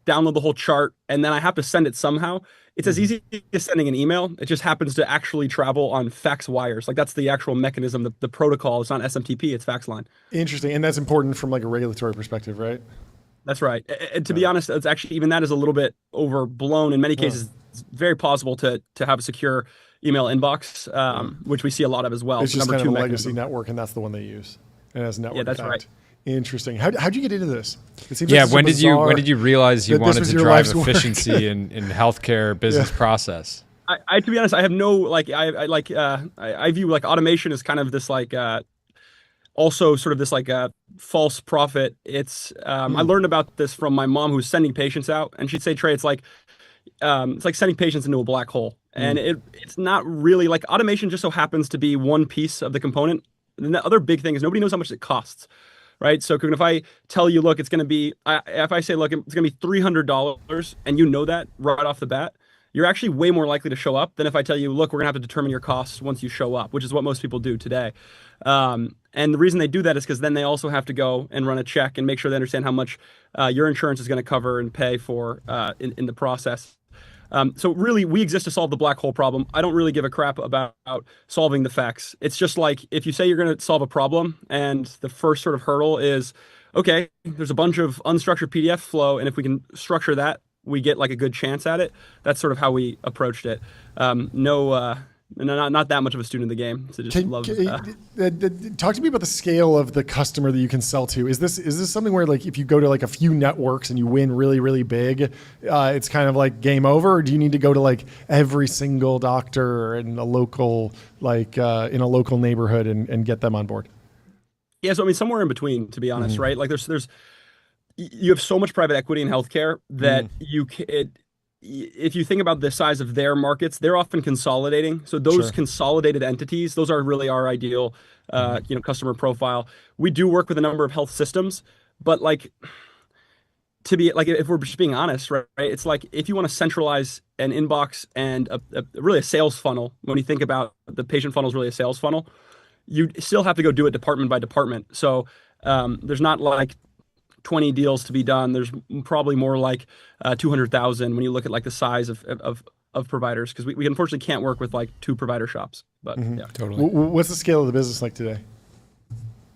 download the whole chart, and then I have to send it somehow. It's as easy as sending an email. It just happens to actually travel on fax wires. Like that's the actual mechanism, the protocol. It's not SMTP, it's fax line. Interesting. And that's important from like a regulatory perspective, right? That's right. And to be honest, it's actually, even that is a little bit overblown. In many cases, it's very possible to have a secure email inbox, which we see a lot of as well. It's just kind of a legacy network, and that's the one they use. And it has network. Yeah, that's right. Interesting. How'd you get into this? It seems like when did you realize you wanted to drive efficiency in healthcare business process? I to be honest, I have no like I view like automation as kind of this like also sort of this like false prophet. It's I learned about this from my mom who's sending patients out, and she'd say, Trey, it's like sending patients into a black hole, and it's not really like automation. Just so happens to be one piece of the component. And the other big thing is nobody knows how much it costs. Right. So if I tell you, look, it's going to be, if I say, look, it's going to be $300 and you know that right off the bat, you're actually way more likely to show up than if I tell you, look, we're going to have to determine your costs once you show up, which is what most people do today. And the reason they do that is because then they also have to go and run a check and make sure they understand how much your insurance is going to cover and pay for in the process. So really, we exist to solve the black hole problem. I don't really give a crap about solving the facts. It's just like if you say you're going to solve a problem and the first sort of hurdle is, okay, there's a bunch of unstructured PDF flow, and if we can structure that, we get like a good chance at it. That's sort of how we approached it. Not that much of a student of the game. So just talk to me about the scale of the customer that you can sell to. Is this something where like if you go to like a few networks and you win really, really big, it's kind of like game over? Or do you need to go to like every single doctor in a local in a local neighborhood and get them on board? Yeah, so I mean somewhere in between, to be honest, right? Like you have so much private equity in healthcare that if you think about the size of their markets, they're often consolidating. So those consolidated entities, those are really our ideal, customer profile. We do work with a number of health systems, but like to be like, if we're just being honest, right? It's like if you want to centralize an inbox and really a sales funnel, when you think about the patient funnel is really a sales funnel, you still have to go do it department by department. So there's not like 20 deals to be done. There's probably more like 200,000 when you look at like the size of providers, because we unfortunately can't work with like 2 provider shops. But yeah, totally. What's the scale of the business like today?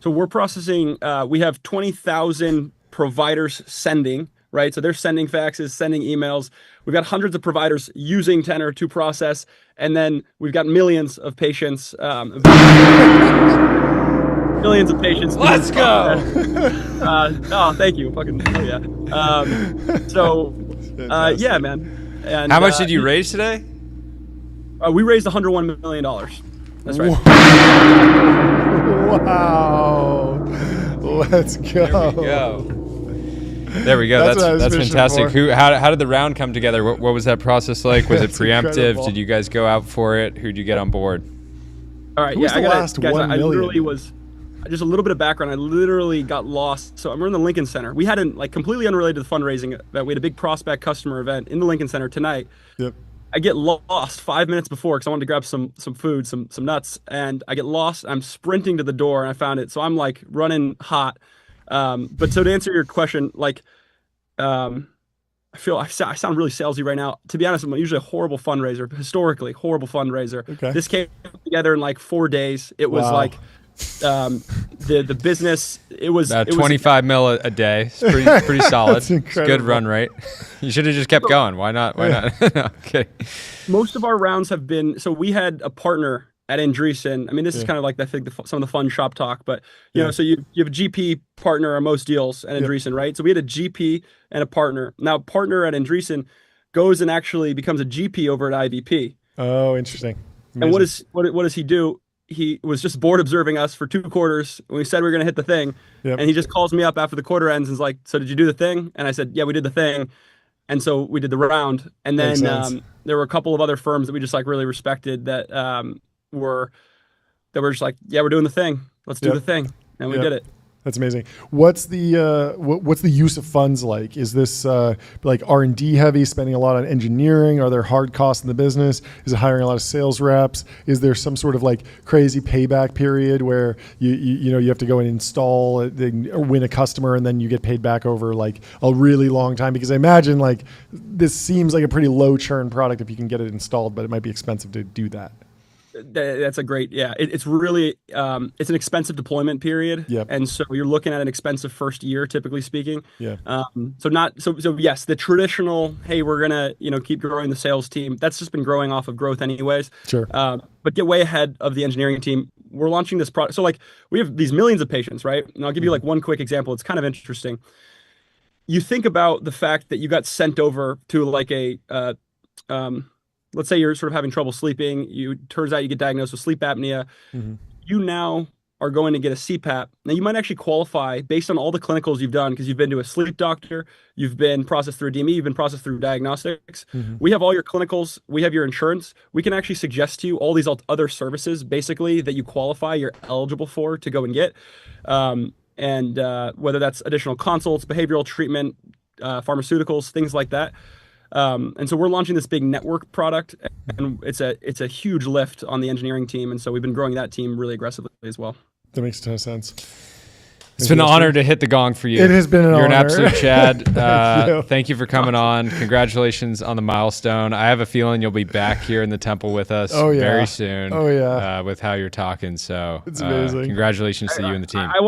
So we're processing. We have 20,000 providers sending. Right, so they're sending faxes, sending emails. We've got hundreds of providers using Tenor to process, and then we've got millions of patients. Millions of patients. Let's go. Thank you. Fucking hell yeah. Yeah, man. And, how much did you raise today? We raised $101 million. That's right. Wow. Let's go. There we go. That's fantastic. How did the round come together? What was that process like? Was it preemptive? Incredible. Did you guys go out for it? Who'd you get on board? All right. I literally was. Just a little bit of background. I literally got lost. So we're in the Lincoln Center. We hadn't like completely unrelated to the fundraising event. We had a big prospect customer event in the Lincoln Center tonight. Yep. I get lost 5 minutes before because I wanted to grab some food, some nuts, and I get lost. I'm sprinting to the door and I found it. So I'm like running hot. But so to answer your question, like, I sound really salesy right now. To be honest, I'm usually a horrible fundraiser, historically horrible fundraiser. Okay. This came together in like 4 days. It was like the business. It was 25 mil a day. It's pretty solid. It's a good run rate. You should have just kept going. Why not? No, okay. Most of our rounds have been. So we had a partner at Andreessen. I mean, this is kind of like I think some of the fun shop talk, but you know, so you have a GP partner on most deals at Andreessen, right? So we had a GP and a partner. Now, partner at Andreessen goes and actually becomes a GP over at IVP. Oh, interesting. Amazing. And what does he do? He was just bored observing us for 2 quarters. When we said we were going to hit the thing, and he just calls me up after the quarter ends and is like, "So did you do the thing?" And I said, "Yeah, we did the thing." And so we did the round. And then there were a couple of other firms that we just like really respected that were just like, "Yeah, we're doing the thing. Let's do the thing." And we did it. That's amazing. What's the use of funds like? Is this like R&D heavy, spending a lot on engineering? Are there hard costs in the business? Is it hiring a lot of sales reps? Is there some sort of like crazy payback period where you have to go and install or win a customer and then you get paid back over like a really long time? Because I imagine like this seems like a pretty low churn product if you can get it installed, but it might be expensive to do that. That's a great, it's really, it's an expensive deployment period. And so you're looking at an expensive first year, typically speaking. So yes, the traditional, hey, we're going to, keep growing the sales team. That's just been growing off of growth anyways. Sure. But get way ahead of the engineering team. We're launching this product. So like we have these millions of patients, right? And I'll give you like one quick example. It's kind of interesting. You think about the fact that you got sent over to like let's say you're sort of having trouble sleeping. Turns out you get diagnosed with sleep apnea. You now are going to get a CPAP. Now you might actually qualify based on all the clinicals you've done because you've been to a sleep doctor, you've been processed through a DME, you've been processed through diagnostics. We have all your clinicals, we have your insurance. We can actually suggest to you all these other services basically that you qualify, you're eligible for to go and get. And whether that's additional consults, behavioral treatment, pharmaceuticals, things like that. And so we're launching this big network product, and it's a huge lift on the engineering team. And so we've been growing that team really aggressively as well. That makes a ton of sense. It's been an honor to hit the gong for you. It has been an honor. You're an absolute Chad. Thank you for coming on. Congratulations on the milestone. I have a feeling you'll be back here in the temple with us very soon. With how you're talking. So it's amazing. Congratulations to you and the team. I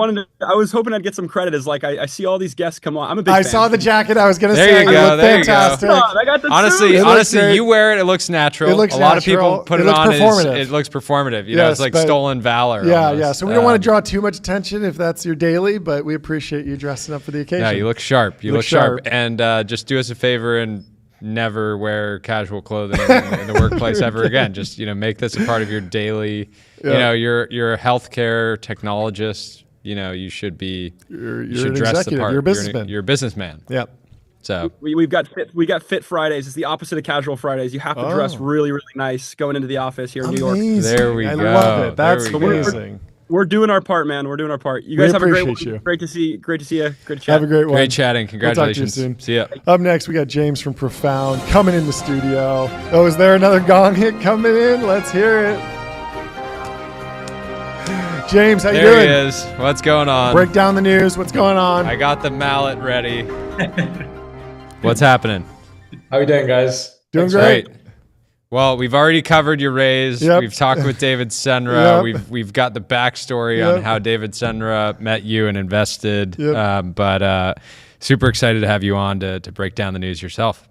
was hoping I'd get some credit as like I see all these guests come on. I'm a big fan. I saw the jacket. I was going to say there you go. There fantastic. You go. I got the honestly, you wear it. It looks natural. It looks a lot of people put it on. It looks performative. You know, it's like stolen valor. Yeah. So we don't want to draw too much attention if that's your daily, but we appreciate you dressing up for the occasion. Yeah, you look sharp. You look sharp. And just do us a favor and never wear casual clothing in the workplace ever again. Just make this a part of your daily. You're a healthcare technologist. You should be. You should dress the part. You're a businessman. You're a businessman. Yep. So we got fit Fridays. It's the opposite of casual Fridays. You have to dress really, really nice going into the office here in New York. There we go. I love it. That's amazing. We're doing our part, man. We're doing our part. You guys have a great one. You. Great to see you. Great to chat. Have a great one. Great chatting. Congratulations. We'll talk to you soon. See ya. Up next, we got James from Profound coming in the studio. Oh, is there another gong hit coming in? Let's hear it. James, how you doing? There he is. What's going on? Break down the news. What's going on? I got the mallet ready. What's happening? How you doing, guys? Doing great. Well, we've already covered your raise. Yep. We've talked with David Senra. Yep. We've got the backstory on how David Senra met you and invested. Yep. But super excited to have you on to break down the news yourself.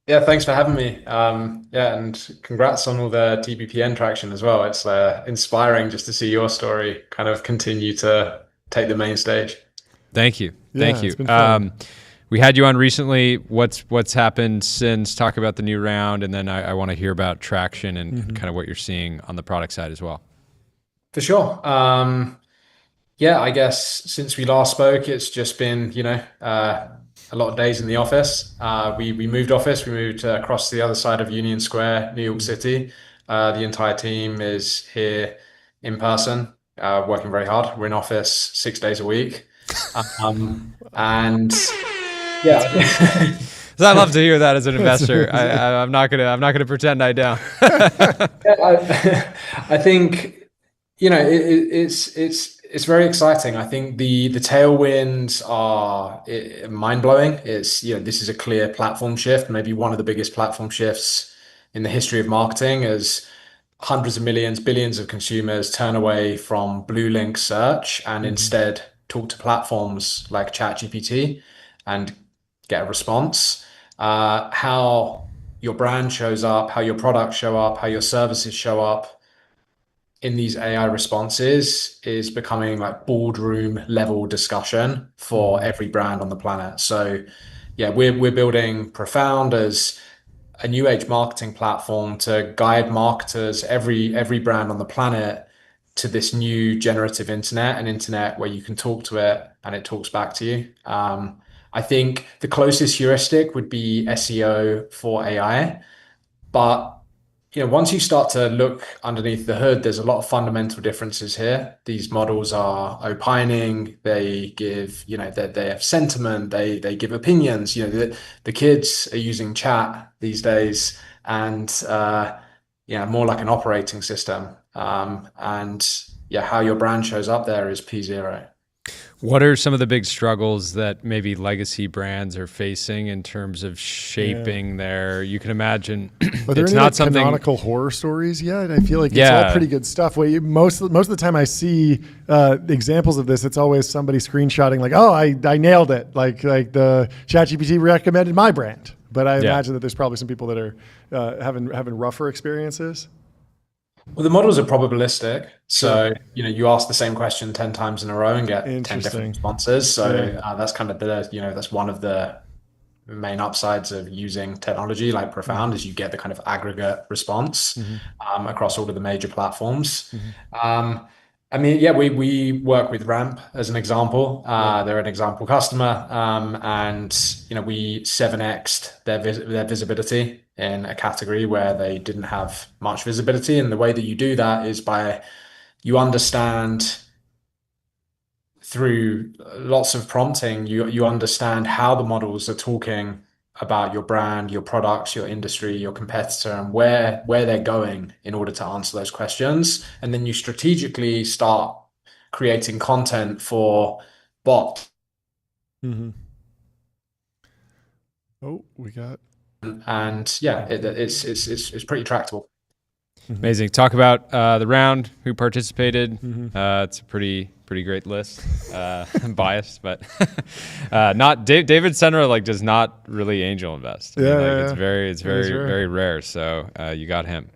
Yeah, thanks for having me. And congrats on all the TBPN traction as well. It's inspiring just to see your story kind of continue to take the main stage. Thank you. Thank you. It's been fun. We had you on recently. What's happened since? Talk about the new round, and then I want to hear about traction and kind of what you're seeing on the product side as well. For sure. I guess since we last spoke, it's just been a lot of days in the office. We moved office. We moved across the other side of Union Square, New York City. The entire team is here in person, working very hard. We're in office 6 days a week, and. Yeah, I love to hear that as an investor. I'm not gonna pretend I don't. I think it's very exciting. I think the tailwinds are mind blowing. This is a clear platform shift, maybe one of the biggest platform shifts in the history of marketing, as hundreds of millions, billions of consumers turn away from blue link search and instead talk to platforms like ChatGPT and get a response. How your brand shows up, how your products show up, how your services show up in these AI responses is becoming like boardroom level discussion for every brand on the planet. So yeah, we're building Profound as a new age marketing platform to guide marketers, every brand on the planet, to this new generative internet, an internet where you can talk to it and it talks back to you. I think the closest heuristic would be SEO for AI, but once you start to look underneath the hood, there's a lot of fundamental differences here. These models are opining. They give, they have sentiment. They give opinions. The kids are using chat these days, and more like an operating system. How your brand shows up there is P0. What are some of the big struggles that maybe legacy brands are facing in terms of shaping their? You can imagine are there it's any not something canonical horror stories yet? I feel like it's all pretty good stuff. Most of the time I see examples of this, it's always somebody screenshotting like, "Oh, I nailed it!" Like the ChatGPT recommended my brand. But I imagine that there's probably some people that are having rougher experiences. Well, the models are probabilistic. So, you ask the same question 10 times in a row and get 10 different responses. So that's kind of that's one of the main upsides of using technology like Profound is you get the kind of aggregate response across all of the major platforms. We work with Ramp as an example. They're an example customer, and we 7x'd their visibility in a category where they didn't have much visibility. And the way that you do that is by you understand through lots of prompting, you understand how the models are talking about your brand, your products, your industry, your competitor, and where they're going in order to answer those questions. And then you strategically start creating content for bot. Oh, we got. And it's pretty tractable. Amazing. Talk about the round, who participated. It's a pretty great list. I'm biased, but not David Senra does not really angel invest. It's very rare. So you got him.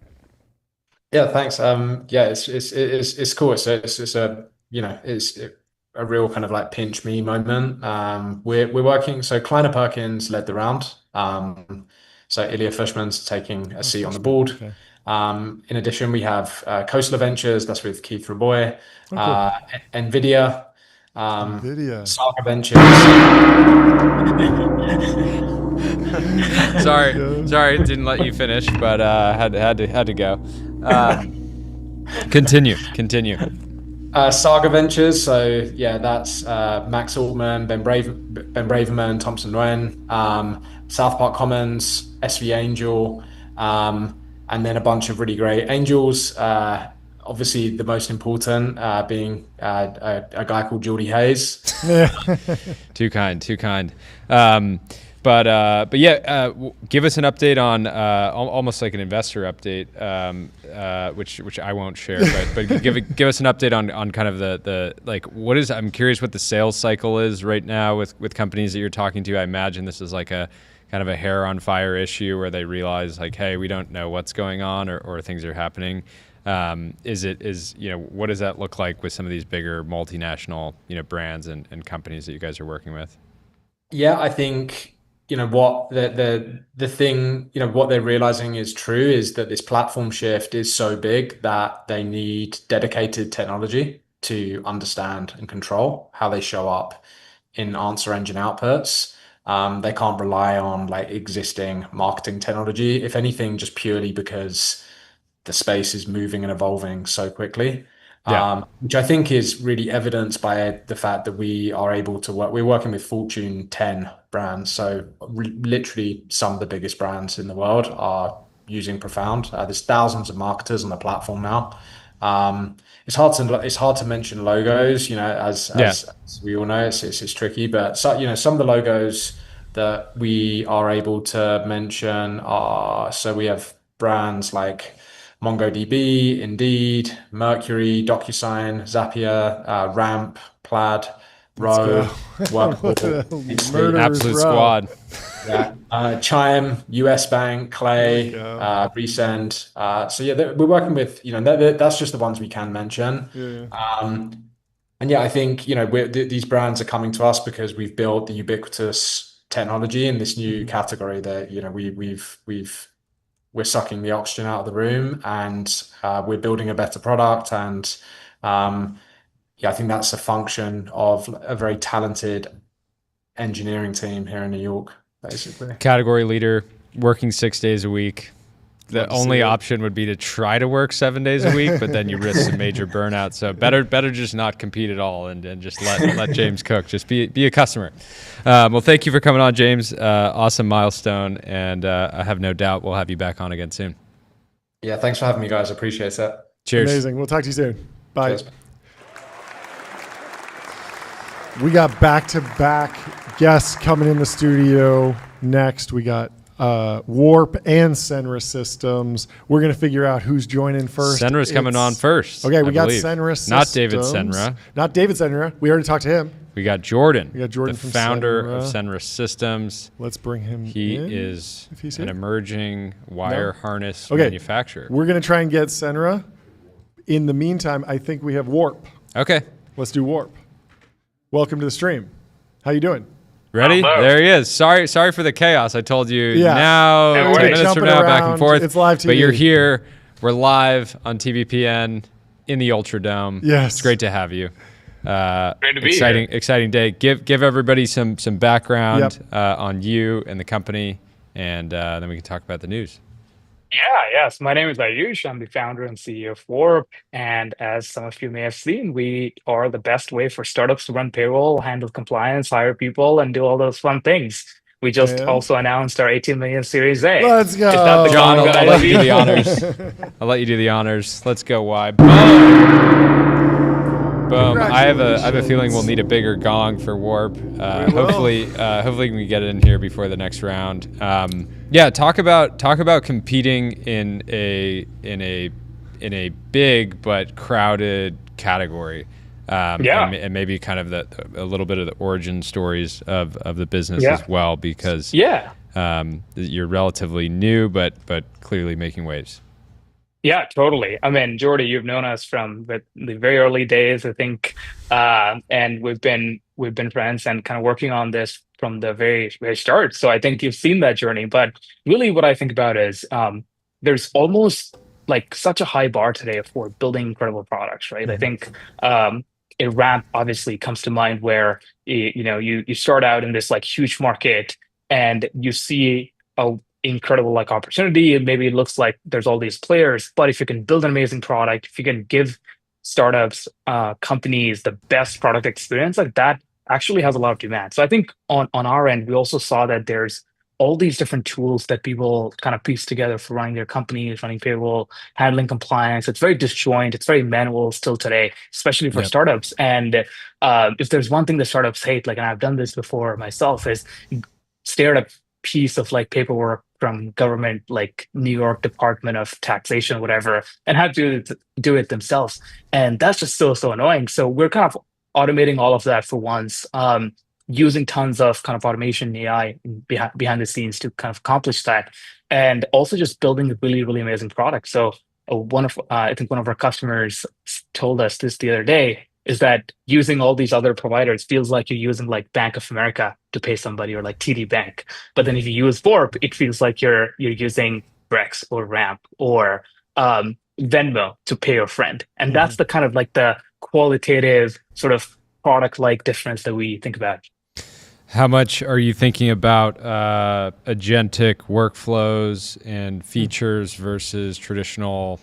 Yeah, thanks. It's cool. It's a real kind of like pinch me moment. We're working. So Kleiner Perkins led the round. So Ilya Fushman's taking a seat on the board. Okay. In addition, we have Khosla Ventures, that's with Keith Raboy, cool. Nvidia, Safire Ventures. Sorry, didn't let you finish, but had to go. Continue. Saga Ventures, so that's Max Altman, Ben Braverman, Thompson Nguyen, South Park Commons, SV Angel, and then a bunch of really great angels. Obviously, the most important being a guy called Geordie Hayes. Too kind. But give us an update on almost like an investor update, which I won't share. But give us an update on kind of the what is. I'm curious what the sales cycle is right now with companies that you're talking to. I imagine this is like a kind of a hair on fire issue where they realize hey, we don't know what's going on or things are happening. What does that look like with some of these bigger multinational brands and companies that you guys are working with? Yeah, I think what the thing what they're realizing is true is that this platform shift is so big that they need dedicated technology to understand and control how they show up in answer engine outputs. They can't rely on existing marketing technology, if anything, just purely because the space is moving and evolving so quickly. Which I think is really evidenced by the fact that we are able to work. We're working with Fortune 10 brands, so literally some of the biggest brands in the world are using Profound. There's thousands of marketers on the platform now. It's hard to mention logos, as we all know, it's tricky. But some of the logos that we are able to mention are, so we have brands like MongoDB, Indeed, Mercury, DocuSign, Zapier, Ramp, Plaid, Row, Workable, absolute squad. Chime, US Bank, Clay, Resend. We're working with that's just the ones we can mention. I think these brands are coming to us because we've built the ubiquitous technology in this new category that we've we're sucking the oxygen out of the room, and we're building a better product. And yeah, I think that's a function of a very talented engineering team here in New York, basically. Category leader, working 6 days a week. The only option would be to try to work 7 days a week, but then you risk some major burnout. So better just not compete at all and just let James cook. Just be a customer. Well, thank you for coming on, James. Awesome milestone, and I have no doubt we'll have you back on again soon. Yeah, thanks for having me, guys. Appreciate it. Cheers. Amazing. We'll talk to you soon. Bye. Cheers. We got back-to-back guests coming in the studio next. We got Warp and Senra Systems. We're going to figure out who's joining first. Senra's coming on first. Okay, we got Senra Systems. Not David Senra. Not David Senra. We already talked to him. We got Jordan. We got Jordan, the founder of Senra Systems. Let's bring him He in, is if he's an here. emerging wire harness manufacturer. We're going to try and get Senra. In the meantime, I think we have Warp. Okay. Let's do Warp. Welcome to the stream. How you doing? Ready? There he is. Sorry for the chaos. I told you now, 10 minutes from now, back and forth. It's live TV. But you're here. We're live on TBPN in the Ultra Dome. Yes. It's great to have you. Great to be exciting day. Give everybody some background on you and the company, and then we can talk about the news. Yes. My name is Ayush. I'm the founder and CEO of Warp. And as some of you may have seen, we are the best way for startups to run payroll, handle compliance, hire people, and do all those fun things. We just also announced our 18 million Series A. Let's go. John, I'll let you do the honors. I'll let you do the honors. Let's go. Why? Boom. I have a feeling we'll need a bigger gong for Warp. Hopefully we can get it in here before the next round. Talk about competing in a big but crowded category. And maybe kind of a little bit of the origin stories of the business as well, because you're relatively new but clearly making waves. Yeah, totally. I mean, Jordy, you've known us from the very early days, I think, and we've been friends and kind of working on this from the very start. So I think you've seen that journey. But really, what I think about is there's almost like such a high bar today for building incredible products, right? I think a ramp obviously comes to mind where you start out in this like huge market and you see a incredible like opportunity, and maybe it looks like there's all these players, but if you can build an amazing product, if you can give startups, companies the best product experience, like that actually has a lot of demand. So I think on our end, we also saw that there's all these different tools that people kind of piece together for running their companies, running payroll, handling compliance. It's very disjoint. It's very manual still today, especially for startups. And if there's one thing that startups hate, like, and I've done this before myself, is stare at a piece of like paperwork from government, like New York Department of Taxation, whatever, and have to do it themselves. And that's just so annoying. So we're kind of automating all of that for once, using tons of kind of automation AI behind the scenes to kind of accomplish that. And also just building a really, really amazing product. So I think one of our customers told us this the other day, is that using all these other providers feels like you're using like Bank of America to pay somebody, or like TD Bank. But then if you use Warp, it feels like you're using Brex or Ramp or Venmo to pay your friend. And that's the kind of like the qualitative sort of product-like difference that we think about. How much are you thinking about agentic workflows and features versus traditional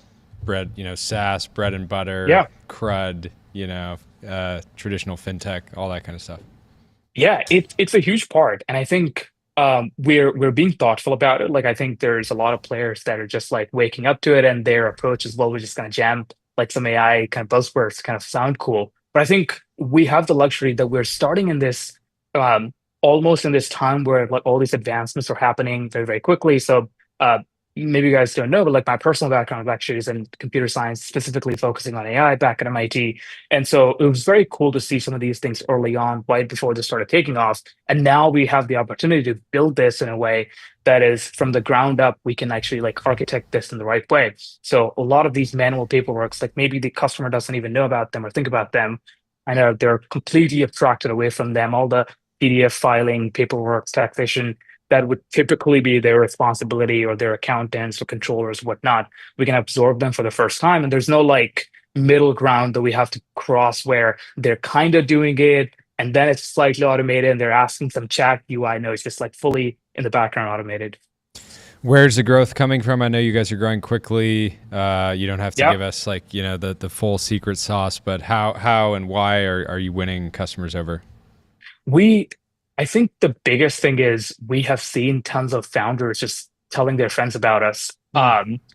SaaS, bread and butter, CRUD, traditional fintech, all that kind of stuff? Yeah, it's a huge part. And I think we're being thoughtful about it. Like, I think there's a lot of players that are just like waking up to it, and their approach is, well, we're just going to jam like some AI kind of buzzwords to kind of sound cool. But I think we have the luxury that we're starting in this almost in this time where like all these advancements are happening very, very quickly. So maybe you guys don't know, but like my personal background actually is in computer science, specifically focusing on AI back at MIT. And so it was very cool to see some of these things early on, right before they started taking off. And now we have the opportunity to build this in a way that is from the ground up. We can actually like architect this in the right way. So a lot of these manual paperworks, like maybe the customer doesn't even know about them or think about them. I know they're completely abstracted away from them. All the PDF filing, paperwork, taxation, that would typically be their responsibility or their accountants or controllers, whatnot. We can absorb them for the first time. And there's no like middle ground that we have to cross where they're kind of doing it and then it's slightly automated and they're asking some chat UI. No, it's just like fully in the background automated. Where's the growth coming from? I know you guys are growing quickly. You don't have to give us like, you know, the full secret sauce, but how and why are you winning customers over? I think the biggest thing is we have seen tons of founders just telling their friends about us.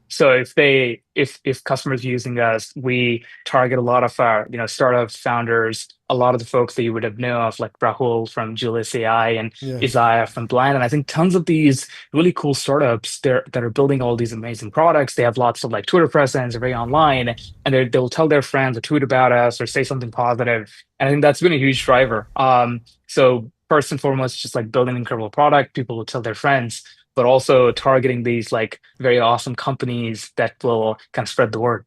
So if customers are using us, we target a lot of our, you know, startup founders, a lot of the folks that you would have known of, like Rahul from Julius AI and Isaiah from Blind. And I think tons of these really cool startups that are building all these amazing products. They have lots of like Twitter presence, they're very online, and they'll tell their friends or tweet about us or say something positive. And I think that's been a huge driver. So first and foremost, just like building an incredible product, people will tell their friends, but also targeting these like very awesome companies that will kind of spread the word.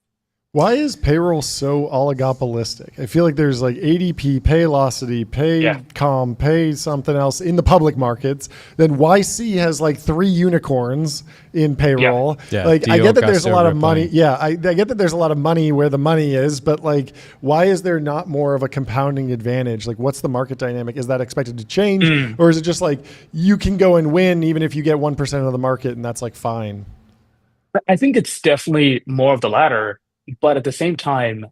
Why is payroll so oligopolistic? I feel like there's like ADP, Paylocity, Paycom, Pay something else in the public markets. Then YC has like 3 unicorns in payroll. Like I get that there's a lot of money. I get that there's a lot of money where the money is, but like, why is there not more of a compounding advantage? Like, what's the market dynamic? Is that expected to change, or is it just like you can go and win even if you get 1% of the market and that's like fine? I think it's definitely more of the latter. But at the same time,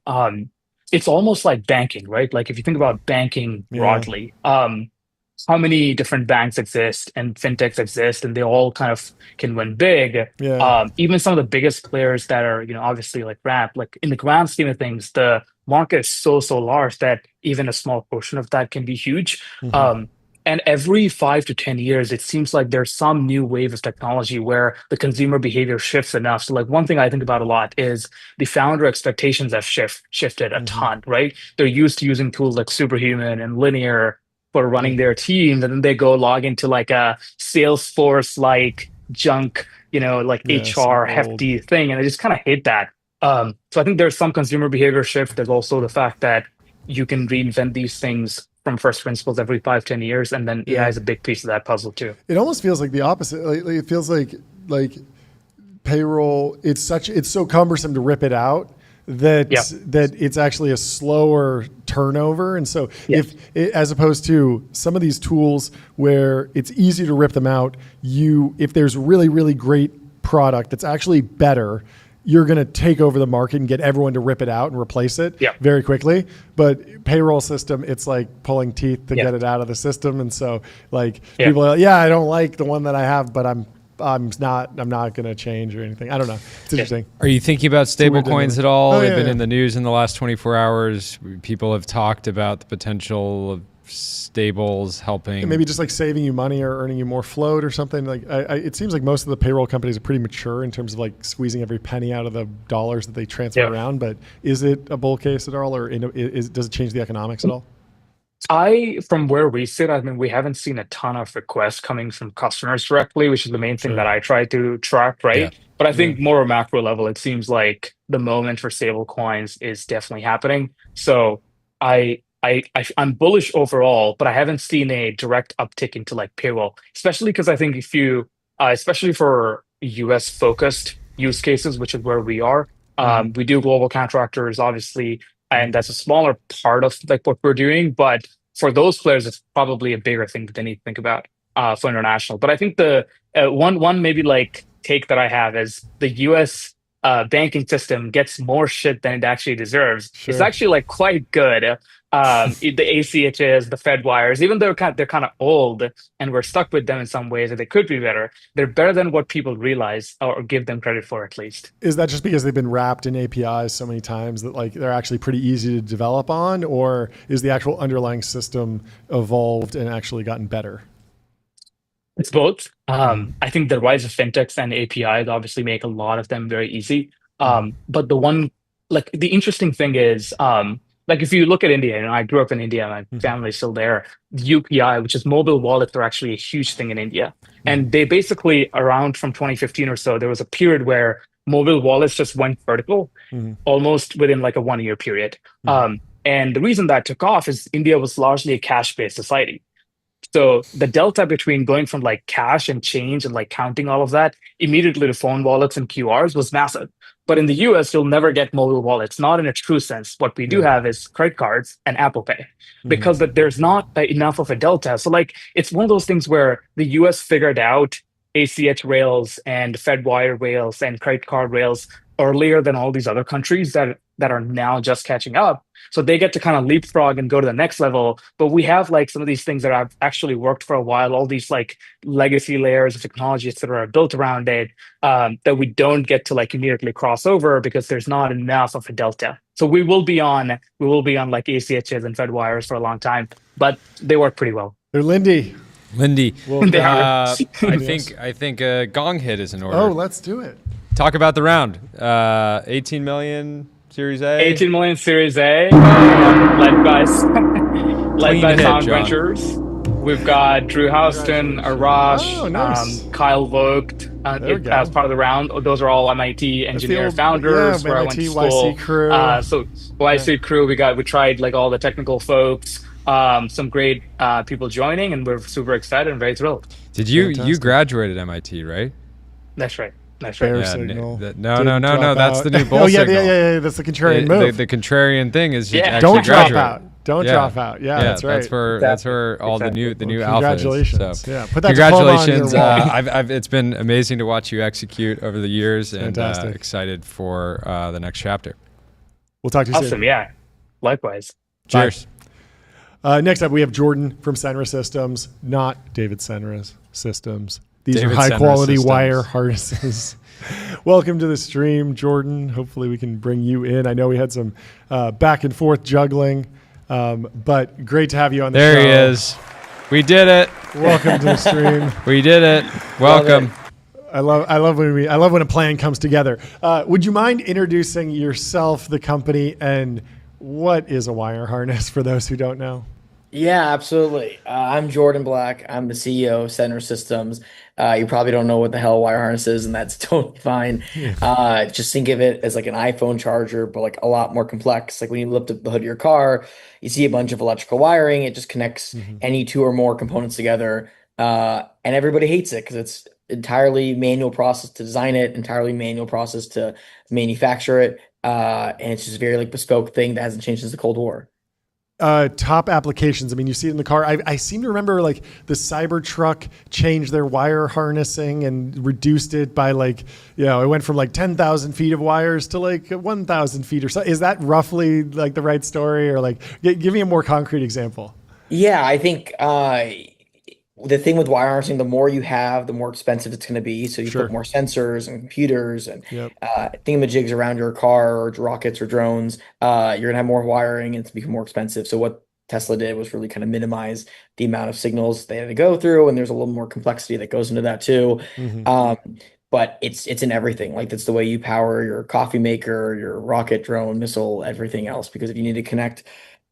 it's almost like banking, right? Like if you think about banking broadly, how many different banks exist and fintechs exist, and they all kind of can win big. Even some of the biggest players that are, you know, obviously like Ramp, like in the grand scheme of things, the market is so large that even a small portion of that can be huge. And every 5 to 10 years, it seems like there's some new wave of technology where the consumer behavior shifts enough. So like one thing I think about a lot is the founder expectations have shifted a ton, right? They're used to using tools like Superhuman and Linear for running their teams. And then they go log into like a Salesforce, like junk, you know, like HR hefty thing. And I just kind of hate that. So I think there's some consumer behavior shift. There's also the fact that you can reinvent these things from first principles every 5-10 years, and then AI is a big piece of that puzzle too. It almost feels like the opposite. Like it feels like payroll. It's so cumbersome to rip it out that it's actually a slower turnover. And so as opposed to some of these tools where it's easy to rip them out, if there's really really great product that's actually better, you're going to take over the market and get everyone to rip it out and replace it very quickly. But payroll system, it's like pulling teeth to get it out of the system. And so like people are like, I don't like the one that I have, but I'm not going to change or anything. I don't know. It's interesting. Are you thinking about stable coins at all? They've been in the news in the last 24 hours. People have talked about the potential of stables helping, and maybe just like saving you money or earning you more float or something. Like it seems like most of the payroll companies are pretty mature in terms of like squeezing every penny out of the dollars that they transfer around. But is it a bull case at all, or does it change the economics at all? From where we sit, I mean, we haven't seen a ton of requests coming from customers directly, which is the main thing that I try to track, right? But I think more macro level, it seems like the moment for stable coins is definitely happening. So I'm bullish overall, but I haven't seen a direct uptick into like payroll, especially because I think if you, especially for US focused use cases, which is where we are, we do global contractors, obviously, and that's a smaller part of like what we're doing. But for those players, it's probably a bigger thing that they need to think about for international. But I think the one maybe like take that I have is the US banking system gets more shit than it actually deserves. It's actually like quite good. The ACHs, the Fed wires, even though they're kind of old and we're stuck with them in some ways that they could be better, they're better than what people realize or give them credit for at least. Is that just because they've been wrapped in APIs so many times that like they're actually pretty easy to develop on, or is the actual underlying system evolved and actually gotten better? It's both. I think the rise of fintechs and APIs obviously make a lot of them very easy. But the interesting thing is, like if you look at India, and I grew up in India, my family's still there, the UPI, which is mobile wallets, are actually a huge thing in India. And they basically, around from 2015 or so, there was a period where mobile wallets just went vertical, almost within like a 1-year period. And the reason that took off is India was largely a cash-based society. So the delta between going from like cash and change and like counting all of that immediately to phone wallets and QRs was massive. But in the US, you'll never get mobile wallets, not in a true sense. What we do have is credit cards and Apple Pay because there's not enough of a delta. So like it's one of those things where the US figured out ACH rails and Fedwire rails and credit card rails earlier than all these other countries that are now just catching up. So they get to kind of leapfrog and go to the next level. But we have like some of these things that have actually worked for a while, all these like legacy layers of technologies that are built around it that we don't get to like immediately cross over because there's not enough of a delta. So we will be on like ACHs and Fedwires for a long time, but they work pretty well. They're Lindy. Well, I think a gong hit is in order. Oh, let's do it. Talk about the round. 18 million Series A. 18 million Series A, led by Haun Ventures. We've got Drew Houston, Arash, nice. Kyle Vogt as part of the round. Those are all MIT engineer founders where I went to school. YC crew. So YC crew, we tried like all the technical folks. Some great people joining, and we're super excited and very thrilled. Did you graduated MIT, right? That's right. Bear signal. No. That's the new bull signal. Yeah. That's the contrarian move. The contrarian thing is don't drop out. Don't drop out. Yeah, that's right. That's where all the new alpha congratulations. is. So. Yeah, put that congratulations. It's been amazing to watch you execute over the years, and excited for the next chapter. We'll talk to you soon. Awesome. Yeah. Likewise. Cheers. Next up, we have Jordan from Senra Systems, not David Senra's Systems. These are high-quality wire harnesses. Welcome to the stream, Jordan. Hopefully we can bring you in. I know we had some back and forth juggling, but great to have you on the show. There he is. We did it. Welcome to the stream. We did it. Welcome. I love when a plan comes together. Would you mind introducing yourself, the company, and what is a wire harness for those who don't know? Yeah, absolutely. I'm Jordan Black. I'm the CEO of Senra Systems. You probably don't know what the hell a wire harness is, and that's totally fine. Just think of it as like an iPhone charger, but like a lot more complex. Like when you lift up the hood of your car, you see a bunch of electrical wiring. It just connects any two or more components together, and everybody hates it because it's entirely manual process to design it, entirely manual process to manufacture it, and it's just a very like bespoke thing that hasn't changed since the Cold War. Top applications. I mean, you see it in the car. I seem to remember like the Cybertruck changed their wire harnessing and reduced it by like, it went from like 10,000 feet of wires to like 1,000 feet or so. Is that roughly like the right story, or like give me a more concrete example? Yeah, I think the thing with wire harnessing, the more you have, the more expensive it's going to be. So you put more sensors and computers and thingamajigs around your car or rockets or drones. You're going to have more wiring and it's become more expensive. So what Tesla did was really kind of minimize the amount of signals they had to go through. And there's a little more complexity that goes into that too. But it's in everything. Like that's the way you power your coffee maker, your rocket, drone, missile, everything else. Because if you need to connect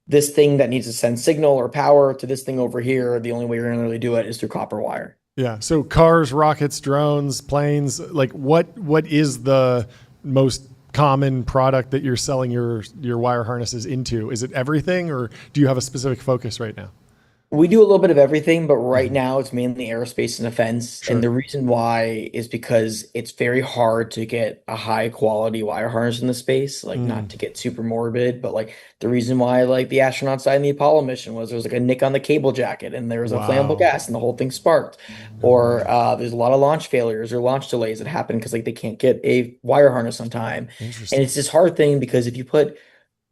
this thing that needs to send signal or power to this thing over here, the only way you're going to really do it is through copper wire. Yeah. So cars, rockets, drones, planes, like what is the most common product that you're selling your wire harnesses into? Is it everything, or do you have a specific focus right now? We do a little bit of everything, but right now it's mainly aerospace and defense. And the reason why is because it's very hard to get a high quality wire harness in the space, like not to get super morbid, but like the reason why like the astronauts died in the Apollo mission was there was like a nick on the cable jacket and there was a flammable gas and the whole thing sparked. Or there's a lot of launch failures or launch delays that happen because like they can't get a wire harness on time. And it's this hard thing because if you put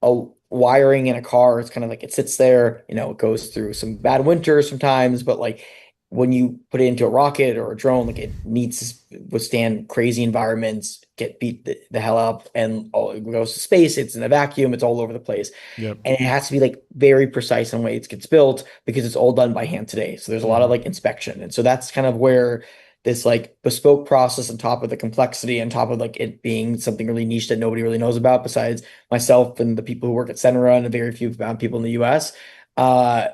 a wiring in a car, it's kind of like it sits there, it goes through some bad winters sometimes, but like when you put it into a rocket or a drone, like it needs to withstand crazy environments, get beat the hell up, and it goes to space. It's in a vacuum. It's all over the place. And it has to be like very precise in the way it gets built because it's all done by hand today. So there's a lot of like inspection. And so that's kind of where this like bespoke process on top of the complexity, on top of like it being something really niche that nobody really knows about besides myself and the people who work at Senra and a very few people in the US.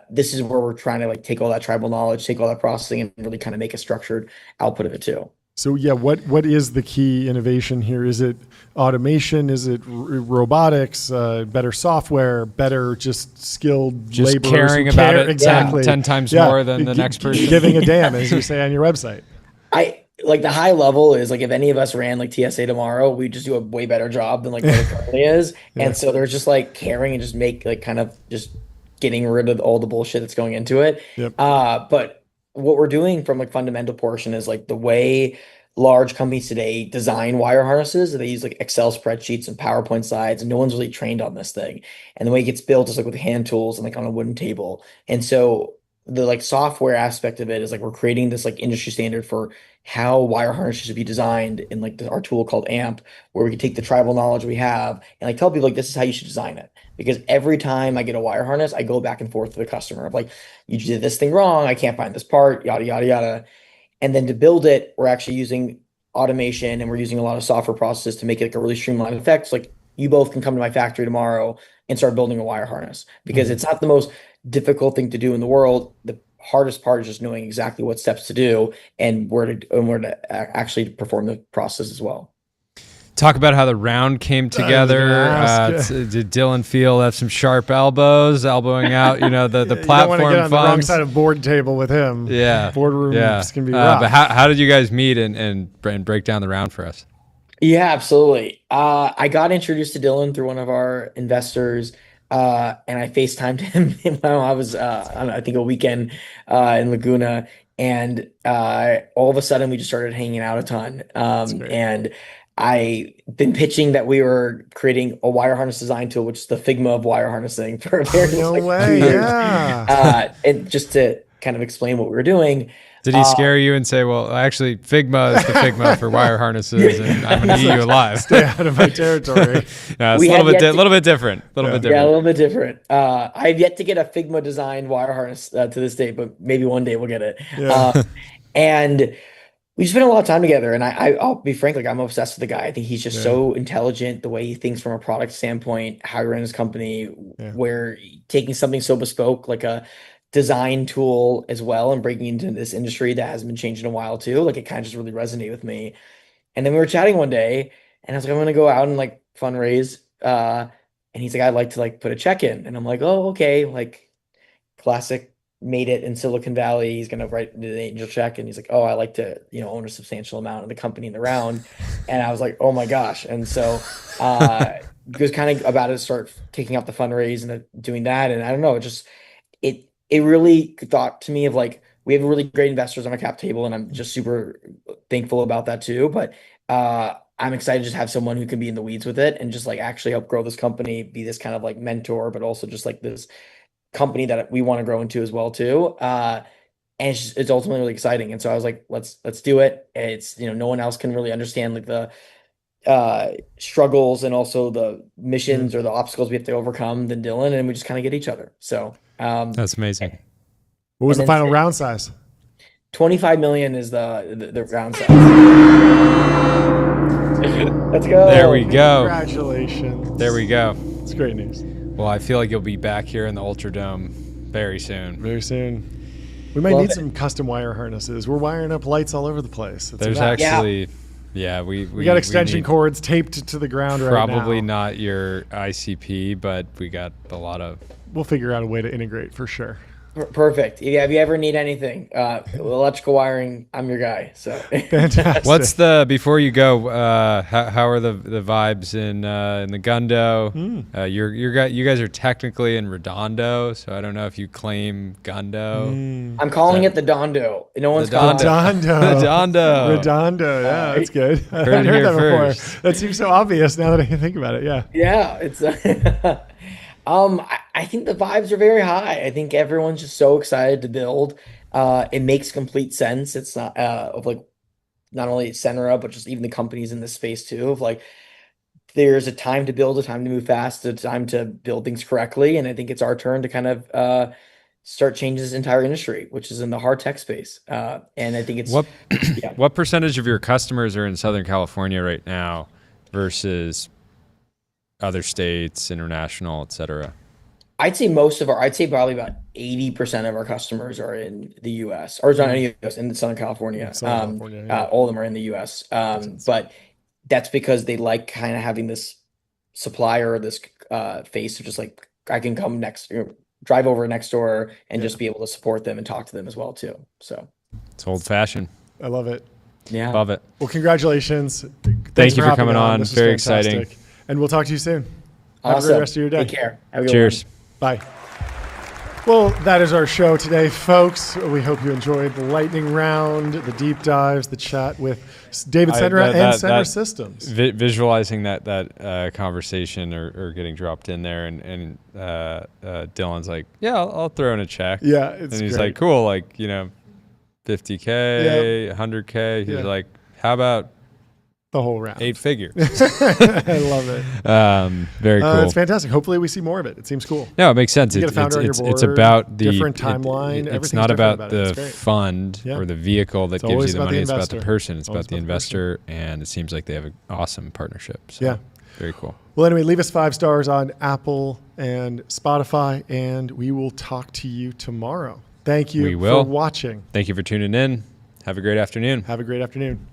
This is where we're trying to like take all that tribal knowledge, take all that processing and really kind of make a structured output of it too. So yeah, what is the key innovation here? Is it automation? Is it robotics? Better software? Better just skilled just laborers caring about it exactly 10 times more than the next person, giving a damn, as you say on your website. I like the high level is like if any of us ran like TSA tomorrow, we just do a way better job than like what it currently is. And so there's just like caring and just make like kind of just getting rid of all the bullshit that's going into it. But what we're doing from like fundamental portion is like the way large companies today design wire harnesses. They use like Excel spreadsheets and PowerPoint slides, and no one's really trained on this thing. And the way it gets built is like with hand tools and like on a wooden table. And so the like software aspect of it is like we're creating this like industry standard for how wire harnesses should be designed in like our tool called AMP, where we can take the tribal knowledge we have and like tell people like this is how you should design it. Because every time I get a wire harness, I go back and forth to the customer of like, you did this thing wrong, I can't find this part, yada yada yada. And then to build it, we're actually using automation and we're using a lot of software processes to make it like a really streamlined effect. So like you both can come to my factory tomorrow and start building a wire harness because it's not the most difficult thing to do in the world. The hardest part is just knowing exactly what steps to do and where to actually perform the process as well. Talk about how the round came together. Did Dylan feel have some sharp elbowing out, the platform funds? You don't want to get on the wrong side of board table with him. Yeah. Boardrooms can be rough. But how did you guys meet and break down the round for us? Yeah, absolutely. I got introduced to Dylan through one of our investors, and I FaceTimed him when I was, I think a weekend in Laguna, and all of a sudden we just started hanging out a ton. And I've been pitching that we were creating a wire harness design tool, which is the Figma of wire harnessing for a very 2 years. And just to kind of explain what we were doing. Did he scare you and say, well, actually, Figma is the Figma for wire harnesses, and I'm going to eat you alive? Stay out of my territory. It's a little bit different. Yeah, a little bit different. I have yet to get a Figma designed wire harness to this day, but maybe one day we'll get it. Yeah. And we spent a lot of time together, and I'll be frank, like I'm obsessed with the guy. I think he's just so intelligent, the way he thinks from a product standpoint, how he runs his company, where taking something so bespoke, like a design tool as well, and breaking into this industry that hasn't been changed in a while too. Like it kind of just really resonated with me. And then we were chatting one day, and I was like, I'm going to go out and like fundraise. And he's like, I'd like to like put a check in. And I'm like, oh, okay. Like classic. Made it in Silicon Valley. He's going to write the angel check. And he's like, oh, I like to, own a substantial amount of the company in the round. And I was like, oh my gosh. And so it was kind of about to start kicking off the fundraise and doing that. And I don't know, it really thought to me of like, we have really great investors on our cap table, and I'm just super thankful about that too. But I'm excited to just have someone who can be in the weeds with it and just like actually help grow this company, be this kind of like mentor, but also just like this company that we want to grow into as well too. And it's ultimately really exciting. And so I was like, let's do it. It's, no one else can really understand like the struggles and also the missions or the obstacles we have to overcome than Dylan, and we just kind of get each other. So that's amazing. What was the final round size? 25 million is the round size. Let's go. There we go. Congratulations. There we go. It's great news. Well, I feel like you'll be back here in the Ultra Dome very soon. Very soon. We might need some custom wire harnesses. We're wiring up lights all over the place. There's actually, we got extension cords taped to the ground right now. Probably not your ICP, but we got a lot of. We'll figure out a way to integrate for sure. Perfect. If you ever need anything, electrical wiring, I'm your guy. So fantastic. What's before you go? How are the vibes in the Gundo? You guys are technically in Redondo, so I don't know if you claim Gundo. I'm calling it the Dondo. No one's calling it Redondo. Redondo. Yeah, that's good. I hadn't heard that before. That seems so obvious now that I can think about it. Yeah. Yeah, it's. I think the vibes are very high. I think everyone's just so excited to build. It makes complete sense. It's not of like not only Senra, but just even the companies in this space too. Of like, there's a time to build, a time to move fast, a time to build things correctly, and I think it's our turn to kind of start changing this entire industry, which is in the hard tech space. And I think it's what percentage of your customers are in Southern California right now versus other states, international, et cetera? I'd say probably about 80% of our customers are in the US, or not in the US, in Southern California. All of them are in the US. But that's because they like kind of having this supplier or this face of just like, I can come drive over next door and just be able to support them and talk to them as well too. So it's old fashioned. I love it. Yeah. Love it. Well, congratulations. Thank you for coming on. This Very was fantastic. exciting. And we'll talk to you soon. Awesome. Have a great rest of your day. Take care. Have a good Cheers. Bye. Well, that is our show today, folks. We hope you enjoyed the lightning round, the deep dives, the chat with David Senra and Senra Systems. Visualizing that conversation or getting dropped in there, and Dylan's like, "Yeah, I'll throw in a check." Yeah, and he's like, "Cool, like $50K, $100K." He's like, "How about the whole round? 8 figures?" I love it. Very cool. It's fantastic. Hopefully we see more of it. It seems cool. No, it makes sense. You get a founder on your board, it's about the different timeline. It's not about the it. fund or the vehicle that gives you the money. It's about the person. It's about the investor. And it seems like they have an awesome partnership. So very cool. Well, anyway, leave us 5 stars on Apple and Spotify, and we will talk to you tomorrow. Thank you for watching. Thank you for tuning in. Have a great afternoon. Have a great afternoon.